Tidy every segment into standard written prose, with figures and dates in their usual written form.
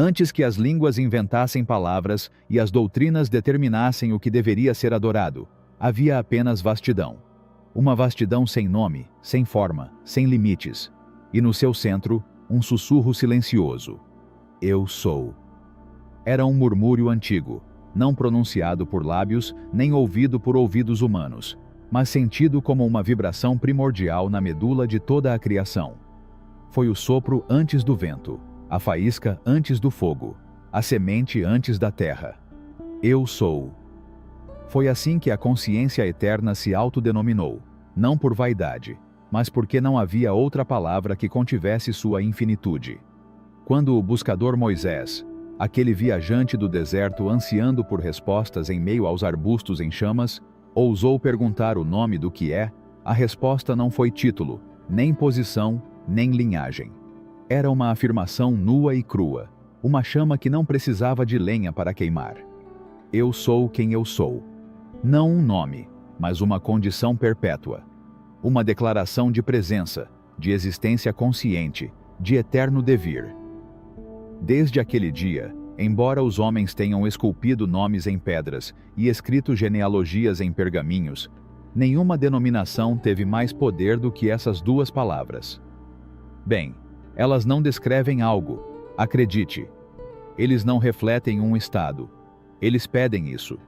Antes que as línguas inventassem palavras e as doutrinas determinassem o que deveria ser adorado, havia apenas vastidão. Uma vastidão sem nome, sem forma, sem limites. E no seu centro, um sussurro silencioso. Eu sou. Era um murmúrio antigo, não pronunciado por lábios, nem ouvido por ouvidos humanos, mas sentido como uma vibração primordial na medula de toda a criação. Foi o sopro antes do vento, a faísca antes do fogo, a semente antes da terra. Eu sou. Foi assim que a consciência eterna se autodenominou, não por vaidade, mas porque não havia outra palavra que contivesse sua infinitude. Quando o buscador Moisés, aquele viajante do deserto ansiando por respostas em meio aos arbustos em chamas, ousou perguntar o nome do que é, a resposta não foi título, nem posição, nem linhagem. Era uma afirmação nua e crua, uma chama que não precisava de lenha para queimar. Eu sou quem eu sou. Não um nome, mas uma condição perpétua. Uma declaração de presença, de existência consciente, de eterno devir. Desde aquele dia, embora os homens tenham esculpido nomes em pedras e escrito genealogias em pergaminhos, nenhuma denominação teve mais poder do que essas duas palavras. Bem, elas não descrevem algo, acredite. Eles não refletem um estado. Eles pedem isso.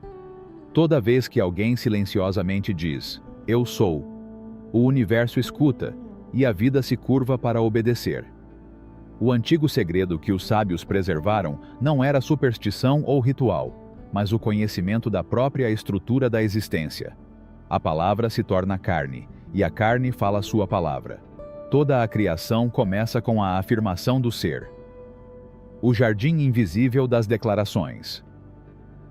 Toda vez que alguém silenciosamente diz, eu sou, o universo escuta, e a vida se curva para obedecer. O antigo segredo que os sábios preservaram não era superstição ou ritual, mas o conhecimento da própria estrutura da existência. A palavra se torna carne, e a carne fala sua palavra. Toda a criação começa com a afirmação do ser. O jardim invisível das declarações.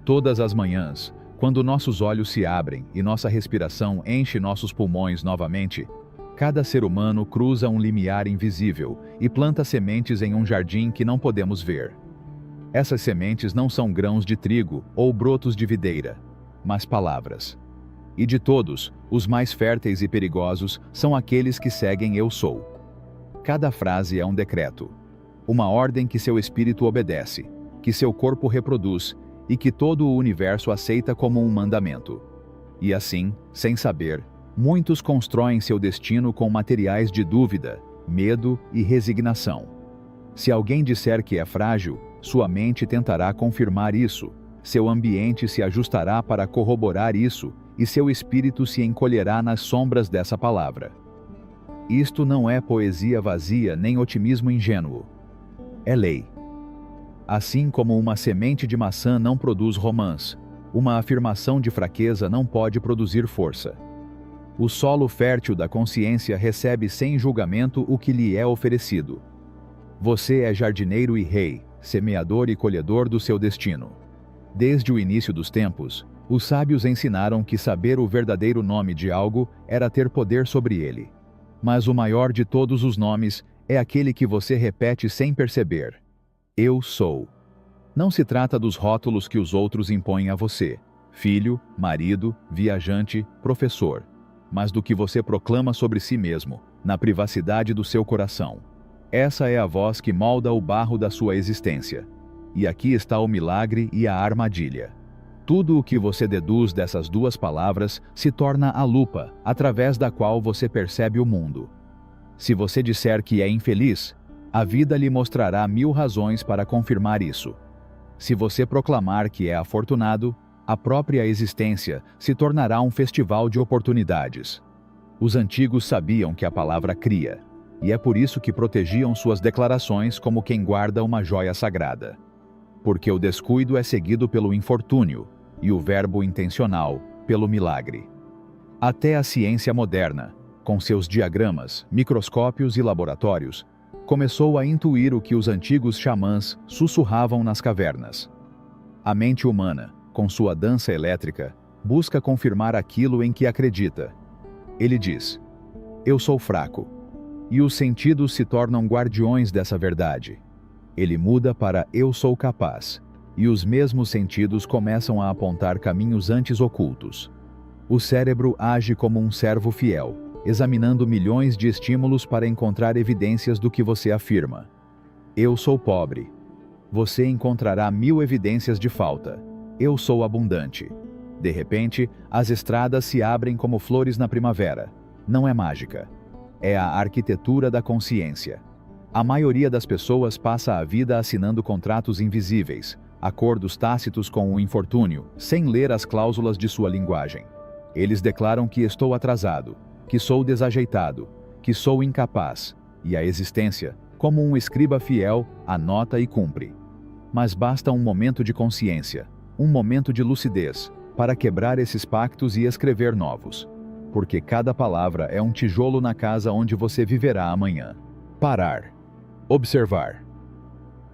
Todas as manhãs, quando nossos olhos se abrem e nossa respiração enche nossos pulmões novamente, cada ser humano cruza um limiar invisível e planta sementes em um jardim que não podemos ver. Essas sementes não são grãos de trigo ou brotos de videira, mas palavras. E de todos, os mais férteis e perigosos são aqueles que seguem eu sou. Cada frase é um decreto, uma ordem que seu espírito obedece, que seu corpo reproduz e que todo o universo aceita como um mandamento. E assim, sem saber, muitos constroem seu destino com materiais de dúvida, medo e resignação. Se alguém disser que é frágil, sua mente tentará confirmar isso, seu ambiente se ajustará para corroborar isso, e seu espírito se encolherá nas sombras dessa palavra. Isto não é poesia vazia nem otimismo ingênuo. É lei. Assim como uma semente de maçã não produz romãs, uma afirmação de fraqueza não pode produzir força. O solo fértil da consciência recebe sem julgamento o que lhe é oferecido. Você é jardineiro e rei, semeador e colhedor do seu destino. Desde o início dos tempos, os sábios ensinaram que saber o verdadeiro nome de algo era ter poder sobre ele. Mas o maior de todos os nomes é aquele que você repete sem perceber. Eu sou. Não se trata dos rótulos que os outros impõem a você, filho, marido, viajante, professor, mas do que você proclama sobre si mesmo, na privacidade do seu coração. Essa é a voz que molda o barro da sua existência. E aqui está o milagre e a armadilha. Tudo o que você deduz dessas duas palavras se torna a lupa, através da qual você percebe o mundo. Se você disser que é infeliz, a vida lhe mostrará 1000 razões para confirmar isso. Se você proclamar que é afortunado, a própria existência se tornará um festival de oportunidades. Os antigos sabiam que a palavra cria, e é por isso que protegiam suas declarações como quem guarda uma joia sagrada. Porque o descuido é seguido pelo infortúnio, e o verbo intencional, pelo milagre. Até a ciência moderna, com seus diagramas, microscópios e laboratórios, começou a intuir o que os antigos xamãs sussurravam nas cavernas. A mente humana, com sua dança elétrica, busca confirmar aquilo em que acredita. Ele diz, eu sou fraco. E os sentidos se tornam guardiões dessa verdade. Ele muda para eu sou capaz. E os mesmos sentidos começam a apontar caminhos antes ocultos. O cérebro age como um servo fiel, examinando milhões de estímulos para encontrar evidências do que você afirma. Eu sou pobre. você encontrará 1000 evidências de falta. Eu sou abundante. De repente, as estradas se abrem como flores na primavera. Não é mágica. É a arquitetura da consciência. A maioria das pessoas passa a vida assinando contratos invisíveis, acordos tácitos com o infortúnio, sem ler as cláusulas de sua linguagem. Eles declaram que estou atrasado, que sou desajeitado, que sou incapaz, e a existência, como um escriba fiel, anota e cumpre. Mas basta um momento de consciência, um momento de lucidez, para quebrar esses pactos e escrever novos. Porque cada palavra é um tijolo na casa onde você viverá amanhã. Parar. Observar.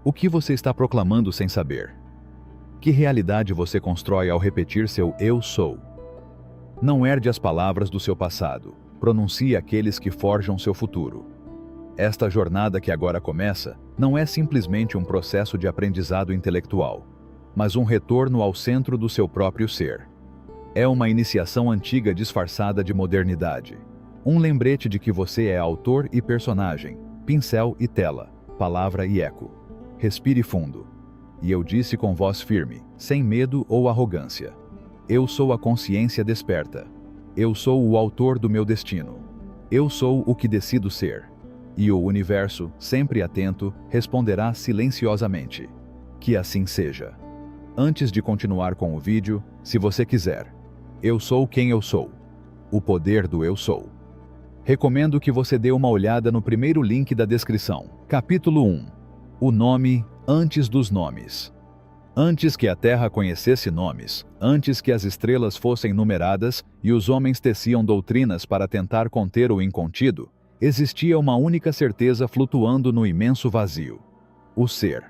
O que você está proclamando sem saber? Que realidade você constrói ao repetir seu "eu sou"? Não herde as palavras do seu passado, pronuncie aqueles que forjam seu futuro. Esta jornada que agora começa não é simplesmente um processo de aprendizado intelectual, mas um retorno ao centro do seu próprio ser. É uma iniciação antiga disfarçada de modernidade. Um lembrete de que você é autor e personagem, pincel e tela, palavra e eco. Respire fundo. E eu disse com voz firme, sem medo ou arrogância: eu sou a consciência desperta. Eu sou o autor do meu destino. Eu sou o que decido ser. E o universo, sempre atento, responderá silenciosamente: que assim seja. Antes de continuar com o vídeo, se você quiser, eu sou quem eu sou. O poder do eu sou. Recomendo que você dê uma olhada no primeiro link da descrição. Capítulo 1. O nome antes dos nomes. Antes que a terra conhecesse nomes, antes que as estrelas fossem numeradas e os homens teciam doutrinas para tentar conter o incontido, existia uma única certeza flutuando no imenso vazio: o ser.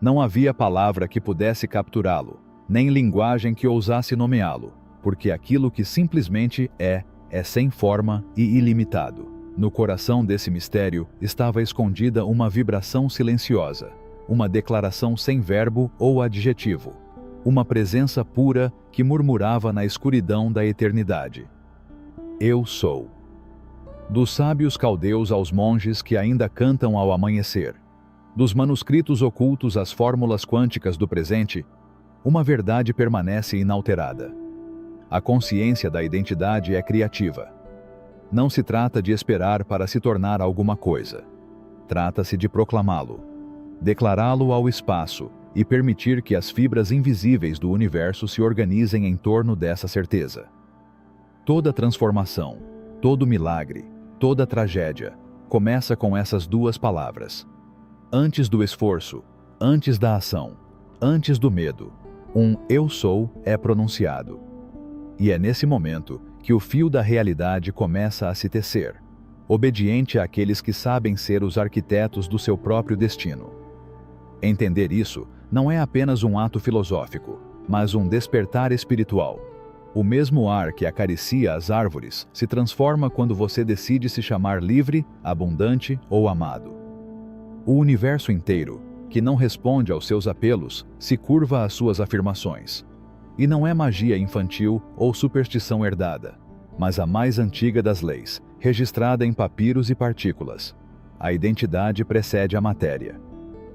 Não havia palavra que pudesse capturá-lo, nem linguagem que ousasse nomeá-lo, porque aquilo que simplesmente é sem forma e ilimitado. No coração desse mistério estava escondida uma vibração silenciosa, uma declaração sem verbo ou adjetivo, uma presença pura que murmurava na escuridão da eternidade: eu sou. Dos sábios caldeus aos monges que ainda cantam ao amanhecer, dos manuscritos ocultos às fórmulas quânticas do presente, uma verdade permanece inalterada. A consciência da identidade é criativa. Não se trata de esperar para se tornar alguma coisa. Trata-se de proclamá-lo, declará-lo ao espaço e permitir que as fibras invisíveis do universo se organizem em torno dessa certeza. Toda transformação, todo milagre, toda tragédia começa com essas duas palavras. Antes do esforço, antes da ação, antes do medo, um "eu sou" é pronunciado. E é nesse momento que o fio da realidade começa a se tecer, obediente àqueles que sabem ser os arquitetos do seu próprio destino. Entender isso não é apenas um ato filosófico, mas um despertar espiritual. O mesmo ar que acaricia as árvores se transforma quando você decide se chamar livre, abundante ou amado. O universo inteiro, que não responde aos seus apelos, se curva às suas afirmações. E não é magia infantil ou superstição herdada, mas a mais antiga das leis, registrada em papiros e partículas. A identidade precede a matéria.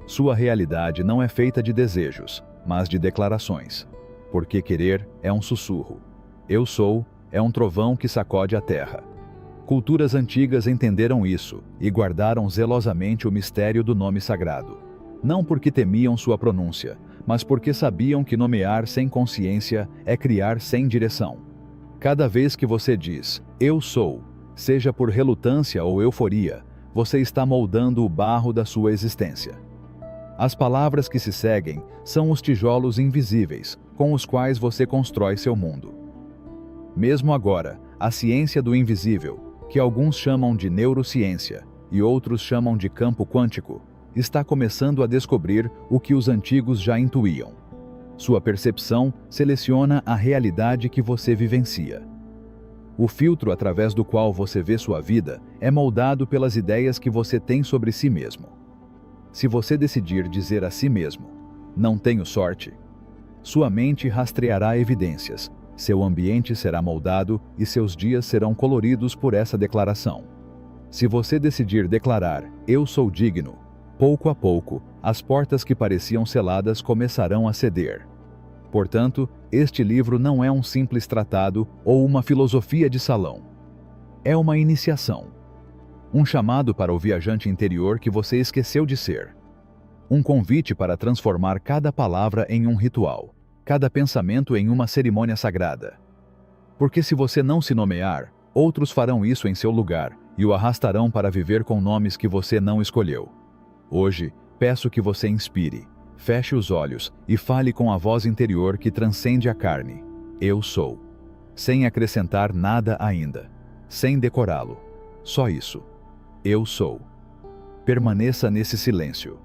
Sua realidade não é feita de desejos, mas de declarações. Porque querer é um sussurro. Eu sou é um trovão que sacode a terra. Culturas antigas entenderam isso e guardaram zelosamente o mistério do nome sagrado. Não porque temiam sua pronúncia, mas porque sabiam que nomear sem consciência é criar sem direção. Cada vez que você diz "eu sou", seja por relutância ou euforia, você está moldando o barro da sua existência. As palavras que se seguem são os tijolos invisíveis com os quais você constrói seu mundo. Mesmo agora, a ciência do invisível, que alguns chamam de neurociência e outros chamam de campo quântico, está começando a descobrir o que os antigos já intuíam. Sua percepção seleciona a realidade que você vivencia. O filtro através do qual você vê sua vida é moldado pelas ideias que você tem sobre si mesmo. Se você decidir dizer a si mesmo, "não tenho sorte", sua mente rastreará evidências, seu ambiente será moldado e seus dias serão coloridos por essa declaração. Se você decidir declarar "eu sou digno", pouco a pouco, as portas que pareciam seladas começarão a ceder. Portanto, este livro não é um simples tratado ou uma filosofia de salão. É uma iniciação. Um chamado para o viajante interior que você esqueceu de ser. Um convite para transformar cada palavra em um ritual, cada pensamento em uma cerimônia sagrada. Porque se você não se nomear, outros farão isso em seu lugar e o arrastarão para viver com nomes que você não escolheu. Hoje, peço que você inspire, feche os olhos e fale com a voz interior que transcende a carne. Eu sou. Sem acrescentar nada ainda. Sem decorá-lo. Só isso. Eu sou. Permaneça nesse silêncio.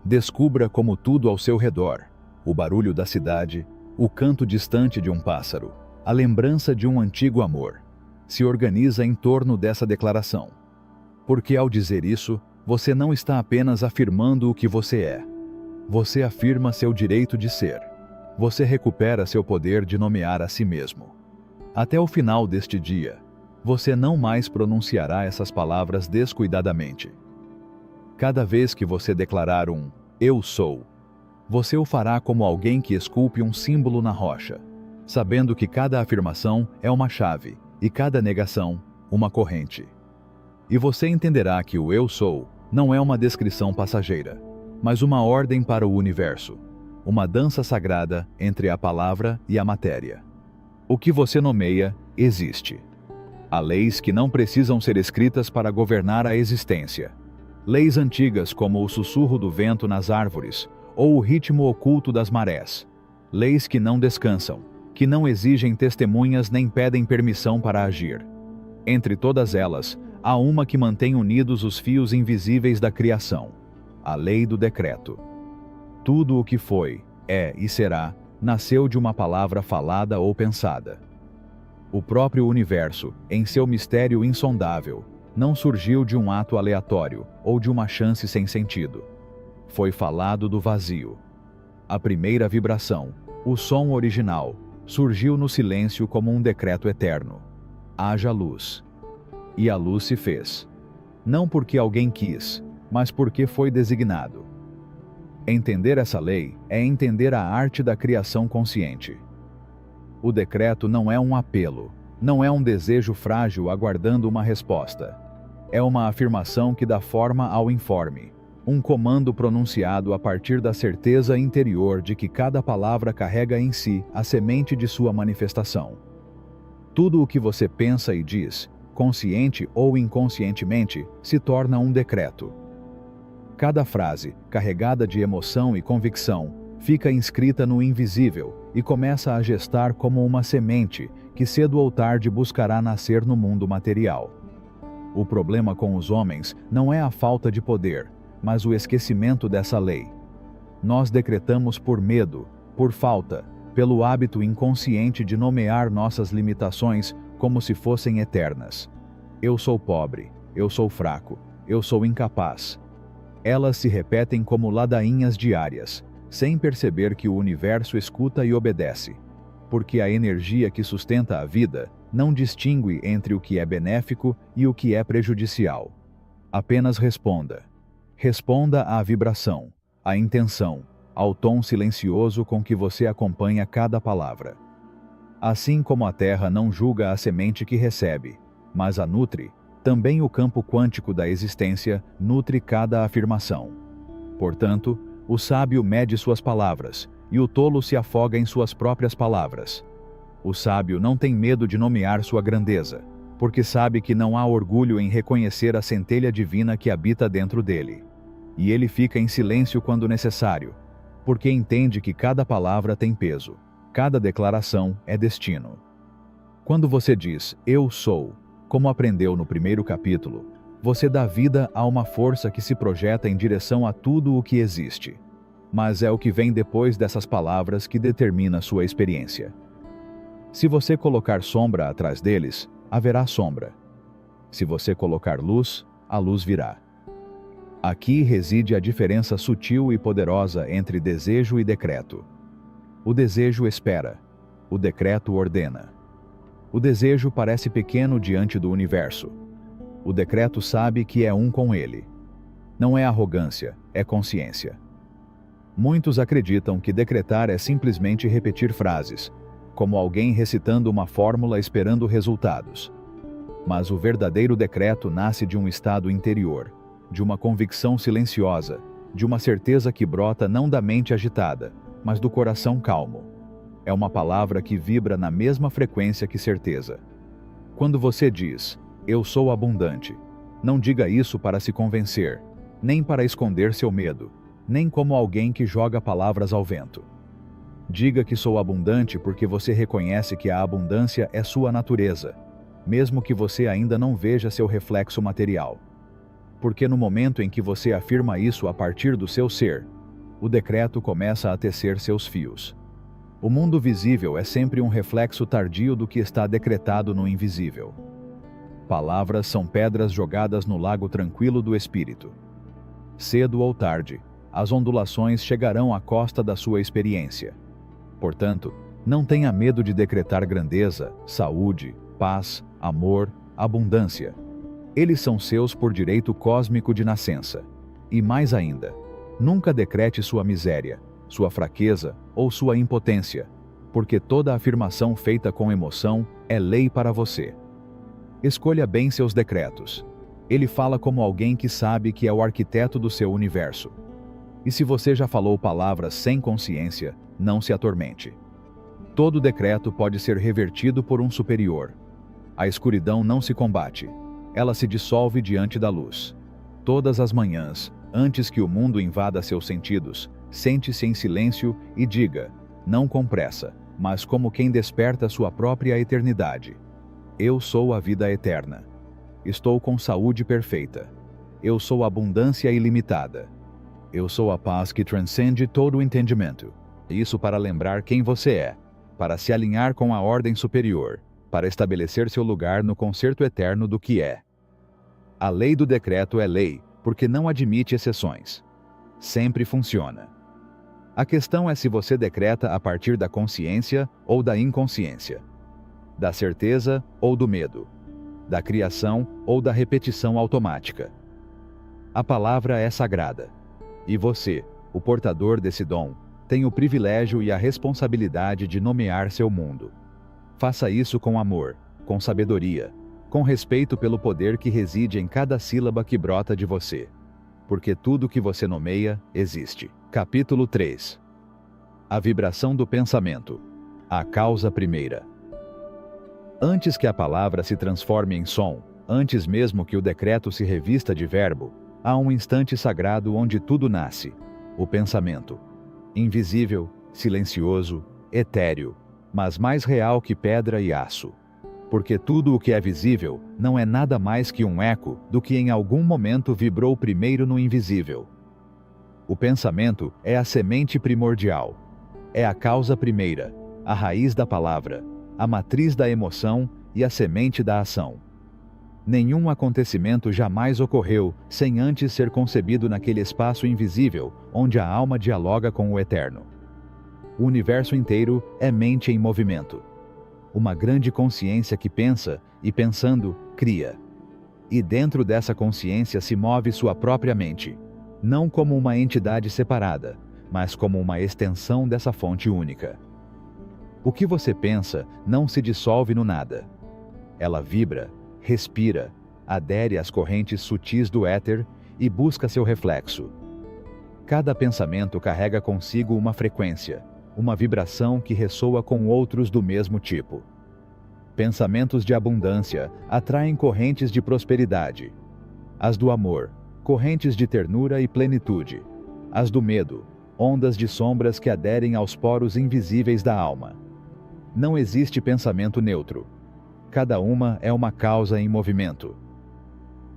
Descubra como tudo ao seu redor, o barulho da cidade, o canto distante de um pássaro, a lembrança de um antigo amor, se organiza em torno dessa declaração. Porque ao dizer isso, você não está apenas afirmando o que você é. Você afirma seu direito de ser. Você recupera seu poder de nomear a si mesmo. Até o final deste dia, você não mais pronunciará essas palavras descuidadamente. Cada vez que você declarar um "eu sou", você o fará como alguém que esculpe um símbolo na rocha, sabendo que cada afirmação é uma chave e cada negação, uma corrente. E você entenderá que o eu sou não é uma descrição passageira, mas uma ordem para o universo, uma dança sagrada entre a palavra e a matéria. O que você nomeia, existe. Há leis que não precisam ser escritas para governar a existência. Leis antigas como o sussurro do vento nas árvores ou o ritmo oculto das marés. Leis que não descansam, que não exigem testemunhas nem pedem permissão para agir. Entre todas elas, há uma que mantém unidos os fios invisíveis da criação: a lei do decreto. Tudo o que foi, é e será, nasceu de uma palavra falada ou pensada. O próprio universo, em seu mistério insondável, não surgiu de um ato aleatório ou de uma chance sem sentido. Foi falado do vazio. A primeira vibração, o som original, surgiu no silêncio como um decreto eterno. Haja luz. E a luz se fez. Não porque alguém quis, mas porque foi designado. Entender essa lei é entender a arte da criação consciente. O decreto não é um apelo, não é um desejo frágil aguardando uma resposta. É uma afirmação que dá forma ao informe, um comando pronunciado a partir da certeza interior de que cada palavra carrega em si a semente de sua manifestação. Tudo o que você pensa e diz, consciente ou inconscientemente, se torna um decreto. Cada frase, carregada de emoção e convicção, fica inscrita no invisível e começa a gestar como uma semente que cedo ou tarde buscará nascer no mundo material. O problema com os homens não é a falta de poder, mas o esquecimento dessa lei. Nós decretamos por medo, por falta, pelo hábito inconsciente de nomear nossas limitações como se fossem eternas. Eu sou pobre, eu sou fraco, eu sou incapaz. Elas se repetem como ladainhas diárias, sem perceber que o universo escuta e obedece, porque a energia que sustenta a vida não distingue entre o que é benéfico e o que é prejudicial. Apenas responda. Responda à vibração, à intenção, ao tom silencioso com que você acompanha cada palavra. Assim como a Terra não julga a semente que recebe, mas a nutre, também o campo quântico da existência nutre cada afirmação. Portanto, o sábio mede suas palavras, e o tolo se afoga em suas próprias palavras. O sábio não tem medo de nomear sua grandeza, porque sabe que não há orgulho em reconhecer a centelha divina que habita dentro dele. E ele fica em silêncio quando necessário, porque entende que cada palavra tem peso, cada declaração é destino. Quando você diz, eu sou, como aprendeu no primeiro capítulo, você dá vida a uma força que se projeta em direção a tudo o que existe. Mas é o que vem depois dessas palavras que determina sua experiência. Se você colocar sombra atrás deles, haverá sombra. Se você colocar luz, a luz virá. Aqui reside a diferença sutil e poderosa entre desejo e decreto. O desejo espera, o decreto ordena. O desejo parece pequeno diante do universo. O decreto sabe que é um com ele. Não é arrogância, é consciência. Muitos acreditam que decretar é simplesmente repetir frases, como alguém recitando uma fórmula esperando resultados. Mas o verdadeiro decreto nasce de um estado interior, de uma convicção silenciosa, de uma certeza que brota não da mente agitada, mas do coração calmo. É uma palavra que vibra na mesma frequência que certeza. Quando você diz, "Eu sou abundante", não diga isso para se convencer, nem para esconder seu medo, nem como alguém que joga palavras ao vento. Diga que sou abundante porque você reconhece que a abundância é sua natureza, mesmo que você ainda não veja seu reflexo material. Porque no momento em que você afirma isso a partir do seu ser, o decreto começa a tecer seus fios. O mundo visível é sempre um reflexo tardio do que está decretado no invisível. Palavras são pedras jogadas no lago tranquilo do espírito. Cedo ou tarde, as ondulações chegarão à costa da sua experiência. Portanto, não tenha medo de decretar grandeza, saúde, paz, amor, abundância. Eles são seus por direito cósmico de nascença. E mais ainda, nunca decrete sua miséria, sua fraqueza ou sua impotência, porque toda afirmação feita com emoção é lei para você. Escolha bem seus decretos. Ele fala como alguém que sabe que é o arquiteto do seu universo. E se você já falou palavras sem consciência, não se atormente. Todo decreto pode ser revertido por um superior. A escuridão não se combate. Ela se dissolve diante da luz. Todas as manhãs, antes que o mundo invada seus sentidos, sente-se em silêncio e diga, não com pressa, mas como quem desperta sua própria eternidade. Eu sou a vida eterna. Estou com saúde perfeita. Eu sou abundância ilimitada. Eu sou a paz que transcende todo o entendimento. Isso para lembrar quem você é, para se alinhar com a ordem superior, para estabelecer seu lugar no concerto eterno do que é. A lei do decreto é lei, porque não admite exceções. Sempre funciona. A questão é se você decreta a partir da consciência ou da inconsciência, da certeza ou do medo, da criação ou da repetição automática. A palavra é sagrada. E você, o portador desse dom, tem o privilégio e a responsabilidade de nomear seu mundo. Faça isso com amor, com sabedoria, com respeito pelo poder que reside em cada sílaba que brota de você. Porque tudo que você nomeia, existe. Capítulo 3. A vibração do pensamento. A causa primeira. Antes que a palavra se transforme em som, antes mesmo que o decreto se revista de verbo, há um instante sagrado onde tudo nasce, o pensamento. Invisível, silencioso, etéreo, mas mais real que pedra e aço. Porque tudo o que é visível não é nada mais que um eco do que em algum momento vibrou primeiro no invisível. O pensamento é a semente primordial. É a causa primeira, a raiz da palavra, a matriz da emoção e a semente da ação. Nenhum acontecimento jamais ocorreu sem antes ser concebido naquele espaço invisível onde a alma dialoga com o eterno. O universo inteiro é mente em movimento. Uma grande consciência que pensa e, pensando, cria. E dentro dessa consciência se move sua própria mente, não como uma entidade separada, mas como uma extensão dessa fonte única. O que você pensa não se dissolve no nada. Ela vibra, respira, adere às correntes sutis do éter e busca seu reflexo. Cada pensamento carrega consigo uma frequência, uma vibração que ressoa com outros do mesmo tipo. Pensamentos de abundância atraem correntes de prosperidade. As do amor, correntes de ternura e plenitude. As do medo, ondas de sombras que aderem aos poros invisíveis da alma. Não existe pensamento neutro. Cada uma é uma causa em movimento.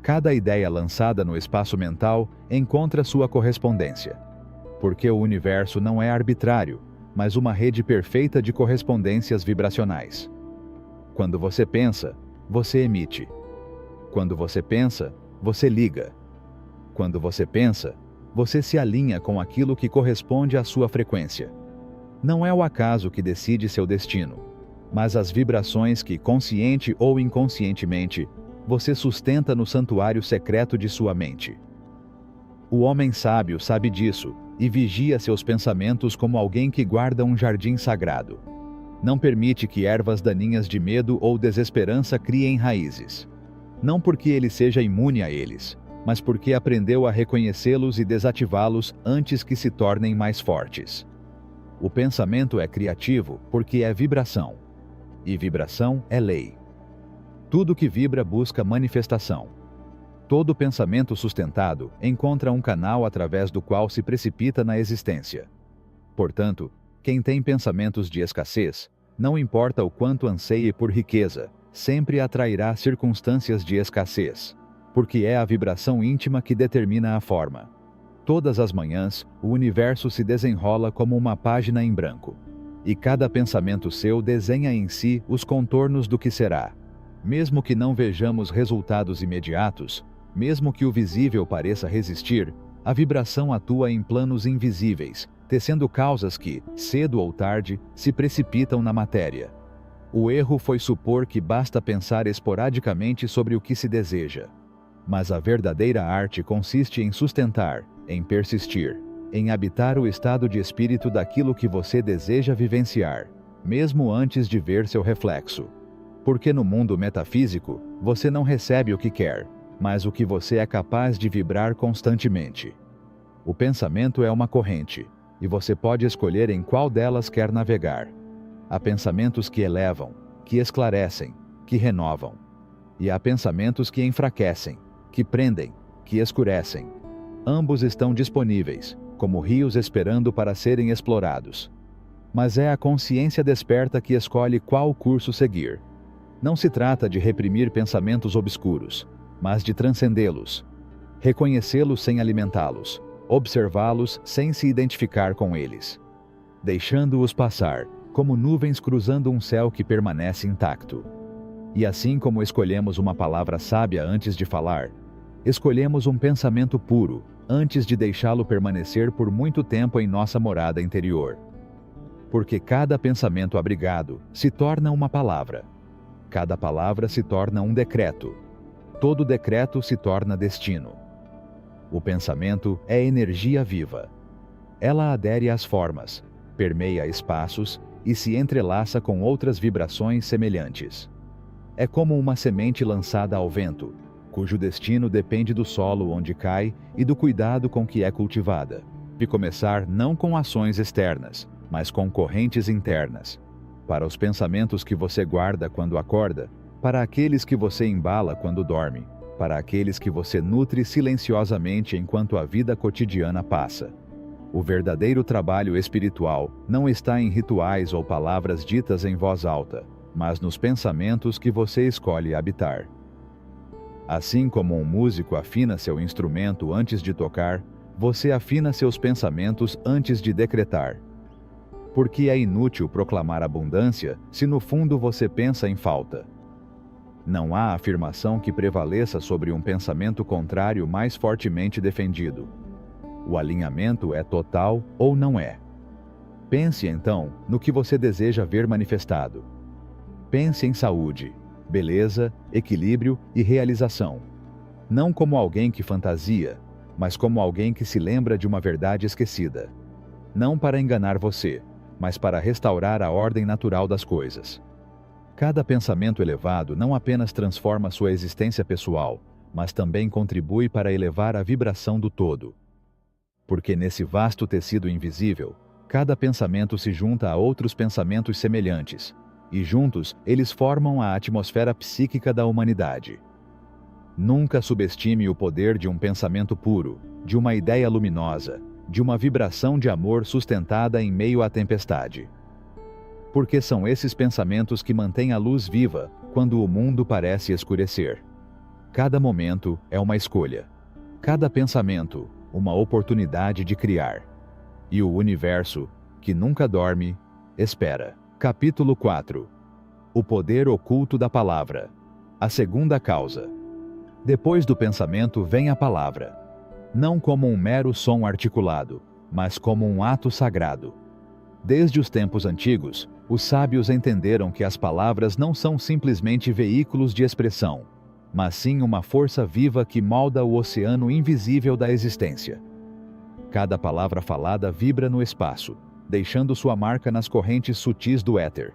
Cada ideia lançada no espaço mental encontra sua correspondência. Porque o universo não é arbitrário, mas uma rede perfeita de correspondências vibracionais. Quando você pensa, você emite. Quando você pensa, você liga. Quando você pensa, você se alinha com aquilo que corresponde à sua frequência. Não é o acaso que decide seu destino, mas as vibrações que, consciente ou inconscientemente, você sustenta no santuário secreto de sua mente. O homem sábio sabe disso, e vigia seus pensamentos como alguém que guarda um jardim sagrado. Não permite que ervas daninhas de medo ou desesperança criem raízes. Não porque ele seja imune a eles, mas porque aprendeu a reconhecê-los e desativá-los antes que se tornem mais fortes. O pensamento é criativo porque é vibração. E vibração é lei. Tudo que vibra busca manifestação. Todo pensamento sustentado encontra um canal através do qual se precipita na existência. Portanto, quem tem pensamentos de escassez, não importa o quanto anseie por riqueza, sempre atrairá circunstâncias de escassez, porque é a vibração íntima que determina a forma. Todas as manhãs, o universo se desenrola como uma página em branco, e cada pensamento seu desenha em si os contornos do que será. Mesmo que não vejamos resultados imediatos, mesmo que o visível pareça resistir, a vibração atua em planos invisíveis, tecendo causas que, cedo ou tarde, se precipitam na matéria. O erro foi supor que basta pensar esporadicamente sobre o que se deseja. Mas a verdadeira arte consiste em sustentar, em persistir, em habitar o estado de espírito daquilo que você deseja vivenciar, mesmo antes de ver seu reflexo. Porque no mundo metafísico, você não recebe o que quer, mas o que você é capaz de vibrar constantemente. O pensamento é uma corrente, e você pode escolher em qual delas quer navegar. Há pensamentos que elevam, que esclarecem, que renovam. E há pensamentos que enfraquecem, que prendem, que escurecem. Ambos estão disponíveis, como rios esperando para serem explorados. Mas é a consciência desperta que escolhe qual curso seguir. Não se trata de reprimir pensamentos obscuros, mas de transcendê-los. Reconhecê-los sem alimentá-los, observá-los sem se identificar com eles. Deixando-os passar, como nuvens cruzando um céu que permanece intacto. E assim como escolhemos uma palavra sábia antes de falar, escolhemos um pensamento puro, antes de deixá-lo permanecer por muito tempo em nossa morada interior. Porque cada pensamento abrigado se torna uma palavra. Cada palavra se torna um decreto. Todo decreto se torna destino. O pensamento é energia viva. Ela adere às formas, permeia espaços e se entrelaça com outras vibrações semelhantes. É como uma semente lançada ao vento, cujo destino depende do solo onde cai e do cuidado com que é cultivada. De começar não com ações externas, mas com correntes internas. Para os pensamentos que você guarda quando acorda, para aqueles que você embala quando dorme, para aqueles que você nutre silenciosamente enquanto a vida cotidiana passa. O verdadeiro trabalho espiritual não está em rituais ou palavras ditas em voz alta, mas nos pensamentos que você escolhe habitar. Assim como um músico afina seu instrumento antes de tocar, você afina seus pensamentos antes de decretar. Porque é inútil proclamar abundância se no fundo você pensa em falta. Não há afirmação que prevaleça sobre um pensamento contrário mais fortemente defendido. O alinhamento é total ou não é. Pense então no que você deseja ver manifestado. Pense em saúde, beleza, equilíbrio e realização. Não como alguém que fantasia, mas como alguém que se lembra de uma verdade esquecida. Não para enganar você, mas para restaurar a ordem natural das coisas. Cada pensamento elevado não apenas transforma sua existência pessoal, mas também contribui para elevar a vibração do todo. Porque nesse vasto tecido invisível, cada pensamento se junta a outros pensamentos semelhantes, e juntos eles formam a atmosfera psíquica da humanidade. Nunca subestime o poder de um pensamento puro, de uma ideia luminosa, de uma vibração de amor sustentada em meio à tempestade. Porque são esses pensamentos que mantêm a luz viva quando o mundo parece escurecer. Cada momento é uma escolha. Cada pensamento, uma oportunidade de criar. E o universo, que nunca dorme, espera. Capítulo 4. O poder oculto da palavra. A segunda causa. Depois do pensamento vem a palavra. Não como um mero som articulado, mas como um ato sagrado. Desde os tempos antigos, os sábios entenderam que as palavras não são simplesmente veículos de expressão, mas sim uma força viva que molda o oceano invisível da existência. Cada palavra falada vibra no espaço, deixando sua marca nas correntes sutis do éter.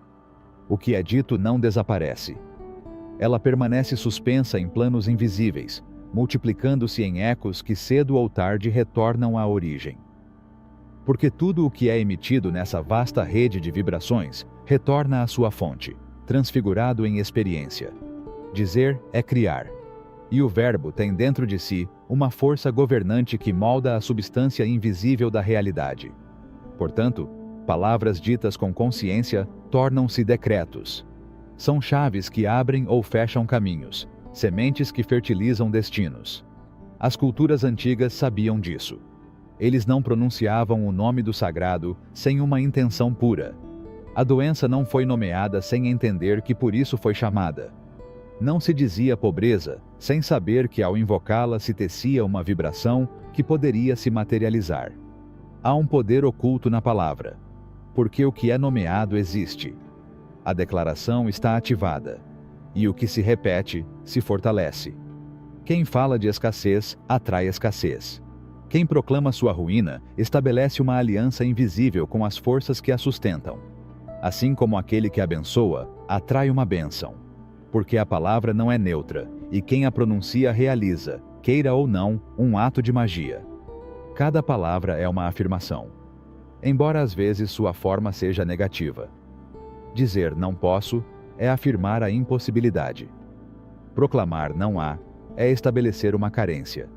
O que é dito não desaparece. Ela permanece suspensa em planos invisíveis, multiplicando-se em ecos que cedo ou tarde retornam à origem. Porque tudo o que é emitido nessa vasta rede de vibrações retorna à sua fonte, transfigurado em experiência. Dizer é criar. E o verbo tem dentro de si uma força governante que molda a substância invisível da realidade. Portanto, palavras ditas com consciência tornam-se decretos. São chaves que abrem ou fecham caminhos, sementes que fertilizam destinos. As culturas antigas sabiam disso. Eles não pronunciavam o nome do sagrado sem uma intenção pura. A doença não foi nomeada sem entender que por isso foi chamada. Não se dizia pobreza sem saber que ao invocá-la se tecia uma vibração que poderia se materializar. Há um poder oculto na palavra, porque o que é nomeado existe. A declaração está ativada, e o que se repete se fortalece. Quem fala de escassez atrai escassez. Quem proclama sua ruína estabelece uma aliança invisível com as forças que a sustentam. Assim como aquele que abençoa atrai uma bênção. Porque a palavra não é neutra, e quem a pronuncia realiza, queira ou não, um ato de magia. Cada palavra é uma afirmação, embora às vezes sua forma seja negativa. Dizer não posso é afirmar a impossibilidade. Proclamar não há é estabelecer uma carência.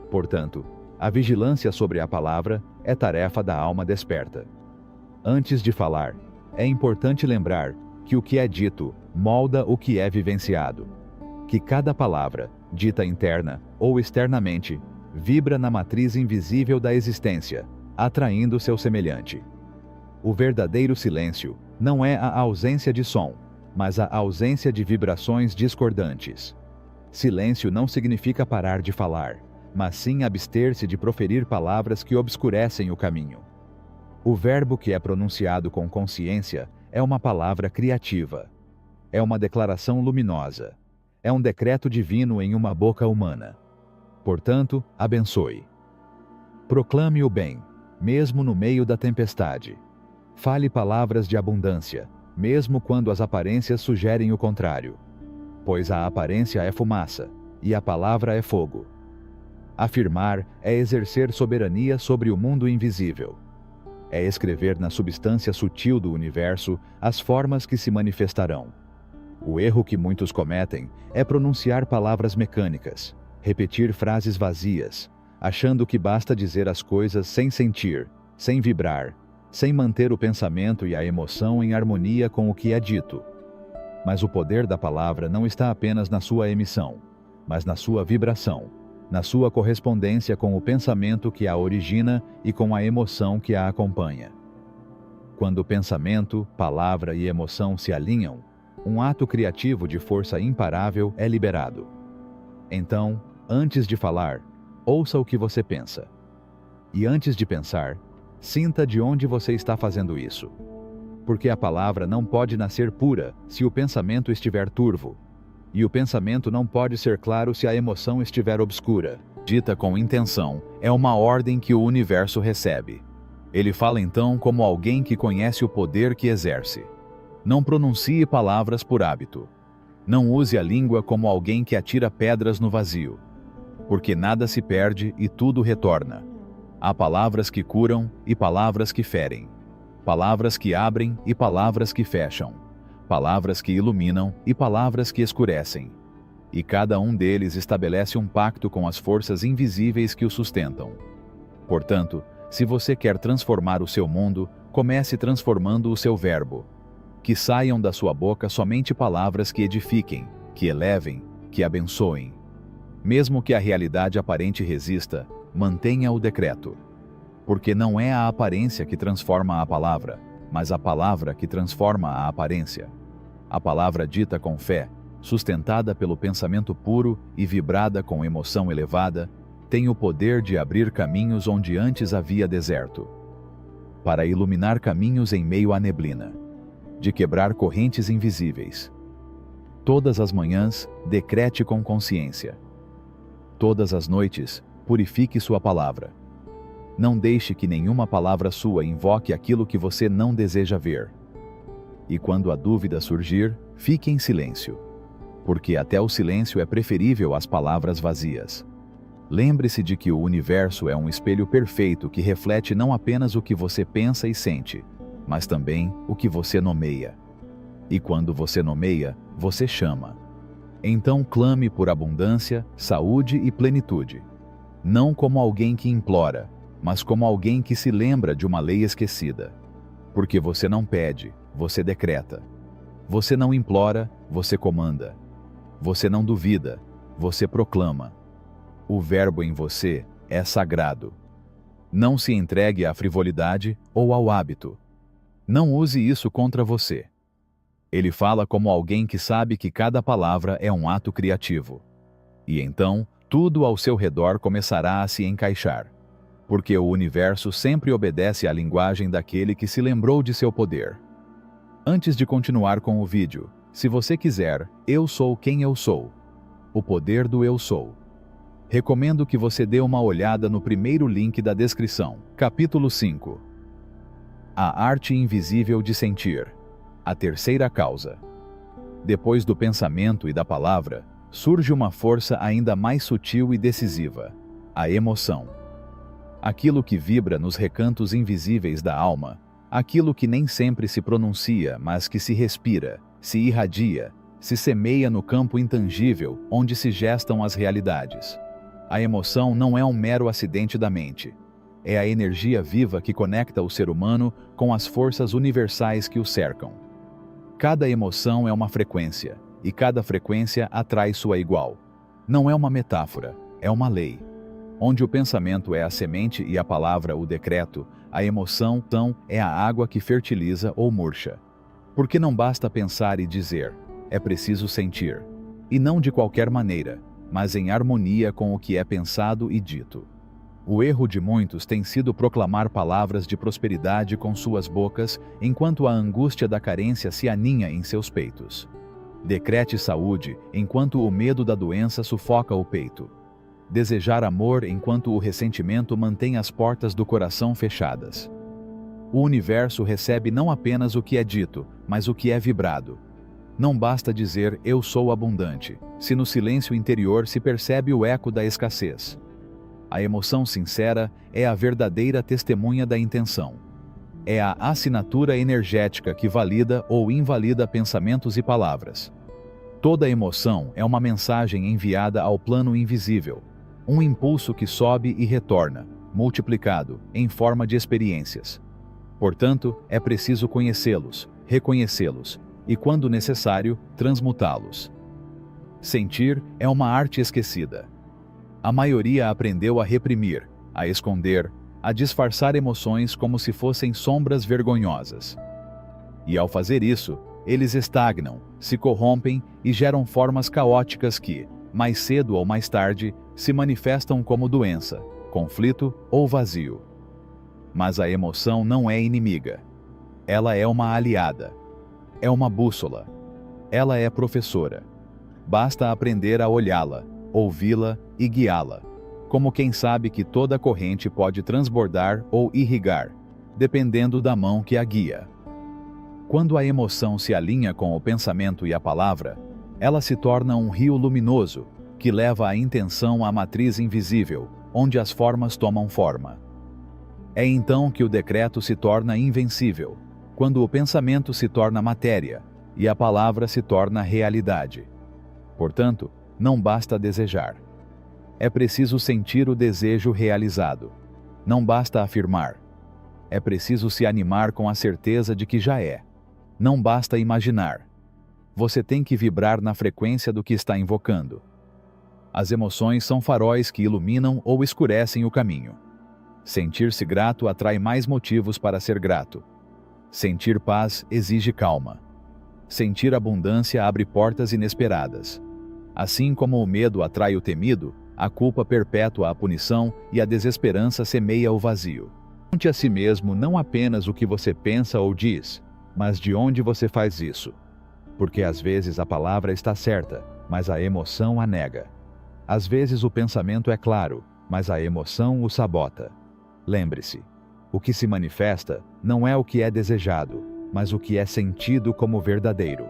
Portanto, a vigilância sobre a palavra é tarefa da alma desperta. Antes de falar, é importante lembrar que o que é dito molda o que é vivenciado. Que cada palavra, dita interna ou externamente, vibra na matriz invisível da existência, atraindo seu semelhante. O verdadeiro silêncio não é a ausência de som, mas a ausência de vibrações discordantes. Silêncio não significa parar de falar, mas sim abster-se de proferir palavras que obscurecem o caminho. O verbo que é pronunciado com consciência é uma palavra criativa. É uma declaração luminosa. É um decreto divino em uma boca humana. Portanto, abençoe. Proclame o bem, mesmo no meio da tempestade. Fale palavras de abundância, mesmo quando as aparências sugerem o contrário. Pois a aparência é fumaça, e a palavra é fogo. Afirmar é exercer soberania sobre o mundo invisível. É escrever na substância sutil do universo as formas que se manifestarão. O erro que muitos cometem é pronunciar palavras mecânicas, repetir frases vazias, achando que basta dizer as coisas sem sentir, sem vibrar, sem manter o pensamento e a emoção em harmonia com o que é dito. Mas o poder da palavra não está apenas na sua emissão, mas na sua vibração, na sua correspondência com o pensamento que a origina e com a emoção que a acompanha. Quando pensamento, palavra e emoção se alinham, um ato criativo de força imparável é liberado. Então, antes de falar, ouça o que você pensa. E antes de pensar, sinta de onde você está fazendo isso. Porque a palavra não pode nascer pura se o pensamento estiver turvo. E o pensamento não pode ser claro se a emoção estiver obscura. Dita com intenção, é uma ordem que o universo recebe. Ele fala então como alguém que conhece o poder que exerce. Não pronuncie palavras por hábito. Não use a língua como alguém que atira pedras no vazio. Porque nada se perde e tudo retorna. Há palavras que curam e palavras que ferem. Palavras que abrem e palavras que fecham. Palavras que iluminam e palavras que escurecem. E cada um deles estabelece um pacto com as forças invisíveis que o sustentam. Portanto, se você quer transformar o seu mundo, comece transformando o seu verbo. Que saiam da sua boca somente palavras que edifiquem, que elevem, que abençoem. Mesmo que a realidade aparente resista, mantenha o decreto. Porque não é a aparência que transforma a palavra, mas a palavra que transforma a aparência. A palavra dita com fé, sustentada pelo pensamento puro e vibrada com emoção elevada, tem o poder de abrir caminhos onde antes havia deserto. Para iluminar caminhos em meio à neblina. De quebrar correntes invisíveis. Todas as manhãs, decrete com consciência. Todas as noites, purifique sua palavra. Não deixe que nenhuma palavra sua invoque aquilo que você não deseja ver. E quando a dúvida surgir, fique em silêncio, porque até o silêncio é preferível às palavras vazias. Lembre-se de que o universo é um espelho perfeito que reflete não apenas o que você pensa e sente, mas também o que você nomeia. E quando você nomeia, você chama. Então clame por abundância, saúde e plenitude. Não como alguém que implora, mas como alguém que se lembra de uma lei esquecida. Porque você não pede, você decreta. Você não implora, você comanda. Você não duvida, você proclama. O verbo em você é sagrado. Não se entregue à frivolidade ou ao hábito. Não use isso contra você. Ele fala como alguém que sabe que cada palavra é um ato criativo. E então, tudo ao seu redor começará a se encaixar. Porque o universo sempre obedece à linguagem daquele que se lembrou de seu poder. Antes de continuar com o vídeo, se você quiser, eu sou quem eu sou. O poder do eu sou. Recomendo que você dê uma olhada no primeiro link da descrição, capítulo 5. A arte invisível de sentir. A terceira causa. Depois do pensamento e da palavra, surge uma força ainda mais sutil e decisiva: a emoção. Aquilo que vibra nos recantos invisíveis da alma, aquilo que nem sempre se pronuncia, mas que se respira, se irradia, se semeia no campo intangível onde se gestam as realidades. A emoção não é um mero acidente da mente. É a energia viva que conecta o ser humano com as forças universais que o cercam. Cada emoção é uma frequência, e cada frequência atrai sua igual. Não é uma metáfora, é uma lei. Onde o pensamento é a semente e a palavra o decreto, a emoção é a água que fertiliza ou murcha. Porque não basta pensar e dizer, é preciso sentir. E não de qualquer maneira, mas em harmonia com o que é pensado e dito. O erro de muitos tem sido proclamar palavras de prosperidade com suas bocas, enquanto a angústia da carência se aninha em seus peitos. Decrete saúde, enquanto o medo da doença sufoca o peito. Desejar amor enquanto o ressentimento mantém as portas do coração fechadas. O universo recebe não apenas o que é dito, mas o que é vibrado. Não basta dizer eu sou abundante, se no silêncio interior se percebe o eco da escassez. A emoção sincera é a verdadeira testemunha da intenção. É a assinatura energética que valida ou invalida pensamentos e palavras. Toda emoção é uma mensagem enviada ao plano invisível, um impulso que sobe e retorna, multiplicado, em forma de experiências. Portanto, é preciso conhecê-los, reconhecê-los, e, quando necessário, transmutá-los. Sentir é uma arte esquecida. A maioria aprendeu a reprimir, a esconder, a disfarçar emoções como se fossem sombras vergonhosas. E ao fazer isso, eles estagnam, se corrompem e geram formas caóticas que, mais cedo ou mais tarde, se manifestam como doença, conflito ou vazio. Mas a emoção não é inimiga. Ela é uma aliada. É uma bússola. Ela é professora. Basta aprender a olhá-la, ouvi-la e guiá-la, como quem sabe que toda corrente pode transbordar ou irrigar, dependendo da mão que a guia. Quando a emoção se alinha com o pensamento e a palavra, ela se torna um rio luminoso, que leva a intenção à matriz invisível, onde as formas tomam forma. É então que o decreto se torna invencível, quando o pensamento se torna matéria e a palavra se torna realidade. Portanto, não basta desejar. É preciso sentir o desejo realizado. Não basta afirmar. É preciso se animar com a certeza de que já é. Não basta imaginar. Você tem que vibrar na frequência do que está invocando. As emoções são faróis que iluminam ou escurecem o caminho. Sentir-se grato atrai mais motivos para ser grato. Sentir paz exige calma. Sentir abundância abre portas inesperadas. Assim como o medo atrai o temido, a culpa perpétua a punição e a desesperança semeia o vazio. Conte a si mesmo não apenas o que você pensa ou diz, mas de onde você faz isso. Porque às vezes a palavra está certa, mas a emoção a nega. Às vezes o pensamento é claro, mas a emoção o sabota. Lembre-se, o que se manifesta não é o que é desejado, mas o que é sentido como verdadeiro.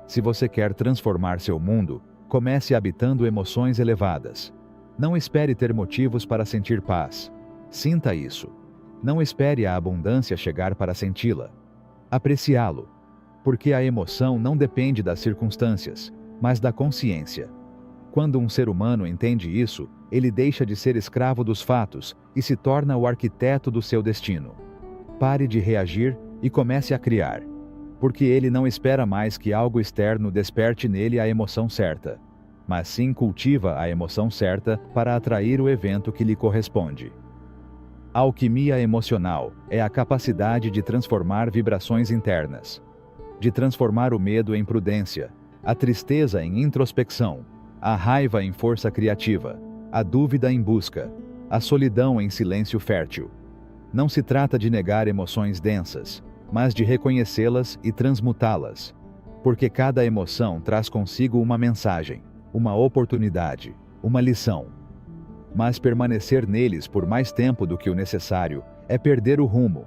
Se você quer transformar seu mundo, comece habitando emoções elevadas. Não espere ter motivos para sentir paz. Sinta isso. Não espere a abundância chegar para senti-la. Apreciá-lo. Porque a emoção não depende das circunstâncias, mas da consciência. Quando um ser humano entende isso, ele deixa de ser escravo dos fatos e se torna o arquiteto do seu destino. Pare de reagir e comece a criar. Porque ele não espera mais que algo externo desperte nele a emoção certa, mas sim cultiva a emoção certa para atrair o evento que lhe corresponde. A alquimia emocional é a capacidade de transformar vibrações internas, de transformar o medo em prudência, a tristeza em introspecção, a raiva em força criativa, a dúvida em busca, a solidão em silêncio fértil. Não se trata de negar emoções densas, mas de reconhecê-las e transmutá-las, porque cada emoção traz consigo uma mensagem, uma oportunidade, uma lição. Mas permanecer neles por mais tempo do que o necessário é perder o rumo.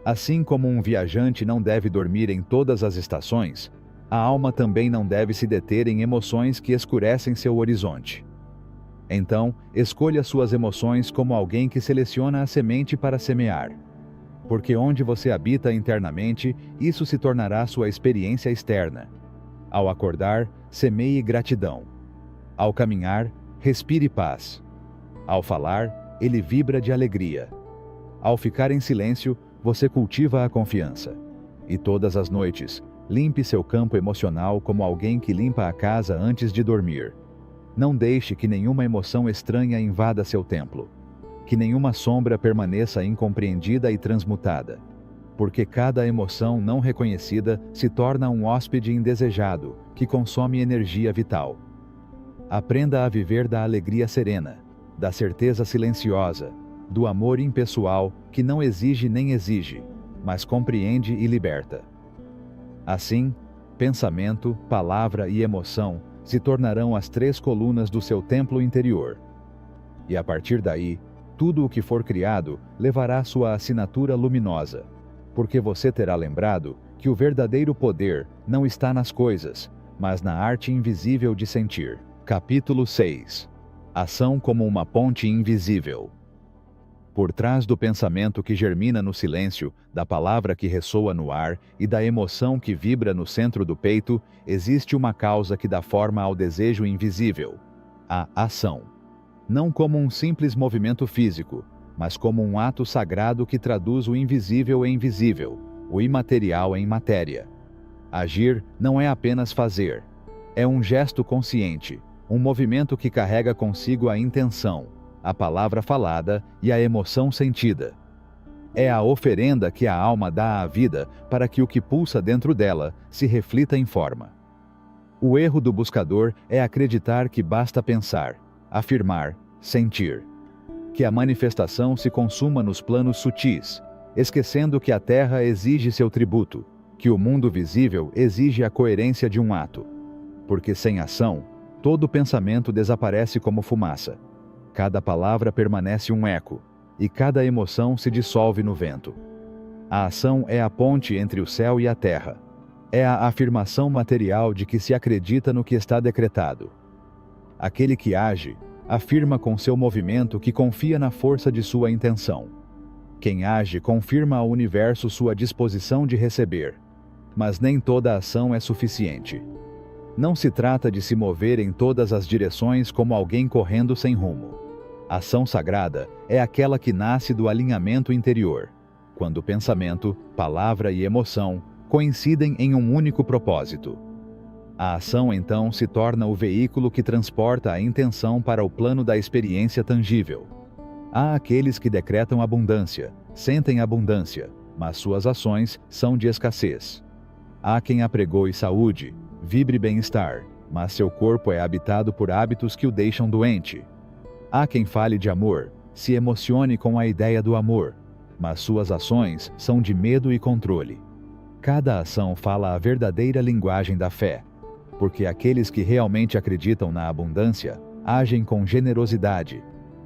Assim como um viajante não deve dormir em todas as estações, a alma também não deve se deter em emoções que escurecem seu horizonte. Então, escolha suas emoções como alguém que seleciona a semente para semear. Porque onde você habita internamente, isso se tornará sua experiência externa. Ao acordar, semeie gratidão. Ao caminhar, respire paz. Ao falar, ele vibra de alegria. Ao ficar em silêncio, você cultiva a confiança. E todas as noites, limpe seu campo emocional como alguém que limpa a casa antes de dormir. Não deixe que nenhuma emoção estranha invada seu templo. Que nenhuma sombra permaneça incompreendida e transmutada. Porque cada emoção não reconhecida se torna um hóspede indesejado, que consome energia vital. Aprenda a viver da alegria serena, da certeza silenciosa, do amor impessoal que não exige nem exige, mas compreende e liberta. Assim, pensamento, palavra e emoção se tornarão as 3 colunas do seu templo interior. E a partir daí, tudo o que for criado levará sua assinatura luminosa, porque você terá lembrado que o verdadeiro poder não está nas coisas, mas na arte invisível de sentir. Capítulo 6. Ação como uma ponte invisível. Por trás do pensamento que germina no silêncio, da palavra que ressoa no ar e da emoção que vibra no centro do peito, existe uma causa que dá forma ao desejo invisível: a ação. Não como um simples movimento físico, mas como um ato sagrado que traduz o invisível em visível, o imaterial em matéria. Agir não é apenas fazer. É um gesto consciente, um movimento que carrega consigo a intenção, a palavra falada e a emoção sentida. É a oferenda que a alma dá à vida para que o que pulsa dentro dela se reflita em forma. O erro do buscador é acreditar que basta pensar, afirmar, sentir. Que a manifestação se consuma nos planos sutis, esquecendo que a terra exige seu tributo, que o mundo visível exige a coerência de um ato. Porque sem ação, todo pensamento desaparece como fumaça. Cada palavra permanece um eco, e cada emoção se dissolve no vento. A ação é a ponte entre o céu e a terra. É a afirmação material de que se acredita no que está decretado. Aquele que age, afirma com seu movimento que confia na força de sua intenção. Quem age confirma ao universo sua disposição de receber. Mas nem toda ação é suficiente. Não se trata de se mover em todas as direções como alguém correndo sem rumo. Ação sagrada é aquela que nasce do alinhamento interior, quando pensamento, palavra e emoção coincidem em um único propósito. A ação então se torna o veículo que transporta a intenção para o plano da experiência tangível. Há aqueles que decretam abundância, sentem abundância, mas suas ações são de escassez. Há quem apregoe saúde, vibre bem-estar, mas seu corpo é habitado por hábitos que o deixam doente. Há quem fale de amor, se emocione com a ideia do amor, mas suas ações são de medo e controle. Cada ação fala a verdadeira linguagem da fé, porque aqueles que realmente acreditam na abundância agem com generosidade,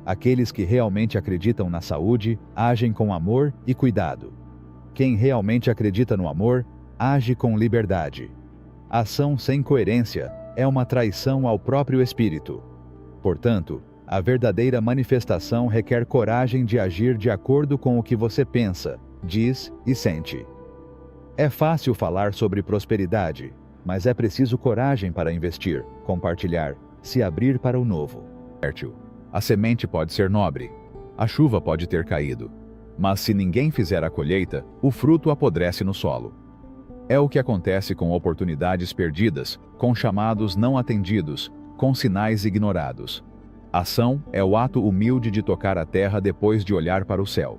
Aqueles que realmente acreditam na saúde agem com amor e cuidado. Quem realmente acredita no amor age com liberdade. Ação sem coerência é uma traição ao próprio espírito. Portanto, a verdadeira manifestação requer coragem de agir de acordo com o que você pensa, diz e sente. É fácil falar sobre prosperidade, mas é preciso coragem para investir, compartilhar, se abrir para o novo. A semente pode ser nobre, a chuva pode ter caído, mas se ninguém fizer a colheita, o fruto apodrece no solo. É o que acontece com oportunidades perdidas, com chamados não atendidos, com sinais ignorados. Ação é o ato humilde de tocar a terra depois de olhar para o céu.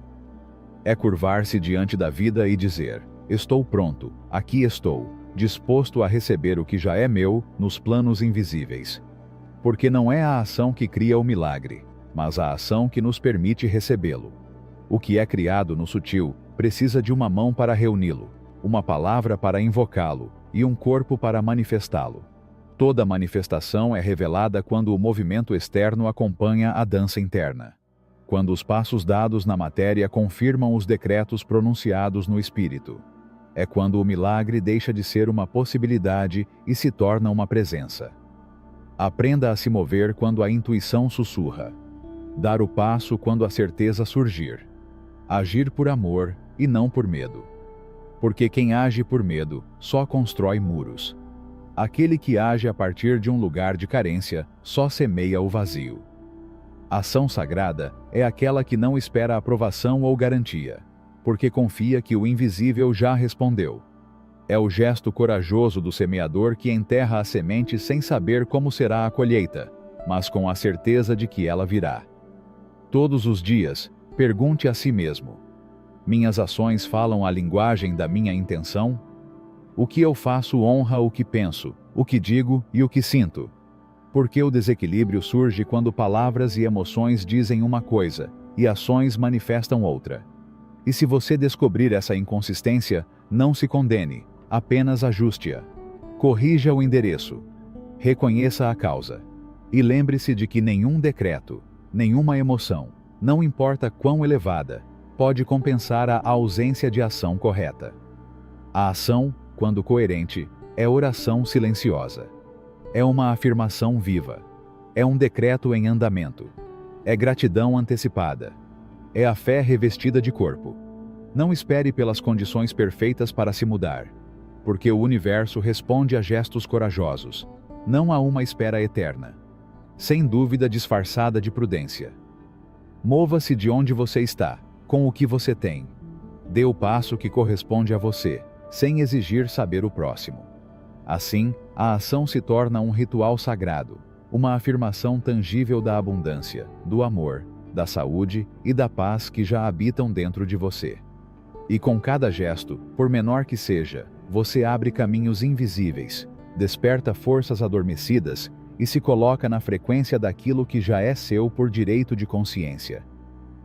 É curvar-se diante da vida e dizer: estou pronto, aqui estou, disposto a receber o que já é meu nos planos invisíveis. Porque não é a ação que cria o milagre, mas a ação que nos permite recebê-lo. O que é criado no sutil precisa de uma mão para reuni-lo, uma palavra para invocá-lo e um corpo para manifestá-lo. Toda manifestação é revelada quando o movimento externo acompanha a dança interna. Quando os passos dados na matéria confirmam os decretos pronunciados no espírito. É quando o milagre deixa de ser uma possibilidade e se torna uma presença. Aprenda a se mover quando a intuição sussurra. Dar o passo quando a certeza surgir. Agir por amor e não por medo. Porque quem age por medo só constrói muros. Aquele que age a partir de um lugar de carência só semeia o vazio. Ação sagrada é aquela que não espera aprovação ou garantia, porque confia que o invisível já respondeu. É o gesto corajoso do semeador que enterra a semente sem saber como será a colheita, mas com a certeza de que ela virá. Todos os dias, pergunte a si mesmo: minhas ações falam a linguagem da minha intenção? O que eu faço honra o que penso, o que digo e o que sinto? Porque o desequilíbrio surge quando palavras e emoções dizem uma coisa, e ações manifestam outra. E se você descobrir essa inconsistência, não se condene, apenas ajuste-a. Corrija o endereço. Reconheça a causa. E lembre-se de que nenhum decreto, nenhuma emoção, não importa quão elevada, pode compensar a ausência de ação correta. A ação, quando coerente, é oração silenciosa. É uma afirmação viva. É um decreto em andamento. É gratidão antecipada. É a fé revestida de corpo. Não espere pelas condições perfeitas para se mudar, porque o universo responde a gestos corajosos, não a uma espera eterna. Sem dúvida disfarçada de prudência. Mova-se de onde você está, com o que você tem. Dê o passo que corresponde a você, sem exigir saber o próximo. Assim, a ação se torna um ritual sagrado, uma afirmação tangível da abundância, do amor, da saúde e da paz que já habitam dentro de você. E com cada gesto, por menor que seja, você abre caminhos invisíveis, desperta forças adormecidas e se coloca na frequência daquilo que já é seu por direito de consciência.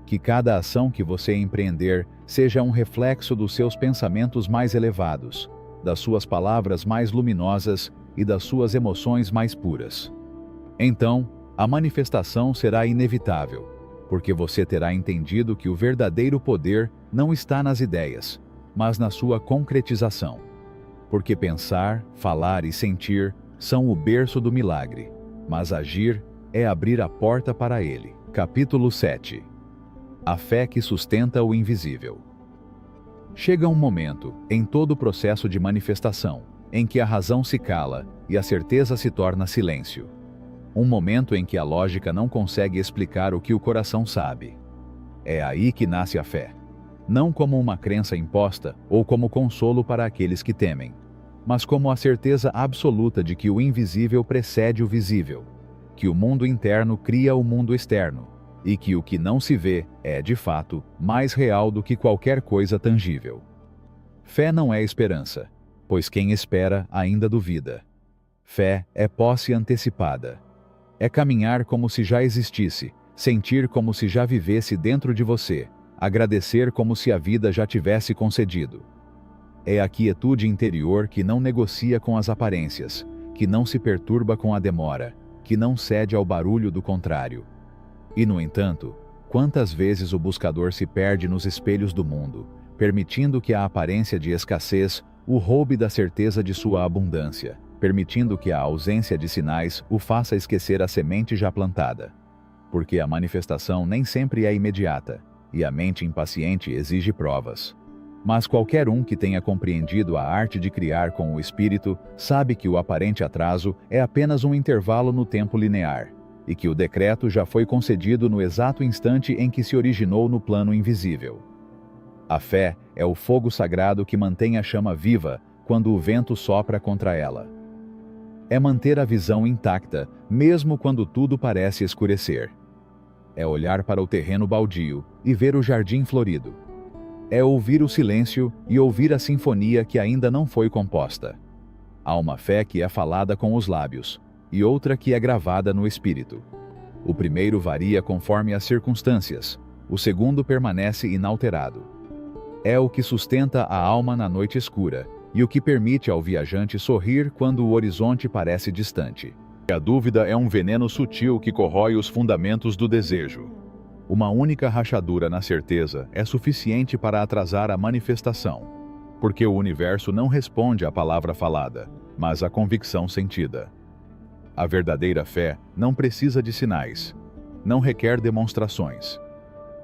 Que cada ação que você empreender seja um reflexo dos seus pensamentos mais elevados, das suas palavras mais luminosas e das suas emoções mais puras. Então, a manifestação será inevitável, porque você terá entendido que o verdadeiro poder não está nas ideias, mas na sua concretização. Porque pensar, falar e sentir são o berço do milagre, mas agir é abrir a porta para ele. Capítulo 7. A fé que sustenta o invisível. Chega um momento, em todo o processo de manifestação, em que a razão se cala e a certeza se torna silêncio. Um momento em que a lógica não consegue explicar o que o coração sabe. É aí que nasce a fé. Não como uma crença imposta ou como consolo para aqueles que temem, mas como a certeza absoluta de que o invisível precede o visível, que o mundo interno cria o mundo externo, e que o que não se vê é, de fato, mais real do que qualquer coisa tangível. Fé não é esperança, pois quem espera ainda duvida. Fé é posse antecipada. É caminhar como se já existisse, sentir como se já vivesse dentro de você, agradecer como se a vida já tivesse concedido. É a quietude interior que não negocia com as aparências, que não se perturba com a demora, que não cede ao barulho do contrário. E, no entanto, quantas vezes o buscador se perde nos espelhos do mundo, permitindo que a aparência de escassez o roube da certeza de sua abundância, permitindo que a ausência de sinais o faça esquecer a semente já plantada. Porque a manifestação nem sempre é imediata, e a mente impaciente exige provas. Mas qualquer um que tenha compreendido a arte de criar com o espírito sabe que o aparente atraso é apenas um intervalo no tempo linear, e que o decreto já foi concedido no exato instante em que se originou no plano invisível. A fé é o fogo sagrado que mantém a chama viva quando o vento sopra contra ela. É manter a visão intacta, mesmo quando tudo parece escurecer. É olhar para o terreno baldio e ver o jardim florido. É ouvir o silêncio e ouvir a sinfonia que ainda não foi composta. Há uma fé que é falada com os lábios, e outra que é gravada no espírito. O primeiro varia conforme as circunstâncias, o segundo permanece inalterado. É o que sustenta a alma na noite escura, e o que permite ao viajante sorrir quando o horizonte parece distante. A dúvida é um veneno sutil que corrói os fundamentos do desejo. Uma única rachadura na certeza é suficiente para atrasar a manifestação, porque o universo não responde à palavra falada, mas à convicção sentida. A verdadeira fé não precisa de sinais, não requer demonstrações.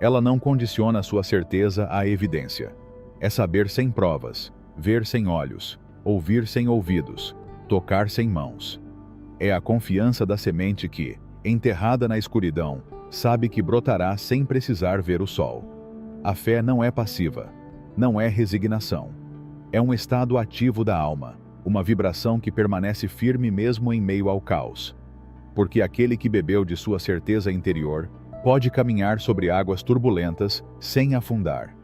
Ela não condiciona sua certeza à evidência. É saber sem provas, ver sem olhos, ouvir sem ouvidos, tocar sem mãos. É a confiança da semente que, enterrada na escuridão, sabe que brotará sem precisar ver o sol. A fé não é passiva, não é resignação. É um estado ativo da alma, uma vibração que permanece firme mesmo em meio ao caos. Porque aquele que bebeu de sua certeza interior pode caminhar sobre águas turbulentas sem afundar.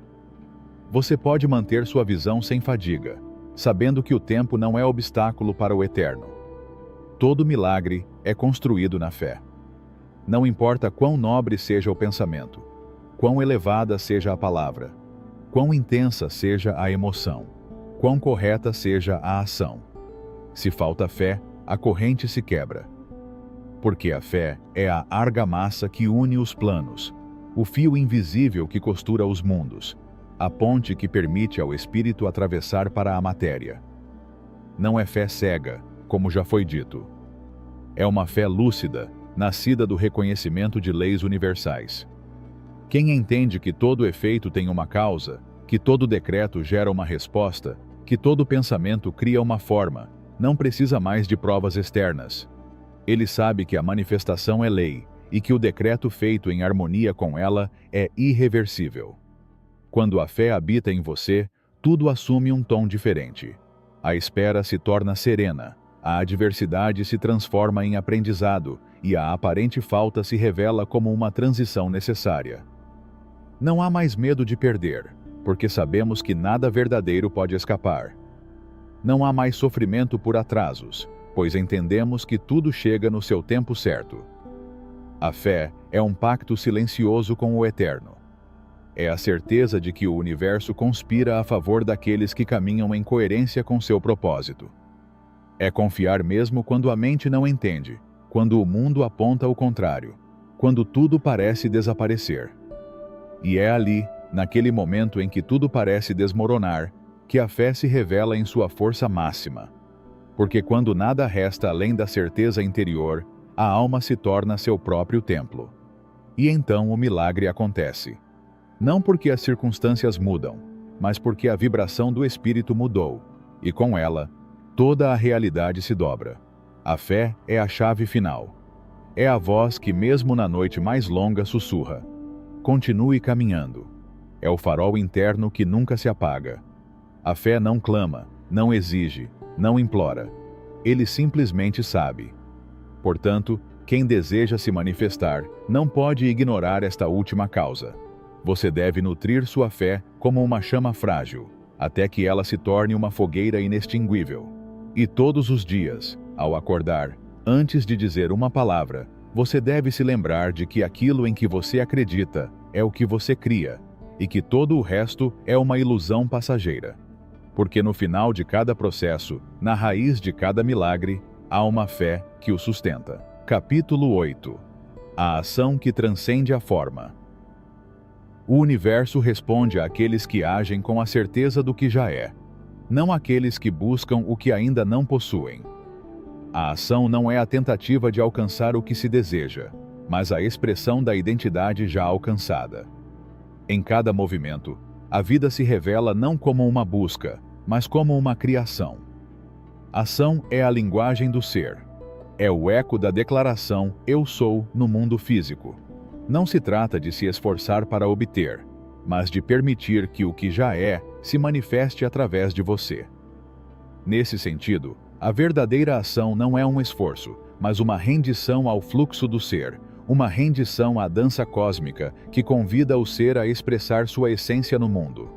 Você pode manter sua visão sem fadiga, sabendo que o tempo não é obstáculo para o eterno. Todo milagre é construído na fé. Não importa quão nobre seja o pensamento, quão elevada seja a palavra, quão intensa seja a emoção, quão correta seja a ação. Se falta fé, a corrente se quebra. Porque a fé é a argamassa que une os planos, o fio invisível que costura os mundos, a ponte que permite ao espírito atravessar para a matéria. Não é fé cega, como já foi dito. É uma fé lúcida, nascida do reconhecimento de leis universais. Quem entende que todo efeito tem uma causa, que todo decreto gera uma resposta, que todo pensamento cria uma forma, não precisa mais de provas externas. Ele sabe que a manifestação é lei e que o decreto feito em harmonia com ela é irreversível. Quando a fé habita em você, tudo assume um tom diferente. A espera se torna serena, a adversidade se transforma em aprendizado e a aparente falta se revela como uma transição necessária. Não há mais medo de perder, porque sabemos que nada verdadeiro pode escapar. Não há mais sofrimento por atrasos, pois entendemos que tudo chega no seu tempo certo. A fé é um pacto silencioso com o Eterno. É a certeza de que o universo conspira a favor daqueles que caminham em coerência com seu propósito. É confiar mesmo quando a mente não entende, quando o mundo aponta o contrário, quando tudo parece desaparecer. E é ali, naquele momento em que tudo parece desmoronar, que a fé se revela em sua força máxima. Porque quando nada resta além da certeza interior, a alma se torna seu próprio templo. E então o milagre acontece. Não porque as circunstâncias mudam, mas porque a vibração do espírito mudou, e com ela, toda a realidade se dobra. A fé é a chave final. É a voz que mesmo na noite mais longa sussurra: continue caminhando. É o farol interno que nunca se apaga. A fé não clama, não exige, não implora. Ele simplesmente sabe. Portanto, quem deseja se manifestar não pode ignorar esta última causa. Você deve nutrir sua fé como uma chama frágil, até que ela se torne uma fogueira inextinguível. E todos os dias, ao acordar, antes de dizer uma palavra, você deve se lembrar de que aquilo em que você acredita é o que você cria, e que todo o resto é uma ilusão passageira. Porque no final de cada processo, na raiz de cada milagre, há uma fé que o sustenta. Capítulo 8. A ação que transcende a forma. O universo responde àqueles que agem com a certeza do que já é, não àqueles que buscam o que ainda não possuem. A ação não é a tentativa de alcançar o que se deseja, mas a expressão da identidade já alcançada. Em cada movimento, a vida se revela não como uma busca, mas como uma criação. Ação é a linguagem do ser. É o eco da declaração "eu sou" no mundo físico. Não se trata de se esforçar para obter, mas de permitir que o que já é se manifeste através de você. Nesse sentido, a verdadeira ação não é um esforço, mas uma rendição ao fluxo do ser, uma rendição à dança cósmica que convida o ser a expressar sua essência no mundo.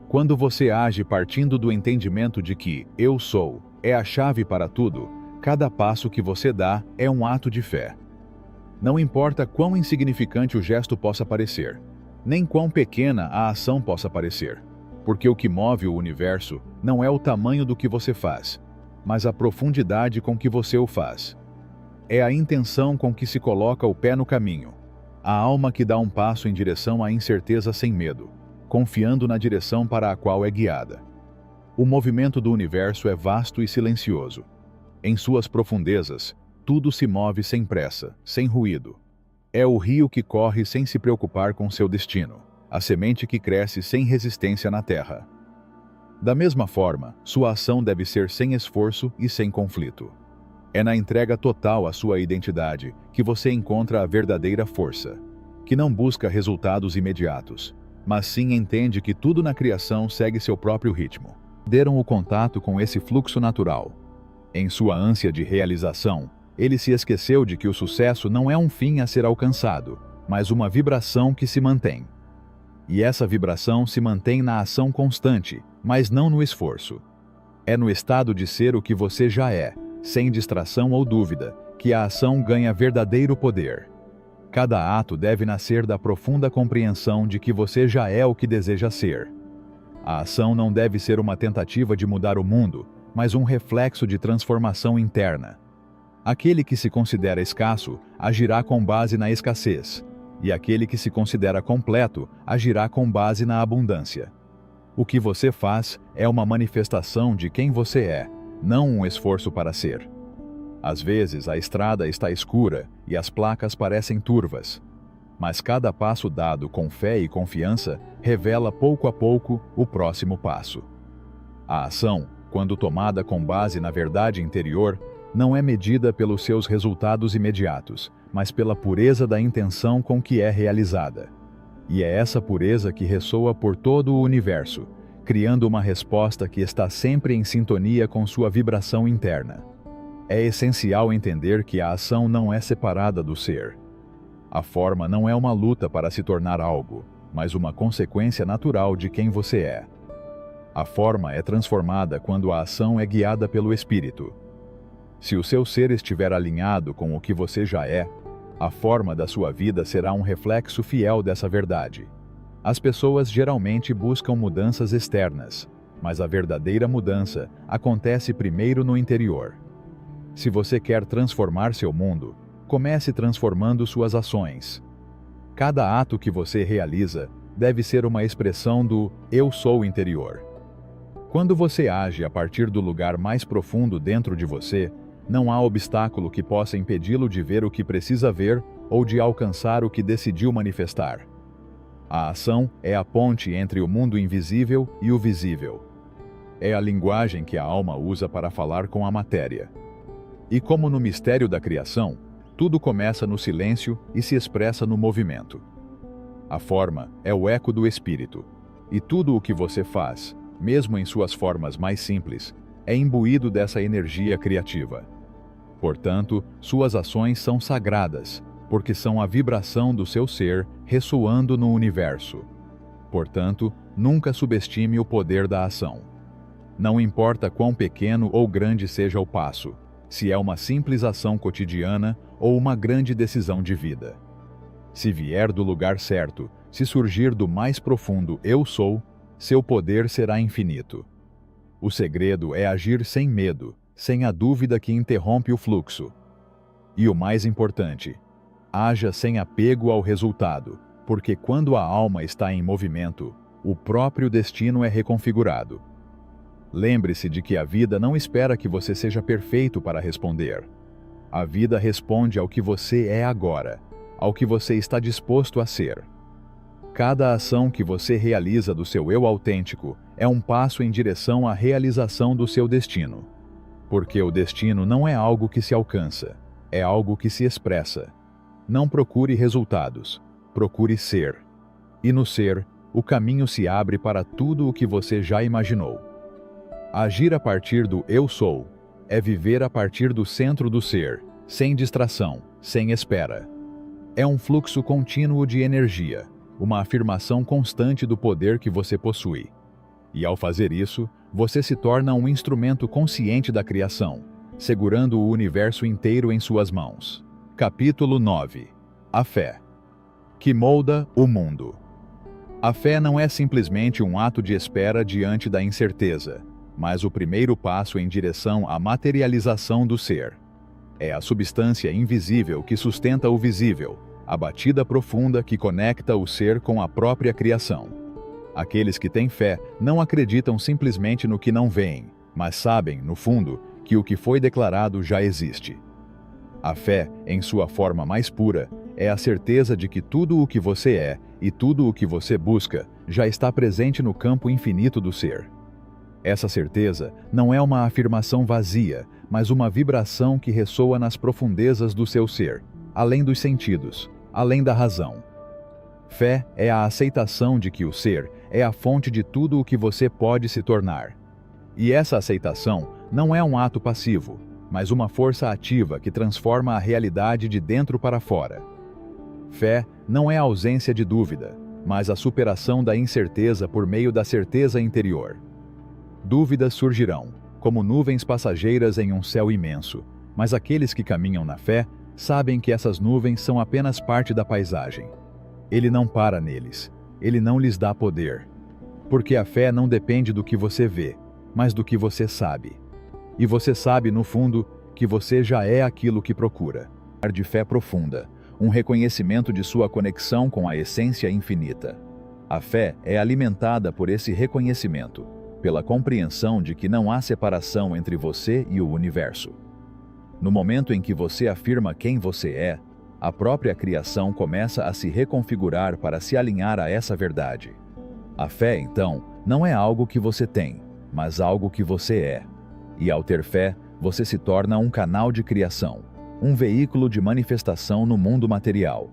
Quando você age partindo do entendimento de que "eu sou" é a chave para tudo, cada passo que você dá é um ato de fé. Não importa quão insignificante o gesto possa parecer, nem quão pequena a ação possa parecer, porque o que move o universo não é o tamanho do que você faz, mas a profundidade com que você o faz. É a intenção com que se coloca o pé no caminho, a alma que dá um passo em direção à incerteza sem medo, confiando na direção para a qual é guiada. O movimento do universo é vasto e silencioso. Em suas profundezas, tudo se move sem pressa, sem ruído. É o rio que corre sem se preocupar com seu destino, a semente que cresce sem resistência na terra. Da mesma forma, sua ação deve ser sem esforço e sem conflito. É na entrega total à sua identidade que você encontra a verdadeira força, que não busca resultados imediatos, mas sim entende que tudo na criação segue seu próprio ritmo. Deram o contato com esse fluxo natural. Em sua ânsia de realização, ele se esqueceu de que o sucesso não é um fim a ser alcançado, mas uma vibração que se mantém. E essa vibração se mantém na ação constante, mas não no esforço. É no estado de ser o que você já é, sem distração ou dúvida, que a ação ganha verdadeiro poder. Cada ato deve nascer da profunda compreensão de que você já é o que deseja ser. A ação não deve ser uma tentativa de mudar o mundo, mas um reflexo de transformação interna. Aquele que se considera escasso agirá com base na escassez, e aquele que se considera completo agirá com base na abundância. O que você faz é uma manifestação de quem você é, não um esforço para ser. Às vezes a estrada está escura e as placas parecem turvas, mas cada passo dado com fé e confiança revela pouco a pouco o próximo passo. A ação, quando tomada com base na verdade interior, não é medida pelos seus resultados imediatos, mas pela pureza da intenção com que é realizada. E é essa pureza que ressoa por todo o universo, criando uma resposta que está sempre em sintonia com sua vibração interna. É essencial entender que a ação não é separada do ser. A forma não é uma luta para se tornar algo, mas uma consequência natural de quem você é. A forma é transformada quando a ação é guiada pelo espírito. Se o seu ser estiver alinhado com o que você já é, a forma da sua vida será um reflexo fiel dessa verdade. As pessoas geralmente buscam mudanças externas, mas a verdadeira mudança acontece primeiro no interior. Se você quer transformar seu mundo, comece transformando suas ações. Cada ato que você realiza deve ser uma expressão do "eu sou" interior. Quando você age a partir do lugar mais profundo dentro de você, não há obstáculo que possa impedi-lo de ver o que precisa ver ou de alcançar o que decidiu manifestar. A ação é a ponte entre o mundo invisível e o visível. É a linguagem que a alma usa para falar com a matéria. E como no mistério da criação, tudo começa no silêncio e se expressa no movimento. A forma é o eco do espírito, e tudo o que você faz, mesmo em suas formas mais simples, é imbuído dessa energia criativa. Portanto, suas ações são sagradas, porque são a vibração do seu ser ressoando no universo. Portanto, nunca subestime o poder da ação. Não importa quão pequeno ou grande seja o passo, se é uma simples ação cotidiana ou uma grande decisão de vida. Se vier do lugar certo, se surgir do mais profundo "eu sou", seu poder será infinito. O segredo é agir sem medo, sem a dúvida que interrompe o fluxo. E o mais importante, Haja sem apego ao resultado, porque quando a alma está em movimento, o próprio destino é reconfigurado. Lembre-se de que a vida não espera que você seja perfeito para responder. A vida responde ao que você é agora, ao que você está disposto a ser. Cada ação que você realiza do seu eu autêntico é um passo em direção à realização do seu destino. Porque o destino não é algo que se alcança, é algo que se expressa. Não procure resultados, procure ser. E no ser, o caminho se abre para tudo o que você já imaginou. Agir a partir do eu sou é viver a partir do centro do ser, sem distração, sem espera. É um fluxo contínuo de energia, uma afirmação constante do poder que você possui. E ao fazer isso, você se torna um instrumento consciente da criação, segurando o universo inteiro em suas mãos. Capítulo 9. A fé, que molda o mundo. A fé não é simplesmente um ato de espera diante da incerteza, mas o primeiro passo em direção à materialização do ser. É a substância invisível que sustenta o visível, a batida profunda que conecta o ser com a própria criação. Aqueles que têm fé não acreditam simplesmente no que não veem, mas sabem, no fundo, que o que foi declarado já existe. A fé, em sua forma mais pura, é a certeza de que tudo o que você é e tudo o que você busca já está presente no campo infinito do ser. Essa certeza não é uma afirmação vazia, mas uma vibração que ressoa nas profundezas do seu ser, além dos sentidos, além da razão. Fé é a aceitação de que o ser é a fonte de tudo o que você pode se tornar. E essa aceitação não é um ato passivo, mas uma força ativa que transforma a realidade de dentro para fora. Fé não é a ausência de dúvida, mas a superação da incerteza por meio da certeza interior. Dúvidas surgirão, como nuvens passageiras em um céu imenso, mas aqueles que caminham na fé sabem que essas nuvens são apenas parte da paisagem. Ele não para neles, ele não lhes dá poder. Porque a fé não depende do que você vê, mas do que você sabe. E você sabe, no fundo, que você já é aquilo que procura. De fé profunda, um reconhecimento de sua conexão com a essência infinita. A fé é alimentada por esse reconhecimento, pela compreensão de que não há separação entre você e o universo. No momento em que você afirma quem você é, a própria criação começa a se reconfigurar para se alinhar a essa verdade. A fé, então, não é algo que você tem, mas algo que você é. E ao ter fé, você se torna um canal de criação, um veículo de manifestação no mundo material.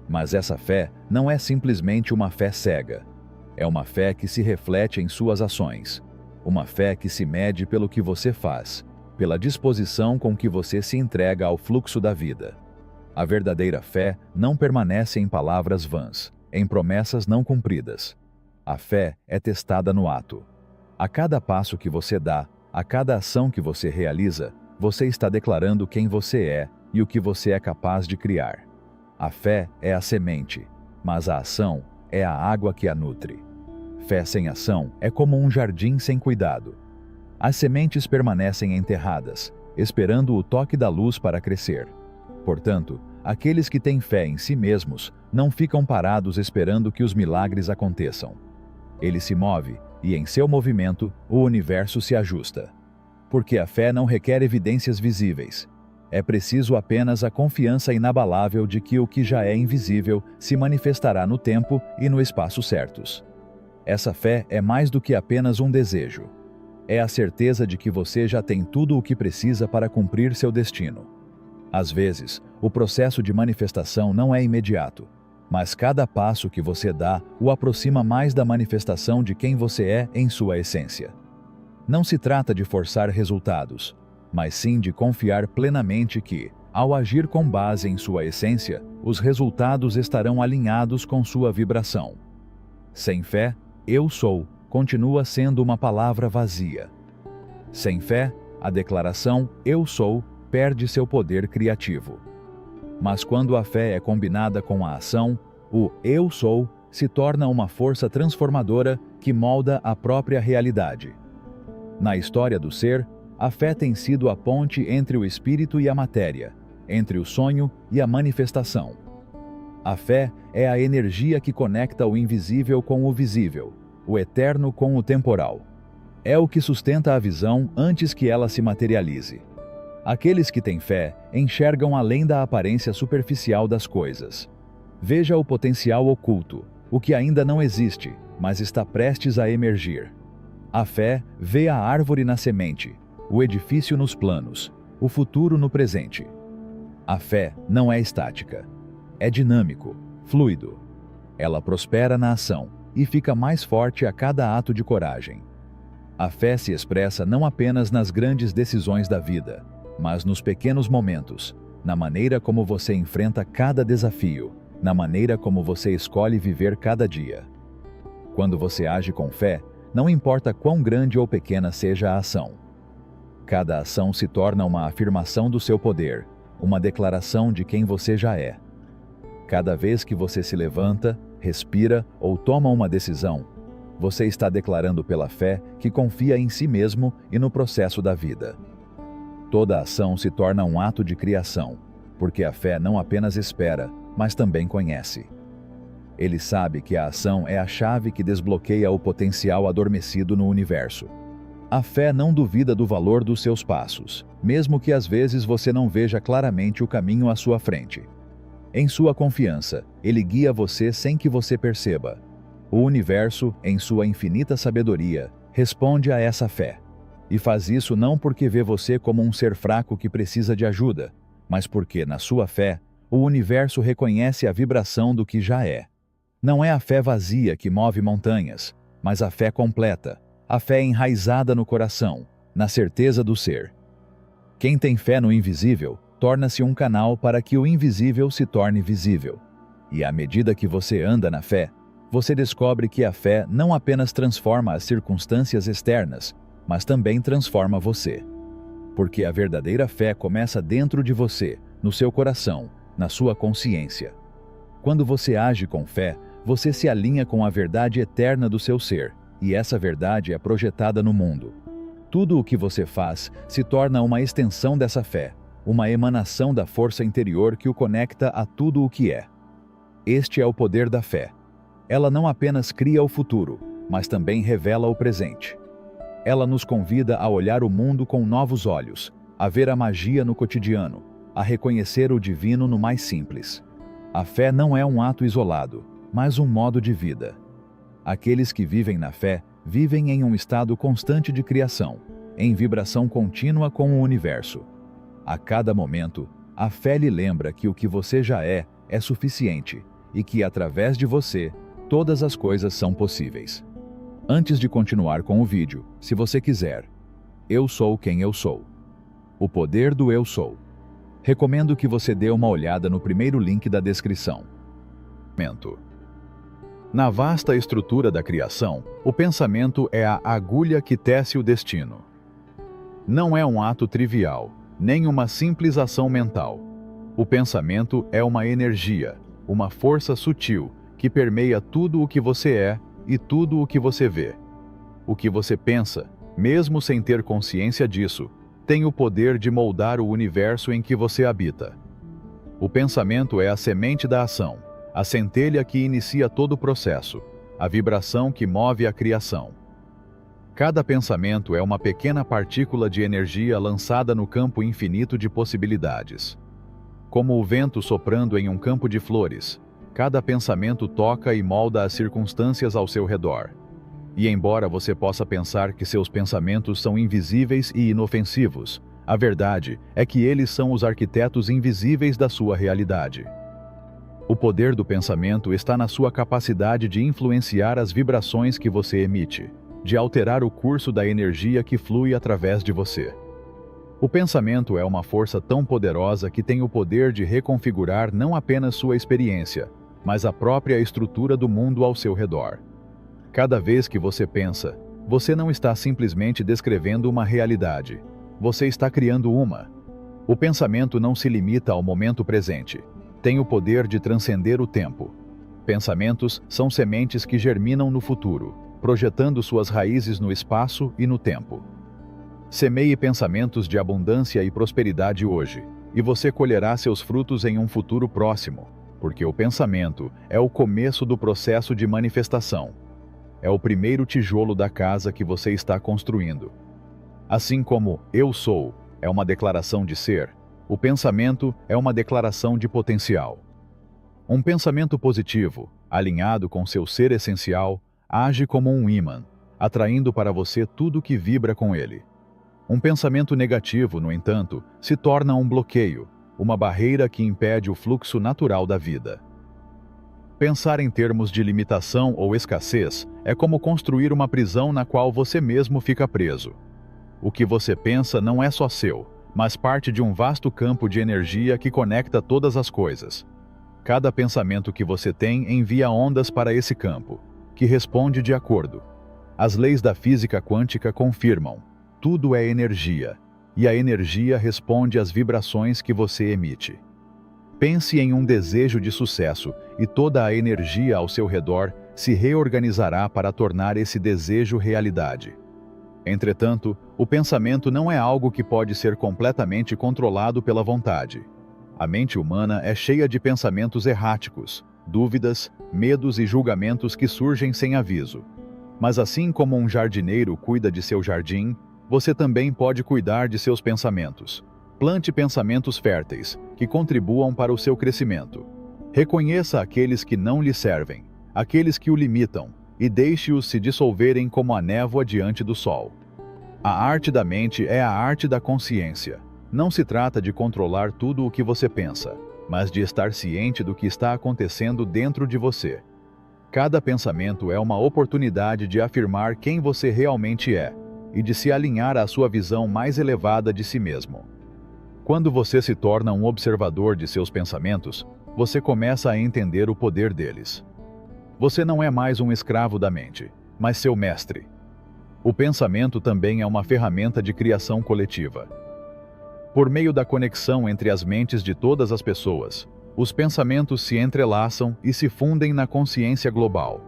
Mas essa fé não é simplesmente uma fé cega. É uma fé que se reflete em suas ações. Uma fé que se mede pelo que você faz, pela disposição com que você se entrega ao fluxo da vida. A verdadeira fé não permanece em palavras vãs, em promessas não cumpridas. A fé é testada no ato. A cada passo que você dá, a cada ação que você realiza, você está declarando quem você é e o que você é capaz de criar. A fé é a semente, mas a ação é a água que a nutre. Fé sem ação é como um jardim sem cuidado. As sementes permanecem enterradas, esperando o toque da luz para crescer. Portanto, aqueles que têm fé em si mesmos não ficam parados esperando que os milagres aconteçam. Ele se move e, em seu movimento, o universo se ajusta. Porque a fé não requer evidências visíveis. É preciso apenas a confiança inabalável de que o que já é invisível se manifestará no tempo e no espaço certos. Essa fé é mais do que apenas um desejo. É a certeza de que você já tem tudo o que precisa para cumprir seu destino. Às vezes, o processo de manifestação não é imediato, mas cada passo que você dá o aproxima mais da manifestação de quem você é em sua essência. Não se trata de forçar resultados, mas sim de confiar plenamente que, ao agir com base em sua essência, os resultados estarão alinhados com sua vibração. Sem fé, eu sou continua sendo uma palavra vazia. Sem fé, a declaração eu sou perde seu poder criativo. Mas quando a fé é combinada com a ação, o eu sou se torna uma força transformadora que molda a própria realidade. Na história do ser, a fé tem sido a ponte entre o espírito e a matéria, entre o sonho e a manifestação. A fé é a energia que conecta o invisível com o visível, o eterno com o temporal. É o que sustenta a visão antes que ela se materialize. Aqueles que têm fé enxergam além da aparência superficial das coisas. Veja o potencial oculto, o que ainda não existe, mas está prestes a emergir. A fé vê a árvore na semente, o edifício nos planos, o futuro no presente. A fé não é estática. É dinâmico, fluido. Ela prospera na ação e fica mais forte a cada ato de coragem. A fé se expressa não apenas nas grandes decisões da vida, mas nos pequenos momentos, na maneira como você enfrenta cada desafio, na maneira como você escolhe viver cada dia. Quando você age com fé, não importa quão grande ou pequena seja a ação. Cada ação se torna uma afirmação do seu poder, uma declaração de quem você já é. Cada vez que você se levanta, respira ou toma uma decisão, você está declarando pela fé que confia em si mesmo e no processo da vida. Toda ação se torna um ato de criação, porque a fé não apenas espera, mas também conhece. Ele sabe que a ação é a chave que desbloqueia o potencial adormecido no universo. A fé não duvida do valor dos seus passos, mesmo que às vezes você não veja claramente o caminho à sua frente. Em sua confiança, ele guia você sem que você perceba. O universo, em sua infinita sabedoria, responde a essa fé. E faz isso não porque vê você como um ser fraco que precisa de ajuda, mas porque, na sua fé, o universo reconhece a vibração do que já é. Não é a fé vazia que move montanhas, mas a fé completa, a fé enraizada no coração, na certeza do ser. Quem tem fé no invisível, torna-se um canal para que o invisível se torne visível. E à medida que você anda na fé, você descobre que a fé não apenas transforma as circunstâncias externas, mas também transforma você. Porque a verdadeira fé começa dentro de você, no seu coração, na sua consciência. Quando você age com fé, você se alinha com a verdade eterna do seu ser, e essa verdade é projetada no mundo. Tudo o que você faz se torna uma extensão dessa fé, uma emanação da força interior que o conecta a tudo o que é. Este é o poder da fé. Ela não apenas cria o futuro, mas também revela o presente. Ela nos convida a olhar o mundo com novos olhos, a ver a magia no cotidiano, a reconhecer o divino no mais simples. A fé não é um ato isolado, mas um modo de vida. Aqueles que vivem na fé vivem em um estado constante de criação, em vibração contínua com o universo. A cada momento, a fé lhe lembra que o que você já é suficiente e que, através de você, todas as coisas são possíveis. Antes de continuar com o vídeo, se você quiser, eu sou quem eu sou. O poder do eu sou. Recomendo que você dê uma olhada no primeiro link da descrição. Na vasta estrutura da criação, o pensamento é a agulha que tece o destino. Não é um ato trivial, nem uma simples ação mental. O pensamento é uma energia, uma força sutil que permeia tudo o que você é e tudo o que você vê. O que você pensa, mesmo sem ter consciência disso, tem o poder de moldar o universo em que você habita. O pensamento é a semente da ação, a centelha que inicia todo o processo, a vibração que move a criação. Cada pensamento é uma pequena partícula de energia lançada no campo infinito de possibilidades. Como o vento soprando em um campo de flores, cada pensamento toca e molda as circunstâncias ao seu redor. E embora você possa pensar que seus pensamentos são invisíveis e inofensivos, a verdade é que eles são os arquitetos invisíveis da sua realidade. O poder do pensamento está na sua capacidade de influenciar as vibrações que você emite, de alterar o curso da energia que flui através de você. O pensamento é uma força tão poderosa que tem o poder de reconfigurar não apenas sua experiência, mas a própria estrutura do mundo ao seu redor. Cada vez que você pensa, você não está simplesmente descrevendo uma realidade, você está criando uma. O pensamento não se limita ao momento presente, tem o poder de transcender o tempo. Pensamentos são sementes que germinam no futuro, projetando suas raízes no espaço e no tempo. Semeie pensamentos de abundância e prosperidade hoje, e você colherá seus frutos em um futuro próximo, porque o pensamento é o começo do processo de manifestação. É o primeiro tijolo da casa que você está construindo. Assim como eu sou é uma declaração de ser, o pensamento é uma declaração de potencial. Um pensamento positivo, alinhado com seu ser essencial, age como um ímã, atraindo para você tudo que vibra com ele. Um pensamento negativo, no entanto, se torna um bloqueio, uma barreira que impede o fluxo natural da vida. Pensar em termos de limitação ou escassez é como construir uma prisão na qual você mesmo fica preso. O que você pensa não é só seu, mas parte de um vasto campo de energia que conecta todas as coisas. Cada pensamento que você tem envia ondas para esse campo, que responde de acordo. As leis da física quântica confirmam: tudo é energia, e a energia responde às vibrações que você emite. Pense em um desejo de sucesso e toda a energia ao seu redor se reorganizará para tornar esse desejo realidade. Entretanto, o pensamento não é algo que pode ser completamente controlado pela vontade. A mente humana é cheia de pensamentos erráticos, dúvidas, medos e julgamentos que surgem sem aviso. Mas assim como um jardineiro cuida de seu jardim, você também pode cuidar de seus pensamentos. Plante pensamentos férteis, que contribuam para o seu crescimento. Reconheça aqueles que não lhe servem, aqueles que o limitam, e deixe-os se dissolverem como a névoa diante do sol. A arte da mente é a arte da consciência. Não se trata de controlar tudo o que você pensa, mas de estar ciente do que está acontecendo dentro de você. Cada pensamento é uma oportunidade de afirmar quem você realmente é e de se alinhar à sua visão mais elevada de si mesmo. Quando você se torna um observador de seus pensamentos, você começa a entender o poder deles. Você não é mais um escravo da mente, mas seu mestre. O pensamento também é uma ferramenta de criação coletiva. Por meio da conexão entre as mentes de todas as pessoas, os pensamentos se entrelaçam e se fundem na consciência global.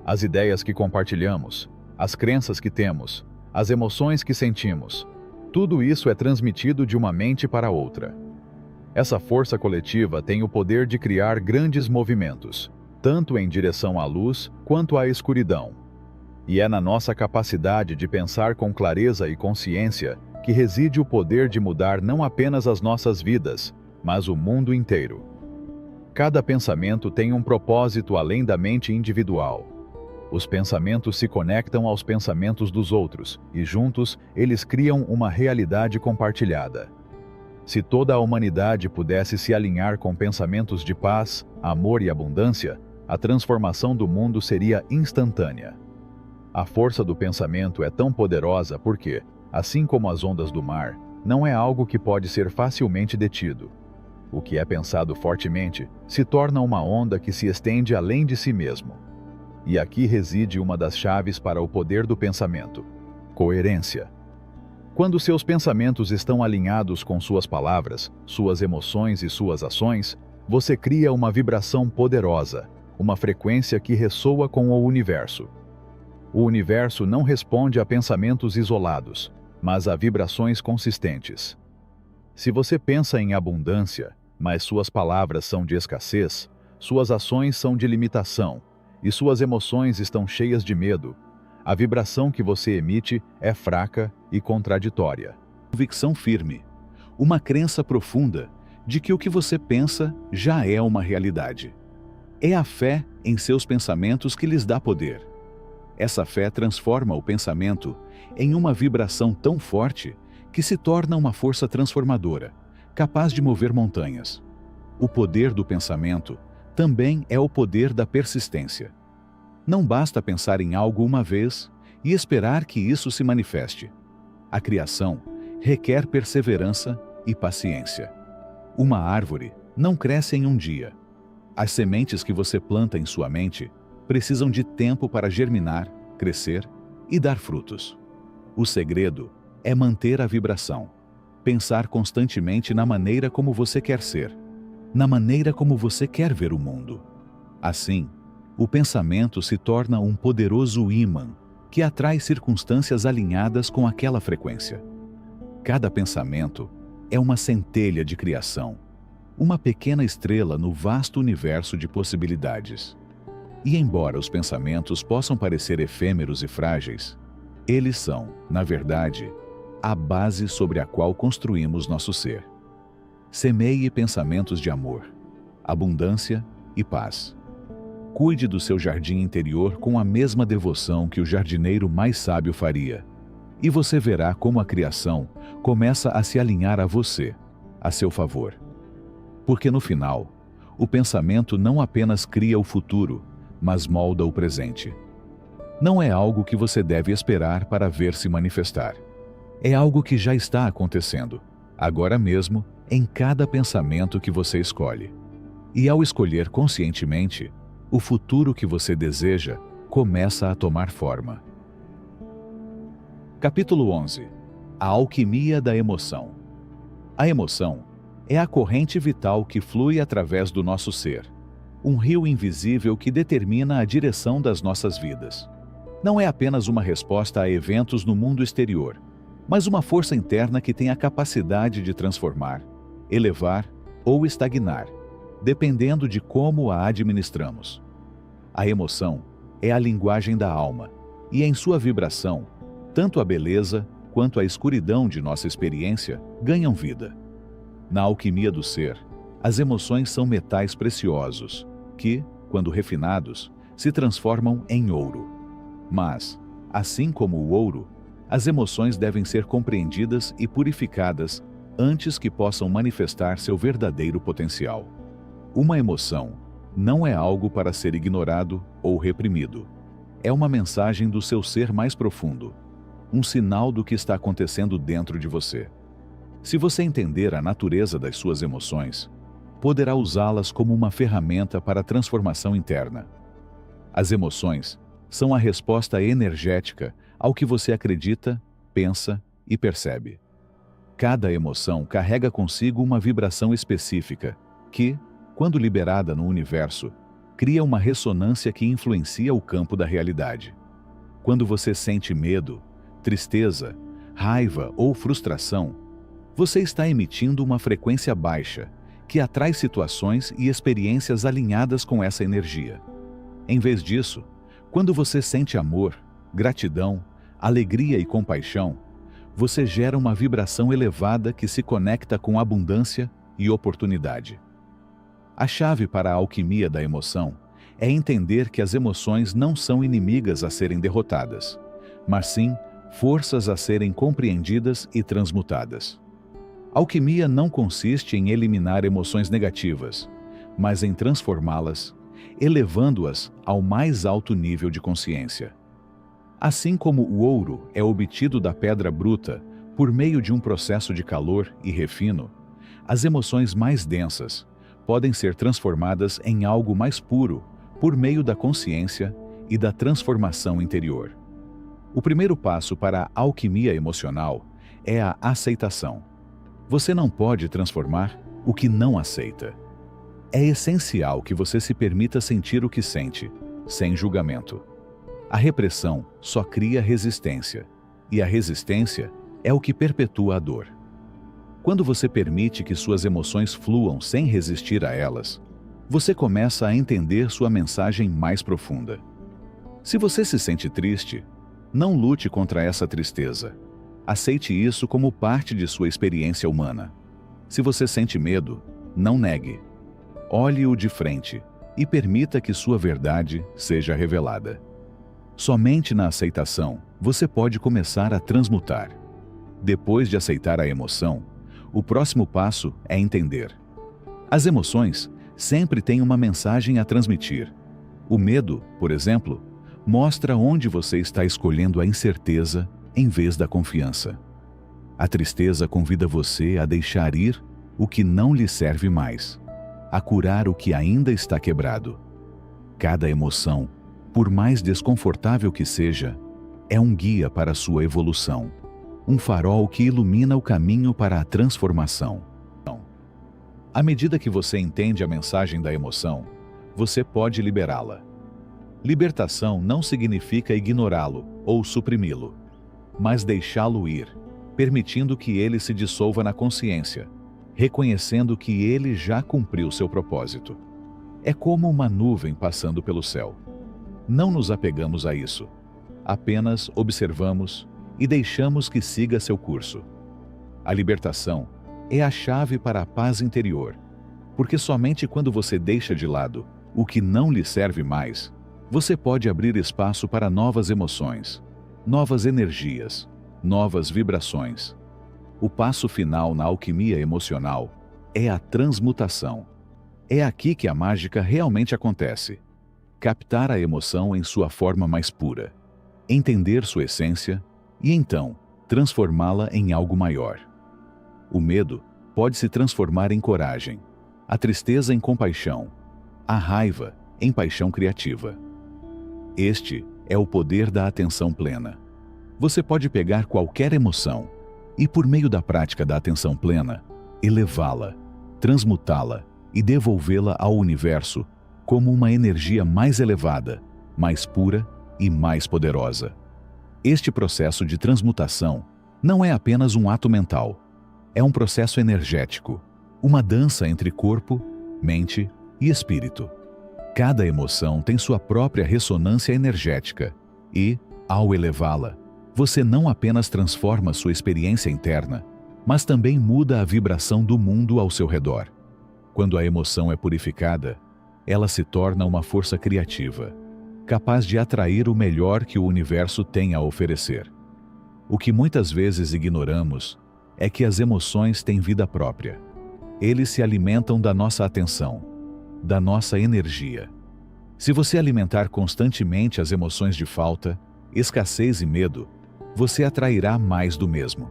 As ideias que compartilhamos, as crenças que temos, as emoções que sentimos, tudo isso é transmitido de uma mente para outra. Essa força coletiva tem o poder de criar grandes movimentos, tanto em direção à luz quanto à escuridão. E é na nossa capacidade de pensar com clareza e consciência que reside o poder de mudar não apenas as nossas vidas, mas o mundo inteiro. Cada pensamento tem um propósito além da mente individual. Os pensamentos se conectam aos pensamentos dos outros, e juntos eles criam uma realidade compartilhada. Se toda a humanidade pudesse se alinhar com pensamentos de paz, amor e abundância, a transformação do mundo seria instantânea. A força do pensamento é tão poderosa porque, assim como as ondas do mar, não é algo que pode ser facilmente detido. O que é pensado fortemente se torna uma onda que se estende além de si mesmo. E aqui reside uma das chaves para o poder do pensamento: coerência. Quando seus pensamentos estão alinhados com suas palavras, suas emoções e suas ações, você cria uma vibração poderosa, uma frequência que ressoa com o universo. O universo não responde a pensamentos isolados, mas a vibrações consistentes. Se você pensa em abundância, mas suas palavras são de escassez, suas ações são de limitação, e suas emoções estão cheias de medo, a vibração que você emite é fraca e contraditória. Convicção firme, uma crença profunda de que o que você pensa já é uma realidade. É a fé em seus pensamentos que lhes dá poder. Essa fé transforma o pensamento em uma vibração tão forte que se torna uma força transformadora, capaz de mover montanhas. O poder do pensamento também é o poder da persistência. Não basta pensar em algo uma vez e esperar que isso se manifeste. A criação requer perseverança e paciência. Uma árvore não cresce em um dia. As sementes que você planta em sua mente precisam de tempo para germinar, crescer e dar frutos. O segredo é manter a vibração, pensar constantemente na maneira como você quer ser, na maneira como você quer ver o mundo. Assim, o pensamento se torna um poderoso ímã que atrai circunstâncias alinhadas com aquela frequência. Cada pensamento é uma centelha de criação, uma pequena estrela no vasto universo de possibilidades. E embora os pensamentos possam parecer efêmeros e frágeis, eles são, na verdade, a base sobre a qual construímos nosso ser. Semeie pensamentos de amor, abundância e paz. Cuide do seu jardim interior com a mesma devoção que o jardineiro mais sábio faria, e você verá como a criação começa a se alinhar a você, a seu favor. Porque no final, o pensamento não apenas cria o futuro, mas molda o presente. Não é algo que você deve esperar para ver se manifestar. É algo que já está acontecendo, agora mesmo, em cada pensamento que você escolhe. E ao escolher conscientemente, o futuro que você deseja começa a tomar forma. Capítulo 11. A alquimia da emoção. A emoção é a corrente vital que flui através do nosso ser, um rio invisível que determina a direção das nossas vidas. Não é apenas uma resposta a eventos no mundo exterior, mas uma força interna que tem a capacidade de transformar, elevar ou estagnar, dependendo de como a administramos. A emoção é a linguagem da alma, e em sua vibração, tanto a beleza quanto a escuridão de nossa experiência ganham vida. Na alquimia do ser, as emoções são metais preciosos, que, quando refinados, se transformam em ouro. Mas, assim como o ouro, as emoções devem ser compreendidas e purificadas antes que possam manifestar seu verdadeiro potencial. Uma emoção não é algo para ser ignorado ou reprimido. É uma mensagem do seu ser mais profundo, um sinal do que está acontecendo dentro de você. Se você entender a natureza das suas emoções, poderá usá-las como uma ferramenta para a transformação interna. As emoções são a resposta energética ao que você acredita, pensa e percebe. Cada emoção carrega consigo uma vibração específica que, quando liberada no universo, cria uma ressonância que influencia o campo da realidade. Quando você sente medo, tristeza, raiva ou frustração, você está emitindo uma frequência baixa que atrai situações e experiências alinhadas com essa energia. Em vez disso, quando você sente amor, gratidão, alegria e compaixão, você gera uma vibração elevada que se conecta com abundância e oportunidade. A chave para a alquimia da emoção é entender que as emoções não são inimigas a serem derrotadas, mas sim forças a serem compreendidas e transmutadas. Alquimia não consiste em eliminar emoções negativas, mas em transformá-las, elevando-as ao mais alto nível de consciência. Assim como o ouro é obtido da pedra bruta por meio de um processo de calor e refino, as emoções mais densas podem ser transformadas em algo mais puro por meio da consciência e da transformação interior. O primeiro passo para a alquimia emocional é a aceitação. Você não pode transformar o que não aceita. É essencial que você se permita sentir o que sente, sem julgamento. A repressão só cria resistência, e a resistência é o que perpetua a dor. Quando você permite que suas emoções fluam sem resistir a elas, você começa a entender sua mensagem mais profunda. Se você se sente triste, não lute contra essa tristeza. Aceite isso como parte de sua experiência humana. Se você sente medo, não negue. Olhe-o de frente e permita que sua verdade seja revelada. Somente na aceitação você pode começar a transmutar. Depois de aceitar a emoção, o próximo passo é entender. As emoções sempre têm uma mensagem a transmitir. O medo, por exemplo, mostra onde você está escolhendo a incerteza em vez da confiança. A tristeza convida você a deixar ir o que não lhe serve mais, a curar o que ainda está quebrado. Cada emoção, por mais desconfortável que seja, é um guia para a sua evolução, um farol que ilumina o caminho para a transformação. À medida que você entende a mensagem da emoção, você pode liberá-la. Libertação não significa ignorá-lo ou suprimi-lo, mas deixá-lo ir, permitindo que ele se dissolva na consciência, reconhecendo que ele já cumpriu seu propósito. É como uma nuvem passando pelo céu. Não nos apegamos a isso. Apenas observamos e deixamos que siga seu curso. A libertação é a chave para a paz interior, porque somente quando você deixa de lado o que não lhe serve mais, você pode abrir espaço para novas emoções, novas energias, novas vibrações. O passo final na alquimia emocional é a transmutação. É aqui que a mágica realmente acontece. Captar a emoção em sua forma mais pura, entender sua essência e então transformá-la em algo maior. O medo pode se transformar em coragem, a tristeza em compaixão, a raiva em paixão criativa. Este é o poder da atenção plena. Você pode pegar qualquer emoção e, por meio da prática da atenção plena, elevá-la, transmutá-la e devolvê-la ao universo como uma energia mais elevada, mais pura e mais poderosa. Este processo de transmutação não é apenas um ato mental, é um processo energético, uma dança entre corpo, mente e espírito. Cada emoção tem sua própria ressonância energética e, ao elevá-la, você não apenas transforma sua experiência interna, mas também muda a vibração do mundo ao seu redor. Quando a emoção é purificada, ela se torna uma força criativa, capaz de atrair o melhor que o universo tem a oferecer. O que muitas vezes ignoramos é que as emoções têm vida própria. Eles se alimentam da nossa atenção, da nossa energia. Se você alimentar constantemente as emoções de falta, escassez e medo, você atrairá mais do mesmo.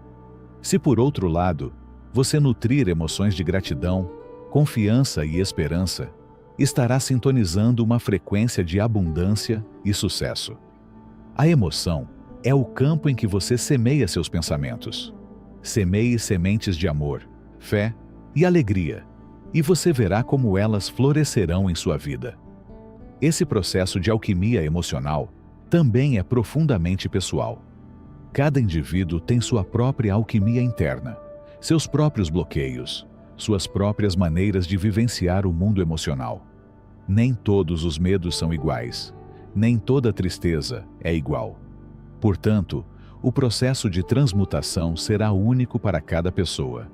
Se, por outro lado, você nutrir emoções de gratidão, confiança e esperança, estará sintonizando uma frequência de abundância e sucesso. A emoção é o campo em que você semeia seus pensamentos. Semeie sementes de amor, fé e alegria, e você verá como elas florescerão em sua vida. Esse processo de alquimia emocional também é profundamente pessoal. Cada indivíduo tem sua própria alquimia interna, seus próprios bloqueios, suas próprias maneiras de vivenciar o mundo emocional. Nem todos os medos são iguais, nem toda tristeza é igual. Portanto, o processo de transmutação será único para cada pessoa.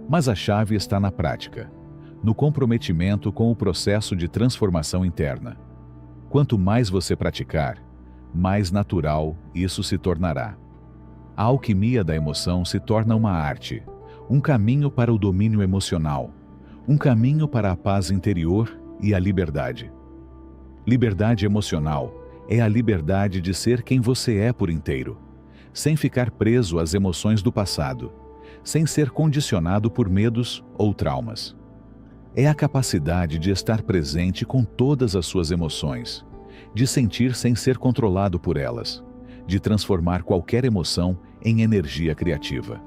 Mas a chave está na prática, no comprometimento com o processo de transformação interna. Quanto mais você praticar, mais natural isso se tornará. A alquimia da emoção se torna uma arte, um caminho para o domínio emocional, um caminho para a paz interior e a liberdade. Liberdade emocional é a liberdade de ser quem você é por inteiro, sem ficar preso às emoções do passado, sem ser condicionado por medos ou traumas. É a capacidade de estar presente com todas as suas emoções, de sentir sem ser controlado por elas, de transformar qualquer emoção em energia criativa.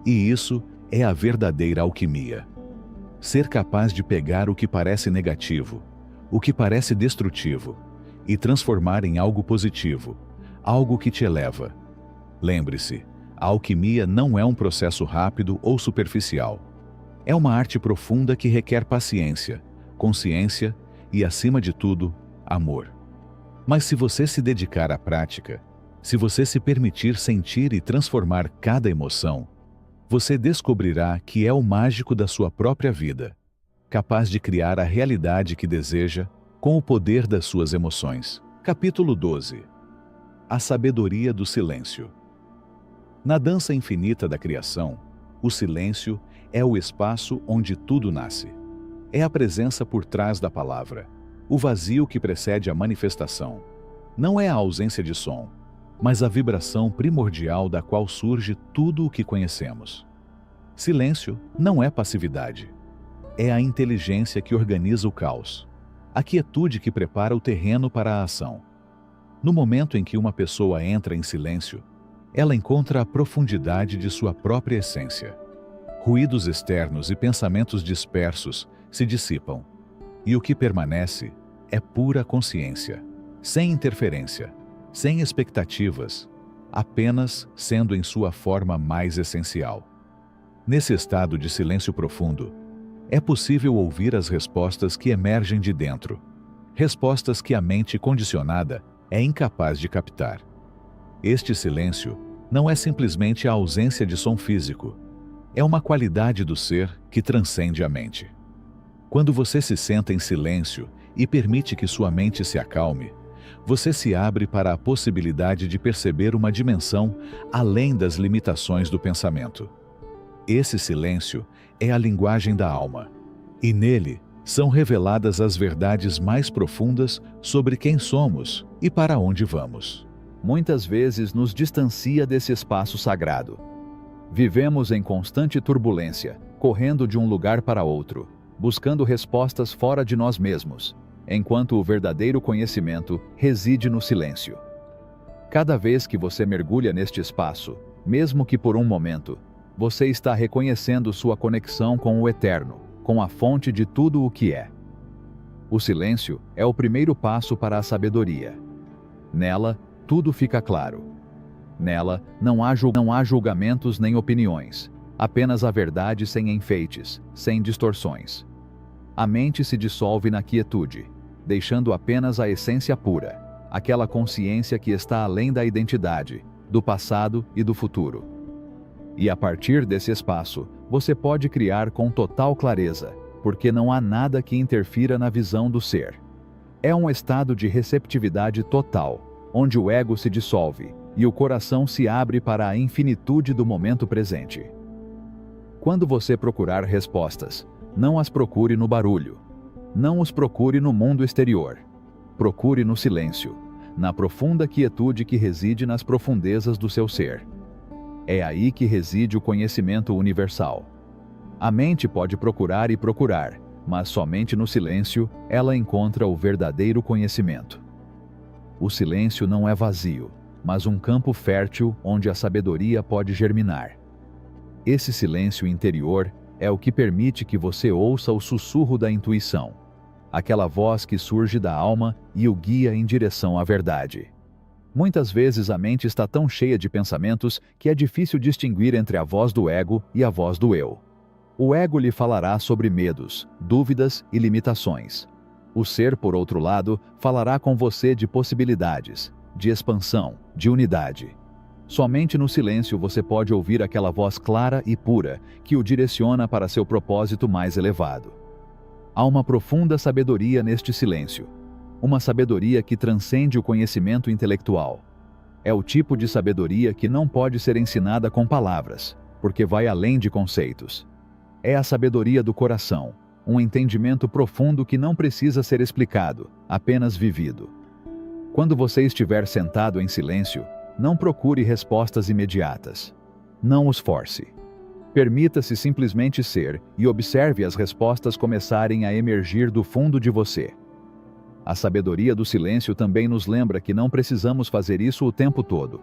E isso é a verdadeira alquimia. Ser capaz de pegar o que parece negativo, o que parece destrutivo, e transformar em algo positivo, algo que te eleva. Lembre-se, a alquimia não é um processo rápido ou superficial. É uma arte profunda que requer paciência, consciência e, acima de tudo, amor. Mas se você se dedicar à prática, se você se permitir sentir e transformar cada emoção, você descobrirá que é o mágico da sua própria vida, capaz de criar a realidade que deseja com o poder das suas emoções. Capítulo 12. A sabedoria do silêncio. Na dança infinita da criação, o silêncio é o espaço onde tudo nasce. É a presença por trás da palavra, o vazio que precede a manifestação. Não é a ausência de som, mas a vibração primordial da qual surge tudo o que conhecemos. Silêncio não é passividade. É a inteligência que organiza o caos, a quietude que prepara o terreno para a ação. No momento em que uma pessoa entra em silêncio, ela encontra a profundidade de sua própria essência. Ruídos externos e pensamentos dispersos se dissipam, e o que permanece é pura consciência, sem interferência, sem expectativas, apenas sendo em sua forma mais essencial. Nesse estado de silêncio profundo, é possível ouvir as respostas que emergem de dentro, respostas que a mente condicionada é incapaz de captar. Este silêncio não é simplesmente a ausência de som físico, é uma qualidade do ser que transcende a mente. Quando você se senta em silêncio e permite que sua mente se acalme, você se abre para a possibilidade de perceber uma dimensão além das limitações do pensamento. Esse silêncio é a linguagem da alma, e nele são reveladas as verdades mais profundas sobre quem somos e para onde vamos. Muitas vezes nos distancia desse espaço sagrado. Vivemos em constante turbulência, correndo de um lugar para outro, buscando respostas fora de nós mesmos, enquanto o verdadeiro conhecimento reside no silêncio. Cada vez que você mergulha neste espaço, mesmo que por um momento, você está reconhecendo sua conexão com o eterno, com a fonte de tudo o que é. O silêncio é o primeiro passo para a sabedoria. Nela, tudo fica claro. Nela, não há julgamentos nem opiniões, apenas a verdade sem enfeites, sem distorções. A mente se dissolve na quietude, deixando apenas a essência pura, aquela consciência que está além da identidade, do passado e do futuro. E a partir desse espaço, você pode criar com total clareza, porque não há nada que interfira na visão do ser. É um estado de receptividade total, onde o ego se dissolve e o coração se abre para a infinitude do momento presente. Quando você procurar respostas, não as procure no barulho. Não os procure no mundo exterior. Procure no silêncio, na profunda quietude que reside nas profundezas do seu ser. É aí que reside o conhecimento universal. A mente pode procurar e procurar, mas somente no silêncio ela encontra o verdadeiro conhecimento. O silêncio não é vazio, mas um campo fértil onde a sabedoria pode germinar. Esse silêncio interior é o que permite que você ouça o sussurro da intuição, aquela voz que surge da alma e o guia em direção à verdade. Muitas vezes a mente está tão cheia de pensamentos que é difícil distinguir entre a voz do ego e a voz do eu. O ego lhe falará sobre medos, dúvidas e limitações. O ser, por outro lado, falará com você de possibilidades, de expansão, de unidade. Somente no silêncio você pode ouvir aquela voz clara e pura que o direciona para seu propósito mais elevado. Há uma profunda sabedoria neste silêncio. Uma sabedoria que transcende o conhecimento intelectual. É o tipo de sabedoria que não pode ser ensinada com palavras, porque vai além de conceitos. É a sabedoria do coração, um entendimento profundo que não precisa ser explicado, apenas vivido. Quando você estiver sentado em silêncio, não procure respostas imediatas. Não os force. Permita-se simplesmente ser e observe as respostas começarem a emergir do fundo de você. A sabedoria do silêncio também nos lembra que não precisamos fazer isso o tempo todo.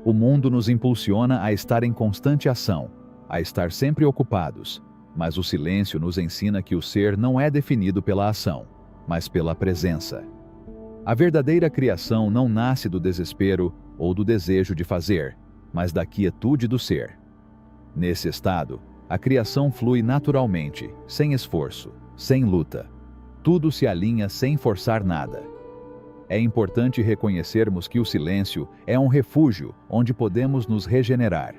O mundo nos impulsiona a estar em constante ação, a estar sempre ocupados, mas o silêncio nos ensina que o ser não é definido pela ação, mas pela presença. A verdadeira criação não nasce do desespero ou do desejo de fazer, mas da quietude do ser. Nesse estado, a criação flui naturalmente, sem esforço, sem luta. Tudo se alinha sem forçar nada. É importante reconhecermos que o silêncio é um refúgio onde podemos nos regenerar.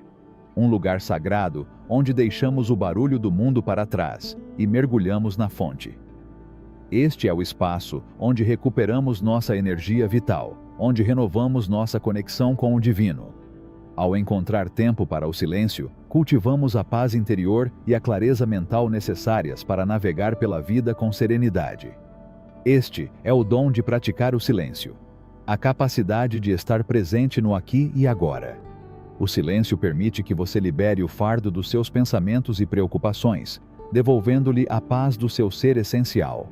Um lugar sagrado onde deixamos o barulho do mundo para trás e mergulhamos na fonte. Este é o espaço onde recuperamos nossa energia vital, onde renovamos nossa conexão com o divino. Ao encontrar tempo para o silêncio, cultivamos a paz interior e a clareza mental necessárias para navegar pela vida com serenidade. Este é o dom de praticar o silêncio, a capacidade de estar presente no aqui e agora. O silêncio permite que você libere o fardo dos seus pensamentos e preocupações, devolvendo-lhe a paz do seu ser essencial.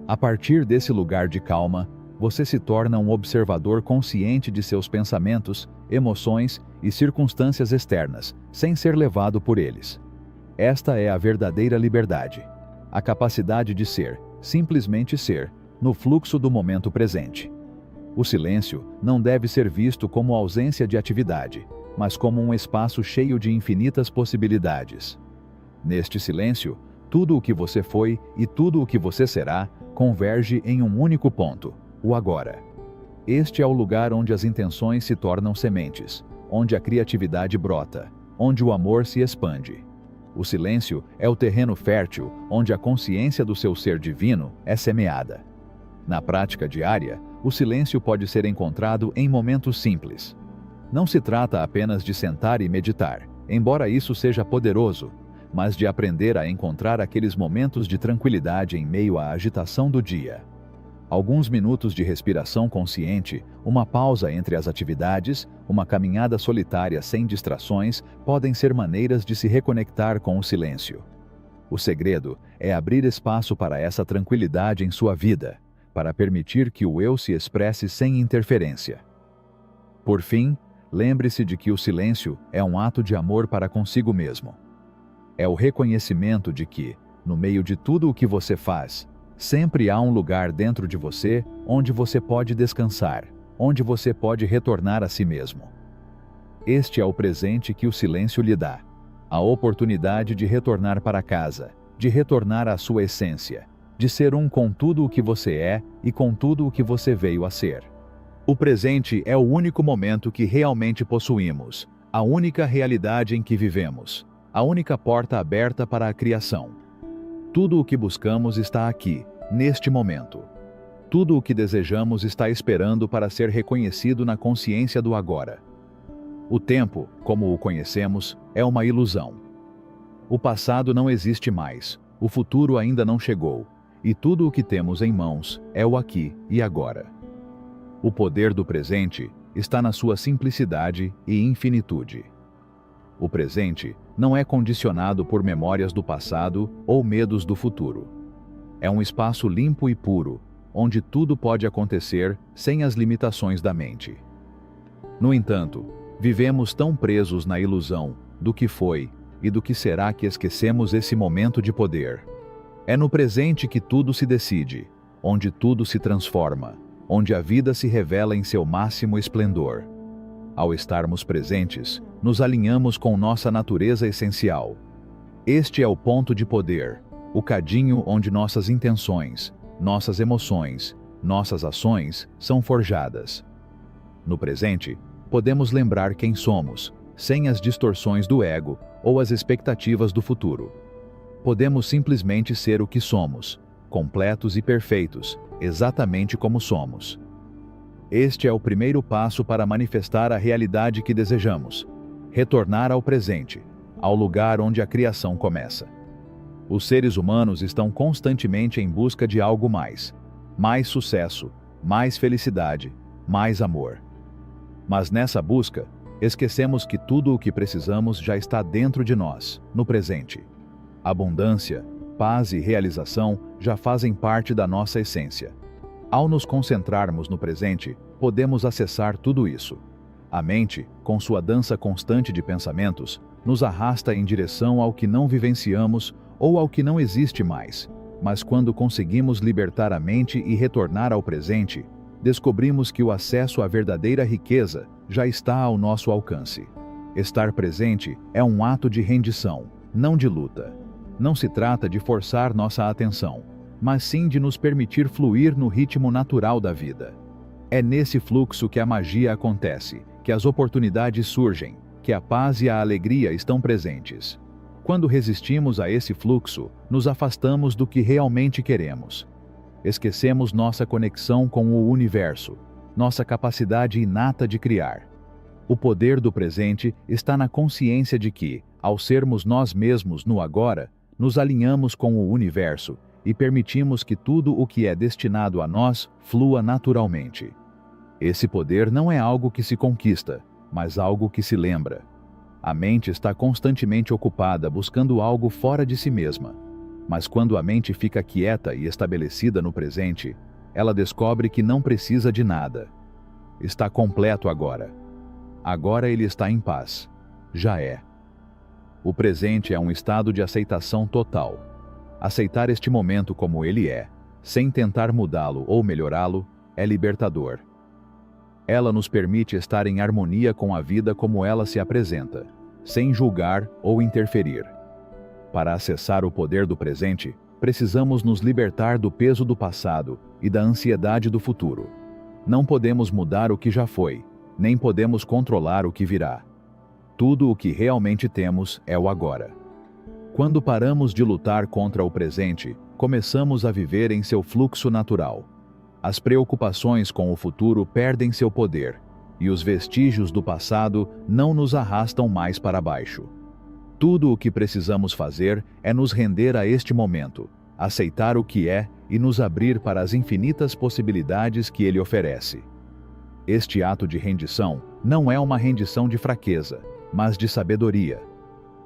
A partir desse lugar de calma, você se torna um observador consciente de seus pensamentos, emoções e circunstâncias externas, sem ser levado por eles. Esta é a verdadeira liberdade, a capacidade de ser, simplesmente ser, no fluxo do momento presente. O silêncio não deve ser visto como ausência de atividade, mas como um espaço cheio de infinitas possibilidades. Neste silêncio, tudo o que você foi e tudo o que você será converge em um único ponto, o agora. Este é o lugar onde as intenções se tornam sementes, onde a criatividade brota, onde o amor se expande. O silêncio é o terreno fértil onde a consciência do seu ser divino é semeada. Na prática diária, o silêncio pode ser encontrado em momentos simples. Não se trata apenas de sentar e meditar, embora isso seja poderoso, mas de aprender a encontrar aqueles momentos de tranquilidade em meio à agitação do dia. Alguns minutos de respiração consciente, uma pausa entre as atividades, uma caminhada solitária sem distrações podem ser maneiras de se reconectar com o silêncio. O segredo é abrir espaço para essa tranquilidade em sua vida, para permitir que o eu se expresse sem interferência. Por fim, lembre-se de que o silêncio é um ato de amor para consigo mesmo. É o reconhecimento de que, no meio de tudo o que você faz, sempre há um lugar dentro de você onde você pode descansar, onde você pode retornar a si mesmo. Este é o presente que o silêncio lhe dá, a oportunidade de retornar para casa, de retornar à sua essência, de ser um com tudo o que você é e com tudo o que você veio a ser. O presente é o único momento que realmente possuímos, a única realidade em que vivemos, a única porta aberta para a criação. Tudo o que buscamos está aqui, neste momento. Tudo o que desejamos está esperando para ser reconhecido na consciência do agora. O tempo, como o conhecemos, é uma ilusão. O passado não existe mais, o futuro ainda não chegou, e tudo o que temos em mãos é o aqui e agora. O poder do presente está na sua simplicidade e infinitude. O presente não é condicionado por memórias do passado ou medos do futuro. É um espaço limpo e puro, onde tudo pode acontecer sem as limitações da mente. No entanto, vivemos tão presos na ilusão do que foi e do que será que esquecemos esse momento de poder. É no presente que tudo se decide, onde tudo se transforma, onde a vida se revela em seu máximo esplendor. Ao estarmos presentes, nos alinhamos com nossa natureza essencial. Este é o ponto de poder, o cadinho onde nossas intenções, nossas emoções, nossas ações são forjadas. No presente, podemos lembrar quem somos, sem as distorções do ego ou as expectativas do futuro. Podemos simplesmente ser o que somos, completos e perfeitos, exatamente como somos. Este é o primeiro passo para manifestar a realidade que desejamos: retornar ao presente, ao lugar onde a criação começa. Os seres humanos estão constantemente em busca de algo mais sucesso, mais felicidade, mais amor. Mas nessa busca, esquecemos que tudo o que precisamos já está dentro de nós, no presente. Abundância, paz e realização já fazem parte da nossa essência. Ao nos concentrarmos no presente, podemos acessar tudo isso. A mente, com sua dança constante de pensamentos, nos arrasta em direção ao que não vivenciamos ou ao que não existe mais. Mas quando conseguimos libertar a mente e retornar ao presente, descobrimos que o acesso à verdadeira riqueza já está ao nosso alcance. Estar presente é um ato de rendição, não de luta. Não se trata de forçar nossa atenção, mas sim de nos permitir fluir no ritmo natural da vida. É nesse fluxo que a magia acontece, que as oportunidades surgem, que a paz e a alegria estão presentes. Quando resistimos a esse fluxo, nos afastamos do que realmente queremos. Esquecemos nossa conexão com o universo, nossa capacidade inata de criar. O poder do presente está na consciência de que, ao sermos nós mesmos no agora, nos alinhamos com o universo e permitimos que tudo o que é destinado a nós flua naturalmente. Esse poder não é algo que se conquista, mas algo que se lembra. A mente está constantemente ocupada buscando algo fora de si mesma. Mas quando a mente fica quieta e estabelecida no presente, ela descobre que não precisa de nada. Está completo agora. Agora ele está em paz. Já é. O presente é um estado de aceitação total. Aceitar este momento como ele é, sem tentar mudá-lo ou melhorá-lo, é libertador. Ela nos permite estar em harmonia com a vida como ela se apresenta, sem julgar ou interferir. Para acessar o poder do presente, precisamos nos libertar do peso do passado e da ansiedade do futuro. Não podemos mudar o que já foi, nem podemos controlar o que virá. Tudo o que realmente temos é o agora. Quando paramos de lutar contra o presente, começamos a viver em seu fluxo natural. As preocupações com o futuro perdem seu poder, e os vestígios do passado não nos arrastam mais para baixo. Tudo o que precisamos fazer é nos render a este momento, aceitar o que é e nos abrir para as infinitas possibilidades que ele oferece. Este ato de rendição não é uma rendição de fraqueza, mas de sabedoria.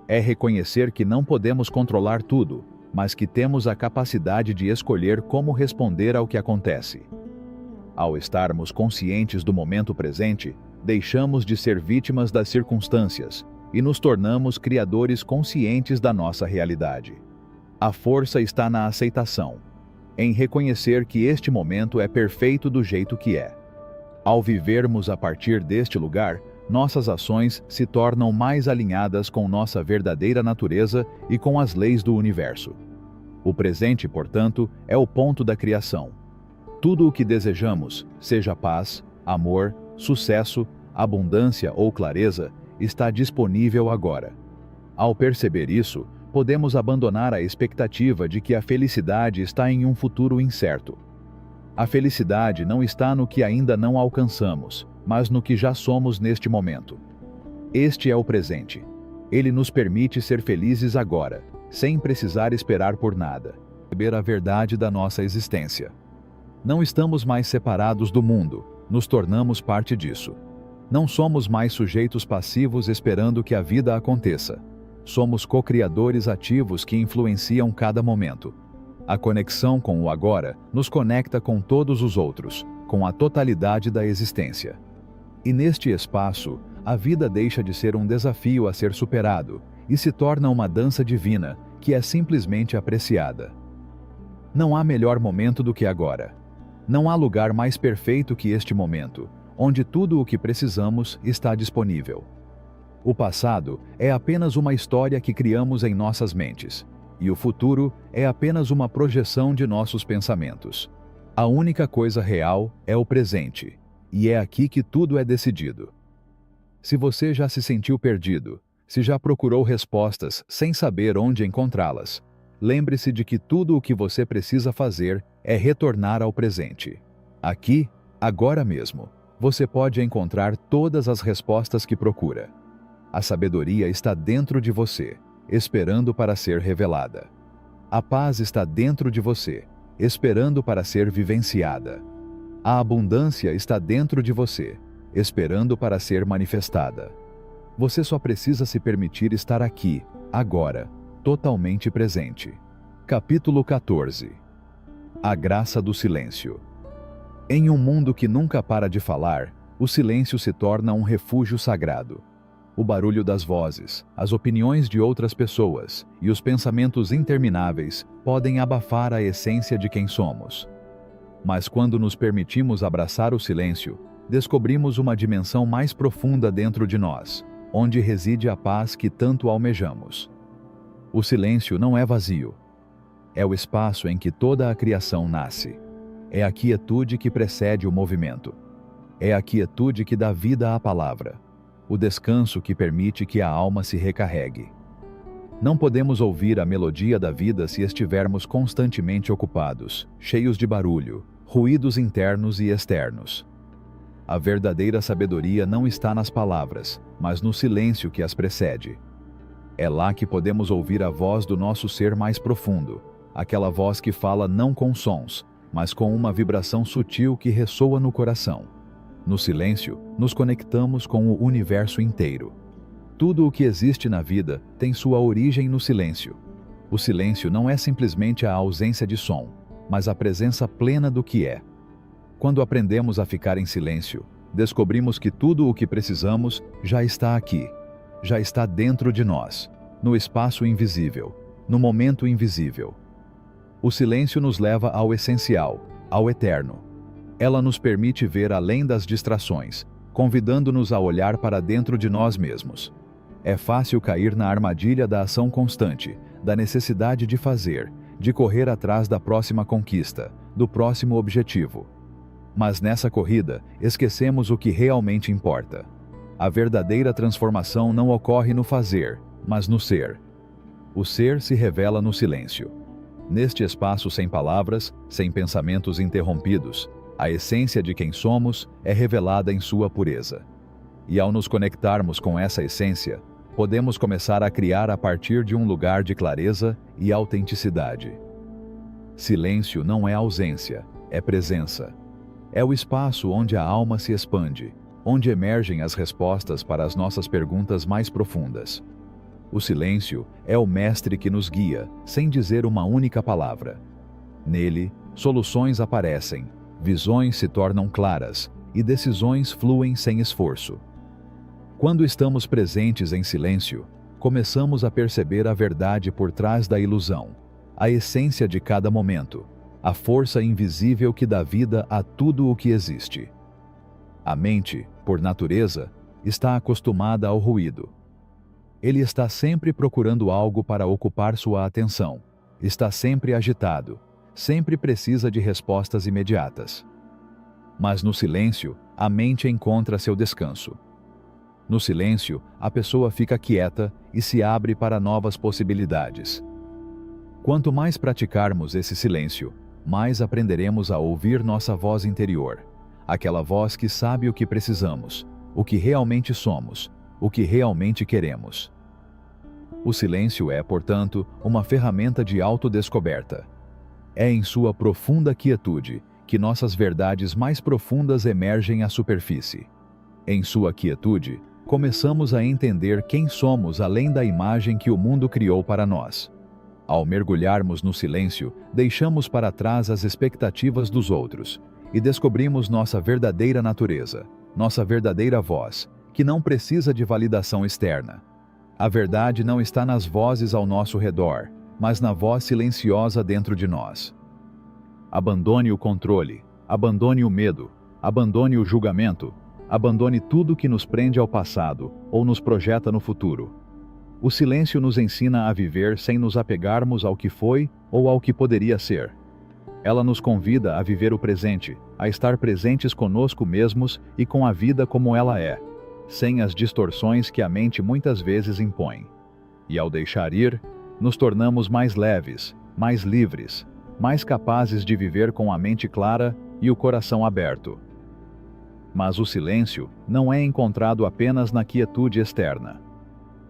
É reconhecer que não podemos controlar tudo, mas que temos a capacidade de escolher como responder ao que acontece. Ao estarmos conscientes do momento presente, deixamos de ser vítimas das circunstâncias e nos tornamos criadores conscientes da nossa realidade. A força está na aceitação, em reconhecer que este momento é perfeito do jeito que é. Ao vivermos a partir deste lugar, nossas ações se tornam mais alinhadas com nossa verdadeira natureza e com as leis do universo. O presente, portanto, é o ponto da criação. Tudo o que desejamos, seja paz, amor, sucesso, abundância ou clareza, está disponível agora. Ao perceber isso, podemos abandonar a expectativa de que a felicidade está em um futuro incerto. A felicidade não está no que ainda não alcançamos, mas no que já somos neste momento. Este é o presente. Ele nos permite ser felizes agora, sem precisar esperar por nada. Saber a verdade da nossa existência. Não estamos mais separados do mundo, nos tornamos parte disso. Não somos mais sujeitos passivos esperando que a vida aconteça. Somos co-criadores ativos que influenciam cada momento. A conexão com o agora nos conecta com todos os outros, com a totalidade da existência. E neste espaço, a vida deixa de ser um desafio a ser superado e se torna uma dança divina que é simplesmente apreciada. Não há melhor momento do que agora. Não há lugar mais perfeito que este momento, onde tudo o que precisamos está disponível. O passado é apenas uma história que criamos em nossas mentes, e o futuro é apenas uma projeção de nossos pensamentos. A única coisa real é o presente, e é aqui que tudo é decidido. Se você já se sentiu perdido, se já procurou respostas sem saber onde encontrá-las, lembre-se de que tudo o que você precisa fazer é retornar ao presente. Aqui, agora mesmo, você pode encontrar todas as respostas que procura. A sabedoria está dentro de você, esperando para ser revelada. A paz está dentro de você, esperando para ser vivenciada. A abundância está dentro de você, esperando para ser manifestada. Você só precisa se permitir estar aqui, agora, totalmente presente. Capítulo 14. A graça do silêncio. Em um mundo que nunca para de falar, o silêncio se torna um refúgio sagrado. O barulho das vozes, as opiniões de outras pessoas e os pensamentos intermináveis podem abafar a essência de quem somos. Mas quando nos permitimos abraçar o silêncio, descobrimos uma dimensão mais profunda dentro de nós, onde reside a paz que tanto almejamos. O silêncio não é vazio. É o espaço em que toda a criação nasce. É a quietude que precede o movimento. É a quietude que dá vida à palavra. O descanso que permite que a alma se recarregue. Não podemos ouvir a melodia da vida se estivermos constantemente ocupados, cheios de barulho, ruídos internos e externos. A verdadeira sabedoria não está nas palavras, mas no silêncio que as precede. É lá que podemos ouvir a voz do nosso ser mais profundo, aquela voz que fala não com sons, mas com uma vibração sutil que ressoa no coração. No silêncio, nos conectamos com o universo inteiro. Tudo o que existe na vida tem sua origem no silêncio. O silêncio não é simplesmente a ausência de som, mas a presença plena do que é. Quando aprendemos a ficar em silêncio, descobrimos que tudo o que precisamos já está aqui, já está dentro de nós, no espaço invisível, no momento invisível. O silêncio nos leva ao essencial, ao eterno. Ela nos permite ver além das distrações, convidando-nos a olhar para dentro de nós mesmos. É fácil cair na armadilha da ação constante, da necessidade de fazer, de correr atrás da próxima conquista, do próximo objetivo. Mas nessa corrida, esquecemos o que realmente importa. A verdadeira transformação não ocorre no fazer, mas no ser. O ser se revela no silêncio. Neste espaço sem palavras, sem pensamentos interrompidos, a essência de quem somos é revelada em sua pureza. E ao nos conectarmos com essa essência, podemos começar a criar a partir de um lugar de clareza e autenticidade. Silêncio não é ausência, é presença. É o espaço onde a alma se expande, onde emergem as respostas para as nossas perguntas mais profundas. O silêncio é o mestre que nos guia, sem dizer uma única palavra. Nele, soluções aparecem, visões se tornam claras e decisões fluem sem esforço. Quando estamos presentes em silêncio, começamos a perceber a verdade por trás da ilusão, a essência de cada momento, a força invisível que dá vida a tudo o que existe. A mente, por natureza, está acostumada ao ruído. Ele está sempre procurando algo para ocupar sua atenção, está sempre agitado, sempre precisa de respostas imediatas. Mas no silêncio, a mente encontra seu descanso. No silêncio, a pessoa fica quieta e se abre para novas possibilidades. Quanto mais praticarmos esse silêncio, mais aprenderemos a ouvir nossa voz interior, aquela voz que sabe o que precisamos, o que realmente somos, o que realmente queremos. O silêncio é, portanto, uma ferramenta de autodescoberta. É em sua profunda quietude que nossas verdades mais profundas emergem à superfície. Em sua quietude, começamos a entender quem somos além da imagem que o mundo criou para nós. Ao mergulharmos no silêncio, deixamos para trás as expectativas dos outros e descobrimos nossa verdadeira natureza, nossa verdadeira voz, que não precisa de validação externa. A verdade não está nas vozes ao nosso redor, mas na voz silenciosa dentro de nós. Abandone o controle, abandone o medo, abandone o julgamento, abandone tudo que nos prende ao passado ou nos projeta no futuro. O silêncio nos ensina a viver sem nos apegarmos ao que foi ou ao que poderia ser. Ela nos convida a viver o presente, a estar presentes conosco mesmos e com a vida como ela é, sem as distorções que a mente muitas vezes impõe. E ao deixar ir, nos tornamos mais leves, mais livres, mais capazes de viver com a mente clara e o coração aberto. Mas o silêncio não é encontrado apenas na quietude externa.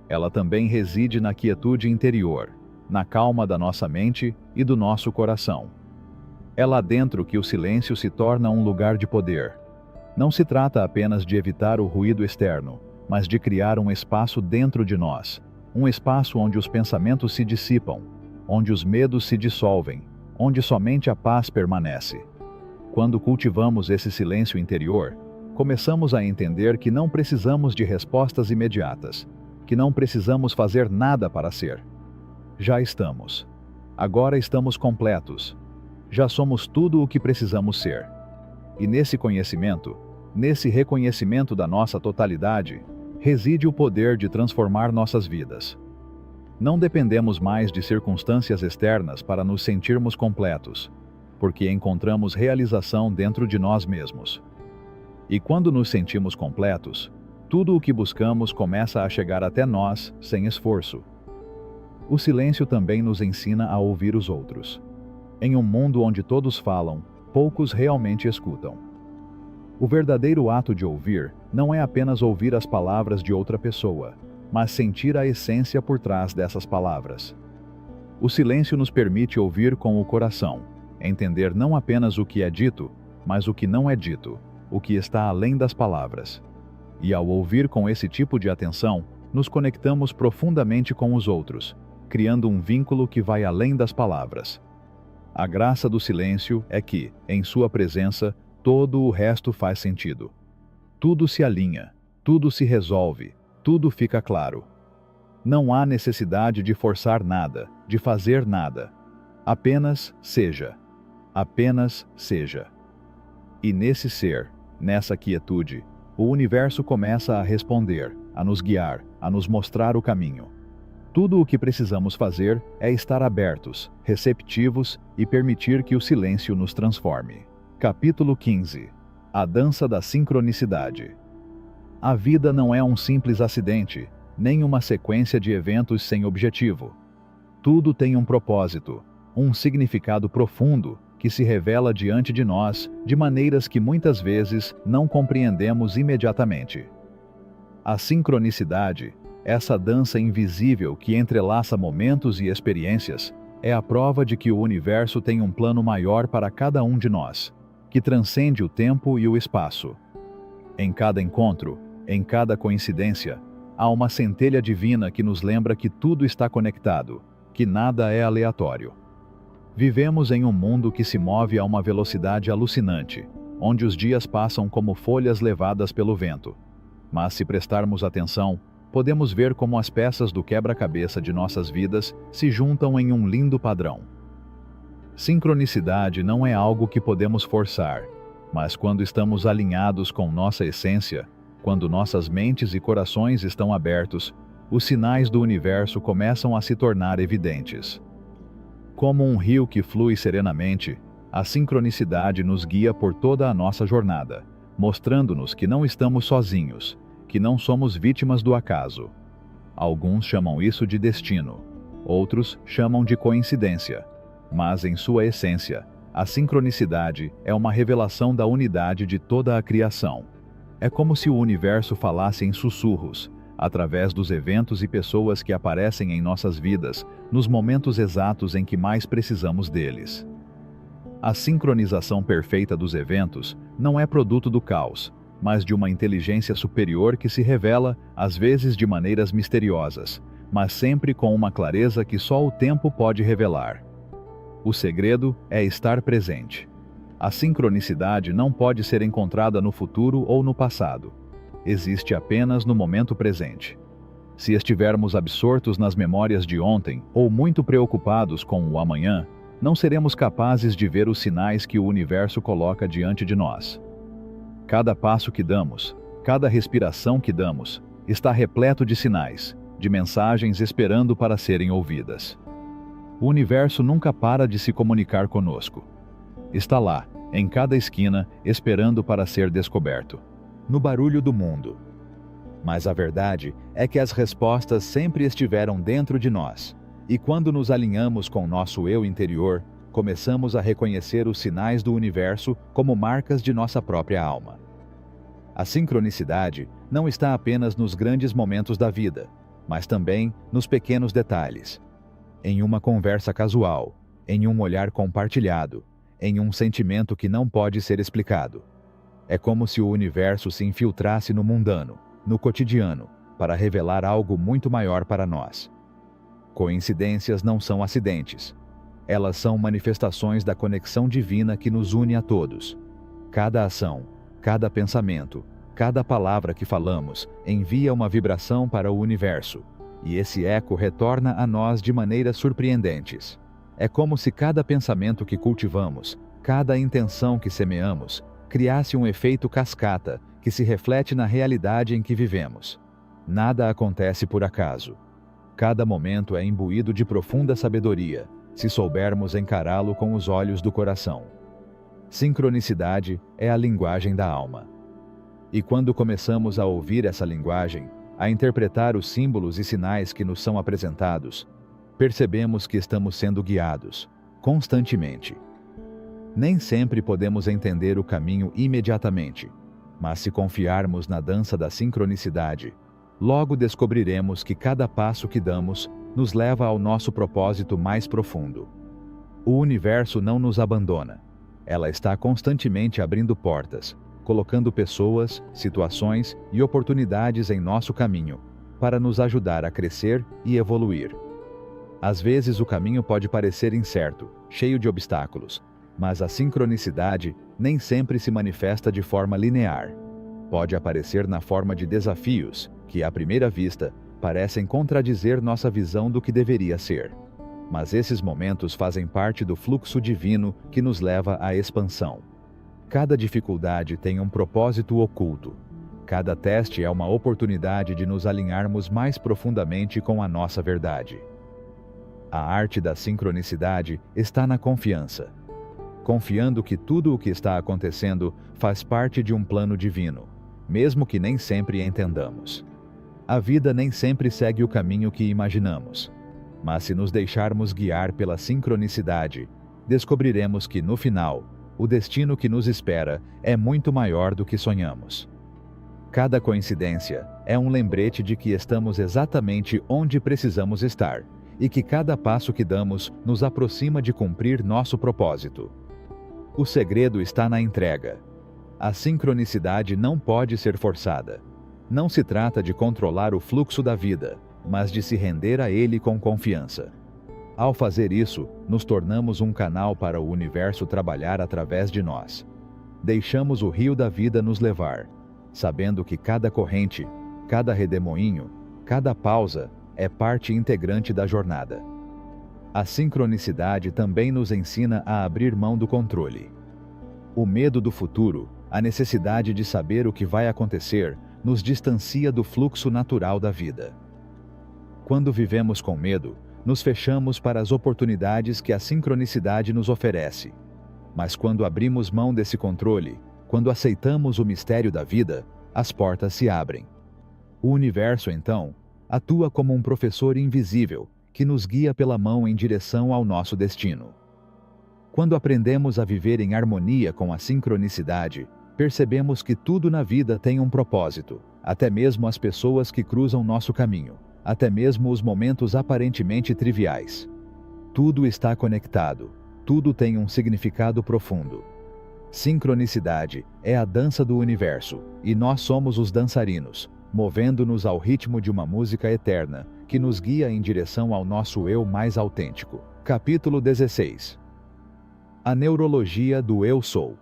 Ela também reside na quietude interior, na calma da nossa mente e do nosso coração. É lá dentro que o silêncio se torna um lugar de poder. Não se trata apenas de evitar o ruído externo, mas de criar um espaço dentro de nós, um espaço onde os pensamentos se dissipam, onde os medos se dissolvem, onde somente a paz permanece. Quando cultivamos esse silêncio interior, começamos a entender que não precisamos de respostas imediatas, que não precisamos fazer nada para ser. Já estamos. Agora estamos completos. Já somos tudo o que precisamos ser. E nesse conhecimento, nesse reconhecimento da nossa totalidade, reside o poder de transformar nossas vidas. Não dependemos mais de circunstâncias externas para nos sentirmos completos, porque encontramos realização dentro de nós mesmos. E quando nos sentimos completos, tudo o que buscamos começa a chegar até nós sem esforço. O silêncio também nos ensina a ouvir os outros. Em um mundo onde todos falam, poucos realmente escutam. O verdadeiro ato de ouvir não é apenas ouvir as palavras de outra pessoa, mas sentir a essência por trás dessas palavras. O silêncio nos permite ouvir com o coração, entender não apenas o que é dito, mas o que não é dito, o que está além das palavras. E ao ouvir com esse tipo de atenção, nos conectamos profundamente com os outros, criando um vínculo que vai além das palavras. A graça do silêncio é que, em sua presença, todo o resto faz sentido. Tudo se alinha, tudo se resolve, tudo fica claro. Não há necessidade de forçar nada, de fazer nada. Apenas seja. Apenas seja. E nesse ser, nessa quietude, o universo começa a responder, a nos guiar, a nos mostrar o caminho. Tudo o que precisamos fazer é estar abertos, receptivos e permitir que o silêncio nos transforme. Capítulo 15. A dança da sincronicidade. A vida não é um simples acidente, nem uma sequência de eventos sem objetivo. Tudo tem um propósito, um significado profundo que se revela diante de nós de maneiras que muitas vezes não compreendemos imediatamente. A sincronicidade, essa dança invisível que entrelaça momentos e experiências, é a prova de que o universo tem um plano maior para cada um de nós, que transcende o tempo e o espaço. Em cada encontro, em cada coincidência, há uma centelha divina que nos lembra que tudo está conectado, que nada é aleatório. Vivemos em um mundo que se move a uma velocidade alucinante, onde os dias passam como folhas levadas pelo vento. Mas se prestarmos atenção, podemos ver como as peças do quebra-cabeça de nossas vidas se juntam em um lindo padrão. Sincronicidade não é algo que podemos forçar, mas quando estamos alinhados com nossa essência, quando nossas mentes e corações estão abertos, os sinais do universo começam a se tornar evidentes. Como um rio que flui serenamente, a sincronicidade nos guia por toda a nossa jornada, mostrando-nos que não estamos sozinhos, que não somos vítimas do acaso. Alguns chamam isso de destino, outros chamam de coincidência, mas em sua essência, a sincronicidade é uma revelação da unidade de toda a criação. É como se o universo falasse em sussurros, através dos eventos e pessoas que aparecem em nossas vidas, nos momentos exatos em que mais precisamos deles. A sincronização perfeita dos eventos não é produto do caos, mas de uma inteligência superior que se revela, às vezes de maneiras misteriosas, mas sempre com uma clareza que só o tempo pode revelar. O segredo é estar presente. A sincronicidade não pode ser encontrada no futuro ou no passado. Existe apenas no momento presente. Se estivermos absortos nas memórias de ontem ou muito preocupados com o amanhã, não seremos capazes de ver os sinais que o universo coloca diante de nós. Cada passo que damos, cada respiração que damos, está repleto de sinais, de mensagens esperando para serem ouvidas. O universo nunca para de se comunicar conosco. Está lá, em cada esquina, esperando para ser descoberto. No barulho do mundo. Mas a verdade é que as respostas sempre estiveram dentro de nós, e quando nos alinhamos com nosso eu interior, começamos a reconhecer os sinais do universo como marcas de nossa própria alma. A sincronicidade não está apenas nos grandes momentos da vida, mas também nos pequenos detalhes. Em uma conversa casual, em um olhar compartilhado, em um sentimento que não pode ser explicado. É como se o universo se infiltrasse no mundano, no cotidiano, para revelar algo muito maior para nós. Coincidências não são acidentes. Elas são manifestações da conexão divina que nos une a todos. Cada ação, cada pensamento, cada palavra que falamos envia uma vibração para o universo, e esse eco retorna a nós de maneiras surpreendentes. É como se cada pensamento que cultivamos, cada intenção que semeamos, criasse um efeito cascata que se reflete na realidade em que vivemos. Nada acontece por acaso. Cada momento é imbuído de profunda sabedoria, se soubermos encará-lo com os olhos do coração. Sincronicidade é a linguagem da alma. E quando começamos a ouvir essa linguagem, a interpretar os símbolos e sinais que nos são apresentados, percebemos que estamos sendo guiados, constantemente. Nem sempre podemos entender o caminho imediatamente, mas se confiarmos na dança da sincronicidade, logo descobriremos que cada passo que damos nos leva ao nosso propósito mais profundo. O universo não nos abandona. Ela está constantemente abrindo portas, colocando pessoas, situações e oportunidades em nosso caminho, para nos ajudar a crescer e evoluir. Às vezes o caminho pode parecer incerto, cheio de obstáculos, mas a sincronicidade nem sempre se manifesta de forma linear. Pode aparecer na forma de desafios, que à primeira vista parecem contradizer nossa visão do que deveria ser. Mas esses momentos fazem parte do fluxo divino que nos leva à expansão. Cada dificuldade tem um propósito oculto. Cada teste é uma oportunidade de nos alinharmos mais profundamente com a nossa verdade. A arte da sincronicidade está na confiança. Confiando que tudo o que está acontecendo faz parte de um plano divino, mesmo que nem sempre entendamos. A vida nem sempre segue o caminho que imaginamos, mas se nos deixarmos guiar pela sincronicidade, descobriremos que, no final, o destino que nos espera é muito maior do que sonhamos. Cada coincidência é um lembrete de que estamos exatamente onde precisamos estar e que cada passo que damos nos aproxima de cumprir nosso propósito. O segredo está na entrega. A sincronicidade não pode ser forçada. Não se trata de controlar o fluxo da vida, mas de se render a ele com confiança. Ao fazer isso, nos tornamos um canal para o universo trabalhar através de nós. Deixamos o rio da vida nos levar, sabendo que cada corrente, cada redemoinho, cada pausa é parte integrante da jornada. A sincronicidade também nos ensina a abrir mão do controle. O medo do futuro, a necessidade de saber o que vai acontecer, nos distancia do fluxo natural da vida. Quando vivemos com medo, nos fechamos para as oportunidades que a sincronicidade nos oferece. Mas quando abrimos mão desse controle, quando aceitamos o mistério da vida, as portas se abrem. O universo, então, atua como um professor invisível que nos guia pela mão em direção ao nosso destino. Quando aprendemos a viver em harmonia com a sincronicidade, percebemos que tudo na vida tem um propósito, até mesmo as pessoas que cruzam nosso caminho, até mesmo os momentos aparentemente triviais. Tudo está conectado, tudo tem um significado profundo. Sincronicidade é a dança do universo, e nós somos os dançarinos, movendo-nos ao ritmo de uma música eterna, que nos guia em direção ao nosso eu mais autêntico. Capítulo 16. A neurologia do Eu Sou.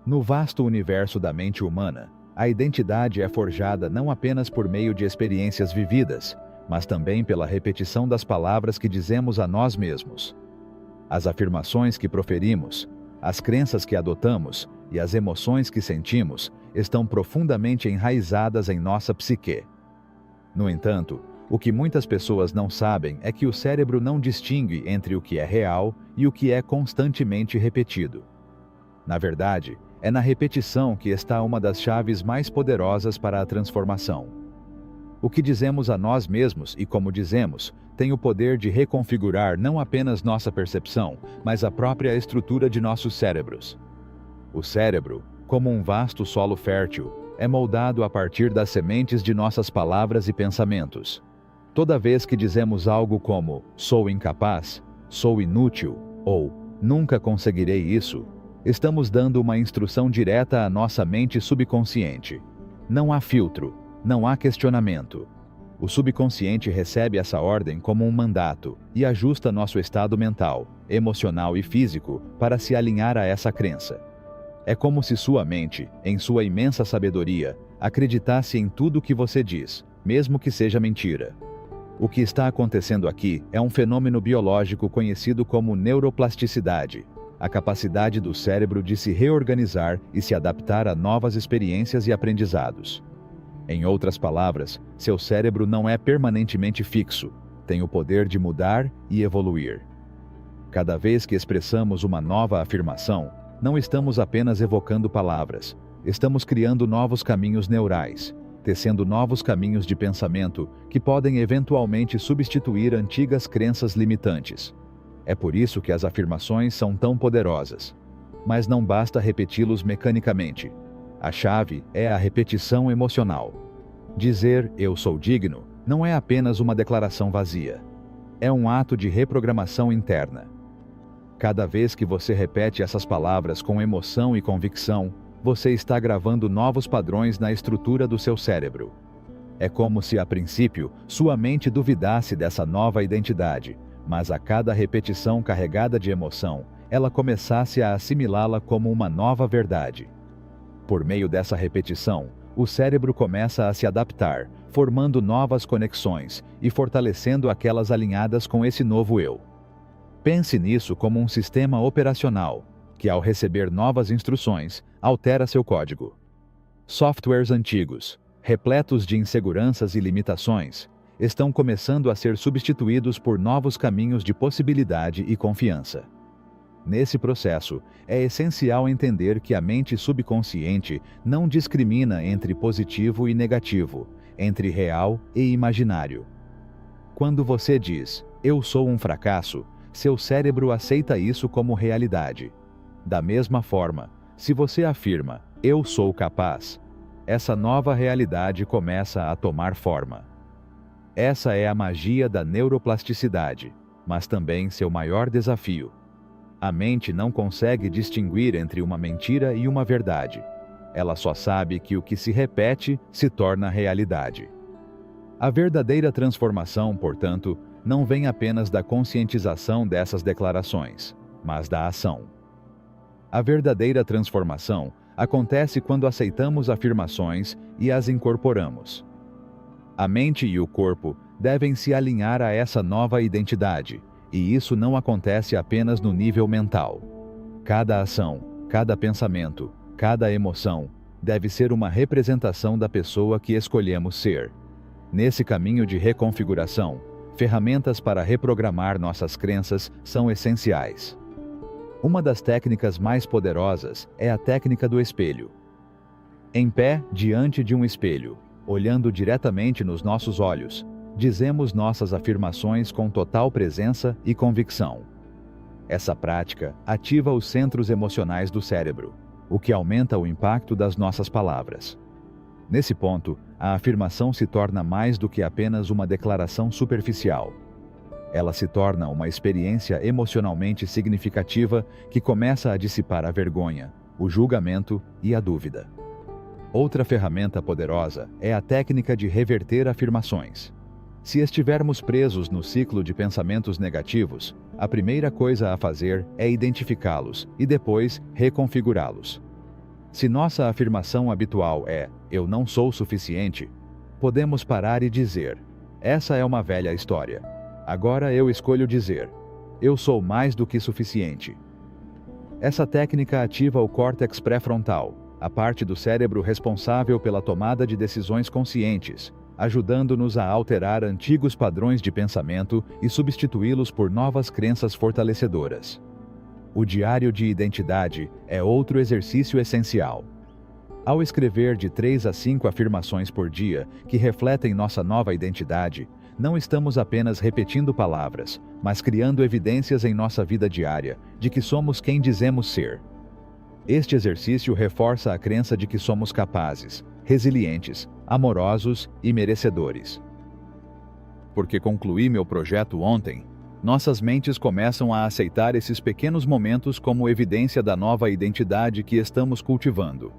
No vasto universo da mente humana, a identidade é forjada não apenas por meio de experiências vividas, mas também pela repetição das palavras que dizemos a nós mesmos. As afirmações que proferimos, as crenças que adotamos e as emoções que sentimos estão profundamente enraizadas em nossa psique. No entanto, o que muitas pessoas não sabem é que o cérebro não distingue entre o que é real e o que é constantemente repetido. Na verdade, é na repetição que está uma das chaves mais poderosas para a transformação. O que dizemos a nós mesmos e como dizemos, tem o poder de reconfigurar não apenas nossa percepção, mas a própria estrutura de nossos cérebros. O cérebro, como um vasto solo fértil, é moldado a partir das sementes de nossas palavras e pensamentos. Toda vez que dizemos algo como "sou incapaz", "sou inútil" ou "nunca conseguirei isso", estamos dando uma instrução direta à nossa mente subconsciente. Não há filtro, não há questionamento. O subconsciente recebe essa ordem como um mandato e ajusta nosso estado mental, emocional e físico para se alinhar a essa crença. É como se sua mente, em sua imensa sabedoria, acreditasse em tudo o que você diz, mesmo que seja mentira. O que está acontecendo aqui é um fenômeno biológico conhecido como neuroplasticidade, a capacidade do cérebro de se reorganizar e se adaptar a novas experiências e aprendizados. Em outras palavras, seu cérebro não é permanentemente fixo, tem o poder de mudar e evoluir. Cada vez que expressamos uma nova afirmação, não estamos apenas evocando palavras, estamos criando novos caminhos neurais, tecendo novos caminhos de pensamento que podem eventualmente substituir antigas crenças limitantes. É por isso que as afirmações são tão poderosas. Mas não basta repeti-los mecanicamente. A chave é a repetição emocional. Dizer "eu sou digno" não é apenas uma declaração vazia. É um ato de reprogramação interna. Cada vez que você repete essas palavras com emoção e convicção, você está gravando novos padrões na estrutura do seu cérebro. É como se, a princípio, sua mente duvidasse dessa nova identidade, mas a cada repetição carregada de emoção, ela começasse a assimilá-la como uma nova verdade. Por meio dessa repetição, o cérebro começa a se adaptar, formando novas conexões e fortalecendo aquelas alinhadas com esse novo eu. Pense nisso como um sistema operacional, que ao receber novas instruções, altera seu código. Softwares antigos, repletos de inseguranças e limitações, estão começando a ser substituídos por novos caminhos de possibilidade e confiança. Nesse processo, é essencial entender que a mente subconsciente não discrimina entre positivo e negativo, entre real e imaginário. Quando você diz, "eu sou um fracasso", seu cérebro aceita isso como realidade. Da mesma forma, se você afirma, "eu sou capaz", essa nova realidade começa a tomar forma. Essa é a magia da neuroplasticidade, mas também seu maior desafio. A mente não consegue distinguir entre uma mentira e uma verdade. Ela só sabe que o que se repete se torna realidade. A verdadeira transformação, portanto, não vem apenas da conscientização dessas declarações, mas da ação. A verdadeira transformação acontece quando aceitamos afirmações e as incorporamos. A mente e o corpo devem se alinhar a essa nova identidade, e isso não acontece apenas no nível mental. Cada ação, cada pensamento, cada emoção deve ser uma representação da pessoa que escolhemos ser. Nesse caminho de reconfiguração, ferramentas para reprogramar nossas crenças são essenciais. Uma das técnicas mais poderosas é a técnica do espelho. Em pé, diante de um espelho, olhando diretamente nos nossos olhos, dizemos nossas afirmações com total presença e convicção. Essa prática ativa os centros emocionais do cérebro, o que aumenta o impacto das nossas palavras. Nesse ponto, a afirmação se torna mais do que apenas uma declaração superficial. Ela se torna uma experiência emocionalmente significativa que começa a dissipar a vergonha, o julgamento e a dúvida. Outra ferramenta poderosa é a técnica de reverter afirmações. Se estivermos presos no ciclo de pensamentos negativos, a primeira coisa a fazer é identificá-los e depois reconfigurá-los. Se nossa afirmação habitual é "eu não sou suficiente", podemos parar e dizer: "essa é uma velha história. Agora eu escolho dizer: eu sou mais do que suficiente." Essa técnica ativa o córtex pré-frontal, a parte do cérebro responsável pela tomada de decisões conscientes, ajudando-nos a alterar antigos padrões de pensamento e substituí-los por novas crenças fortalecedoras. O diário de identidade é outro exercício essencial. Ao escrever de 3 a 5 afirmações por dia que refletem nossa nova identidade, não estamos apenas repetindo palavras, mas criando evidências em nossa vida diária de que somos quem dizemos ser. Este exercício reforça a crença de que somos capazes, resilientes, amorosos e merecedores. Porque concluí meu projeto ontem, nossas mentes começam a aceitar esses pequenos momentos como evidência da nova identidade que estamos cultivando.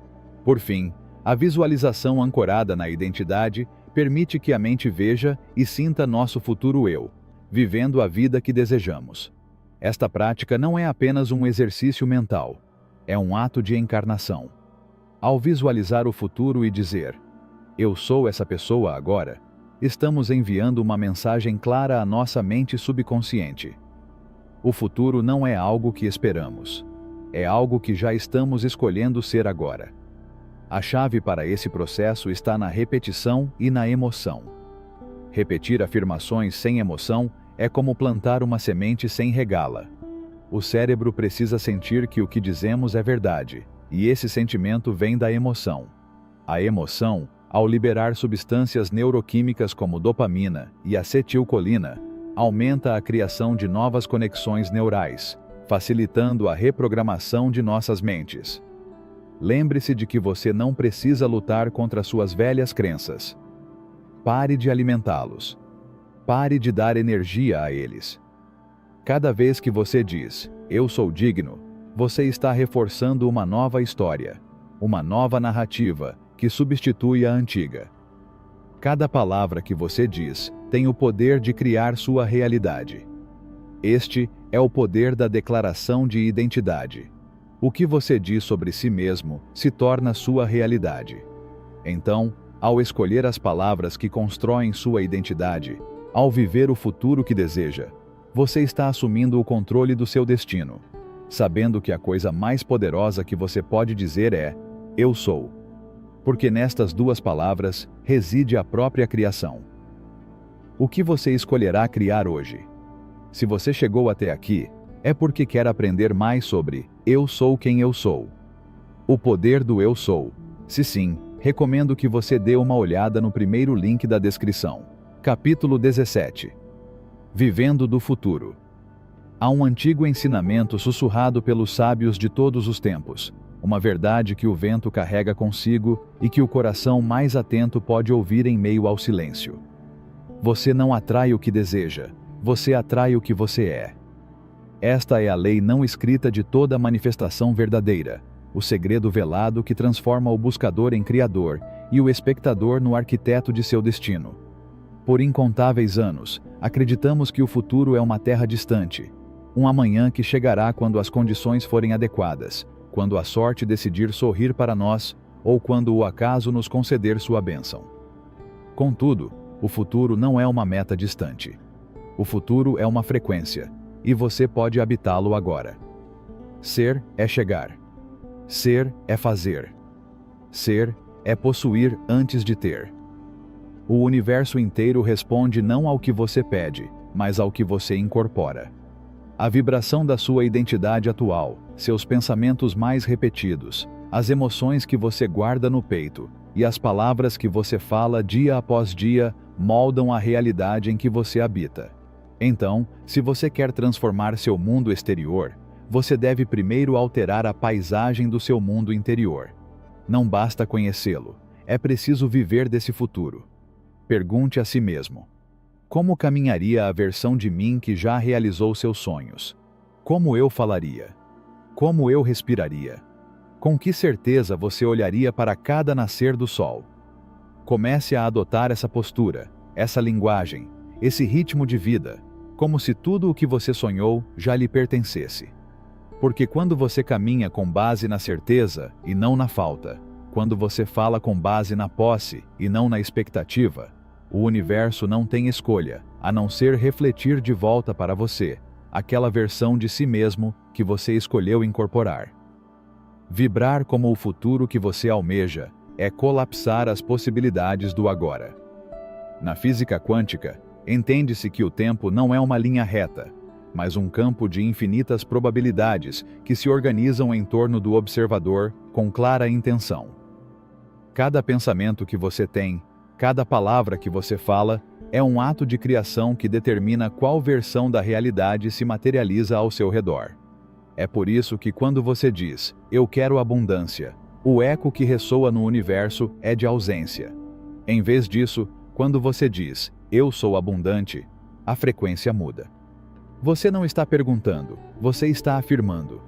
Por fim, a visualização ancorada na identidade permite que a mente veja e sinta nosso futuro eu, vivendo a vida que desejamos. Esta prática não é apenas um exercício mental, é um ato de encarnação. Ao visualizar o futuro e dizer, "eu sou essa pessoa agora", estamos enviando uma mensagem clara à nossa mente subconsciente. O futuro não é algo que esperamos, é algo que já estamos escolhendo ser agora. A chave para esse processo está na repetição e na emoção. Repetir afirmações sem emoção é como plantar uma semente sem regá-la. O cérebro precisa sentir que o que dizemos é verdade, e esse sentimento vem da emoção. A emoção, ao liberar substâncias neuroquímicas como dopamina e acetilcolina, aumenta a criação de novas conexões neurais, facilitando a reprogramação de nossas mentes. Lembre-se de que você não precisa lutar contra suas velhas crenças. Pare de alimentá-los. Pare de dar energia a eles. Cada vez que você diz, "eu sou digno", você está reforçando uma nova história, uma nova narrativa que substitui a antiga. Cada palavra que você diz tem o poder de criar sua realidade. Este é o poder da declaração de identidade. O que você diz sobre si mesmo se torna sua realidade. Então, ao escolher as palavras que constroem sua identidade, ao viver o futuro que deseja, você está assumindo o controle do seu destino. sabendo que a coisa mais poderosa que você pode dizer é: eu sou. Porque nestas duas palavras reside a própria criação. O que você escolherá criar hoje? Se você chegou até aqui, é porque quer aprender mais sobre eu sou quem eu sou. O poder do eu sou. Se sim, recomendo que você dê uma olhada no primeiro link da descrição. Capítulo 17. Vivendo do futuro. Há um antigo ensinamento sussurrado pelos sábios de todos os tempos, uma verdade que o vento carrega consigo e que o coração mais atento pode ouvir em meio ao silêncio. Você não atrai o que deseja, você atrai o que você é. Esta é a lei não escrita de toda manifestação verdadeira, o segredo velado que transforma o buscador em criador e o espectador no arquiteto de seu destino. Por incontáveis anos, acreditamos que o futuro é uma terra distante, um amanhã que chegará quando as condições forem adequadas, quando a sorte decidir sorrir para nós, ou quando o acaso nos conceder sua bênção. Contudo, o futuro não é uma meta distante. O futuro é uma frequência, e você pode habitá-lo agora. Ser é chegar. Ser é fazer. Ser é possuir antes de ter. O universo inteiro responde não ao que você pede, mas ao que você incorpora. A vibração da sua identidade atual, seus pensamentos mais repetidos, as emoções que você guarda no peito e as palavras que você fala dia após dia moldam a realidade em que você habita. Então, se você quer transformar seu mundo exterior, você deve primeiro alterar a paisagem do seu mundo interior. Não basta conhecê-lo, é preciso viver desse futuro. Pergunte a si mesmo: como caminharia a versão de mim que já realizou seus sonhos? Como eu falaria? Como eu respiraria? Com que certeza você olharia para cada nascer do sol? Comece a adotar essa postura, essa linguagem, esse ritmo de vida, como se tudo o que você sonhou já lhe pertencesse. Porque quando você caminha com base na certeza e não na falta, quando você fala com base na posse e não na expectativa, o universo não tem escolha, a não ser refletir de volta para você, aquela versão de si mesmo que você escolheu incorporar. Vibrar como o futuro que você almeja é colapsar as possibilidades do agora. Na física quântica, entende-se que o tempo não é uma linha reta, mas um campo de infinitas probabilidades que se organizam em torno do observador com clara intenção. Cada pensamento que você tem, cada palavra que você fala, é um ato de criação que determina qual versão da realidade se materializa ao seu redor. É por isso que quando você diz, eu quero abundância, o eco que ressoa no universo é de ausência. Em vez disso, quando você diz, eu sou abundante, a frequência muda. Você não está perguntando, você está afirmando.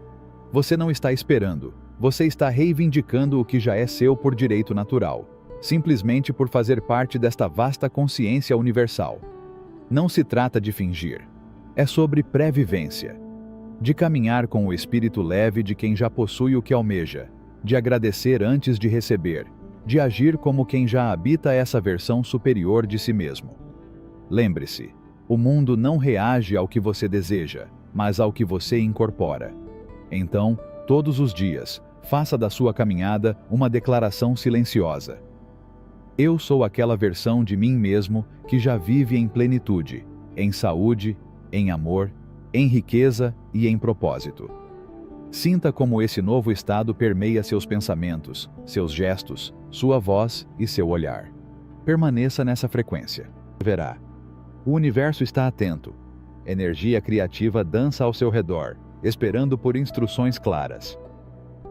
Você não está esperando, você está reivindicando o que já é seu por direito natural, simplesmente por fazer parte desta vasta consciência universal. Não se trata de fingir. É sobre pré-vivência. De caminhar com o espírito leve de quem já possui o que almeja, de agradecer antes de receber, de agir como quem já habita essa versão superior de si mesmo. Lembre-se, o mundo não reage ao que você deseja, mas ao que você incorpora. Então, todos os dias, faça da sua caminhada uma declaração silenciosa. Eu sou aquela versão de mim mesmo que já vive em plenitude, em saúde, em amor, em riqueza e em propósito. Sinta como esse novo estado permeia seus pensamentos, seus gestos, sua voz e seu olhar. Permaneça nessa frequência. Verá. O universo está atento. Energia criativa dança ao seu redor, esperando por instruções claras.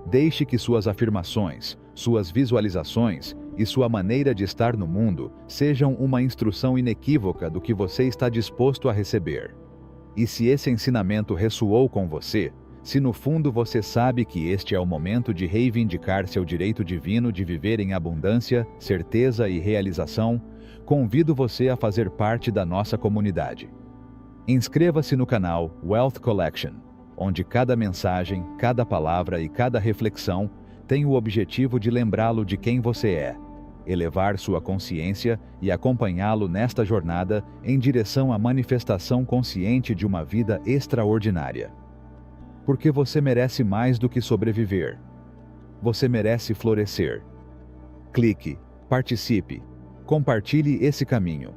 Deixe que suas afirmações, suas visualizações e sua maneira de estar no mundo sejam uma instrução inequívoca do que você está disposto a receber. E se esse ensinamento ressoou com você, se no fundo você sabe que este é o momento de reivindicar seu direito divino de viver em abundância, certeza e realização, convido você a fazer parte da nossa comunidade. Inscreva-se no canal Wealth Collection, onde cada mensagem, cada palavra e cada reflexão tem o objetivo de lembrá-lo de quem você é, elevar sua consciência e acompanhá-lo nesta jornada em direção à manifestação consciente de uma vida extraordinária. Porque você merece mais do que sobreviver. Você merece florescer. Clique, participe, compartilhe esse caminho.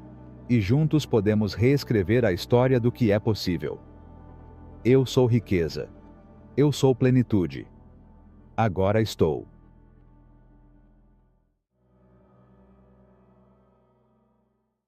E juntos podemos reescrever a história do que é possível. Eu sou riqueza. Eu sou plenitude. Agora estou.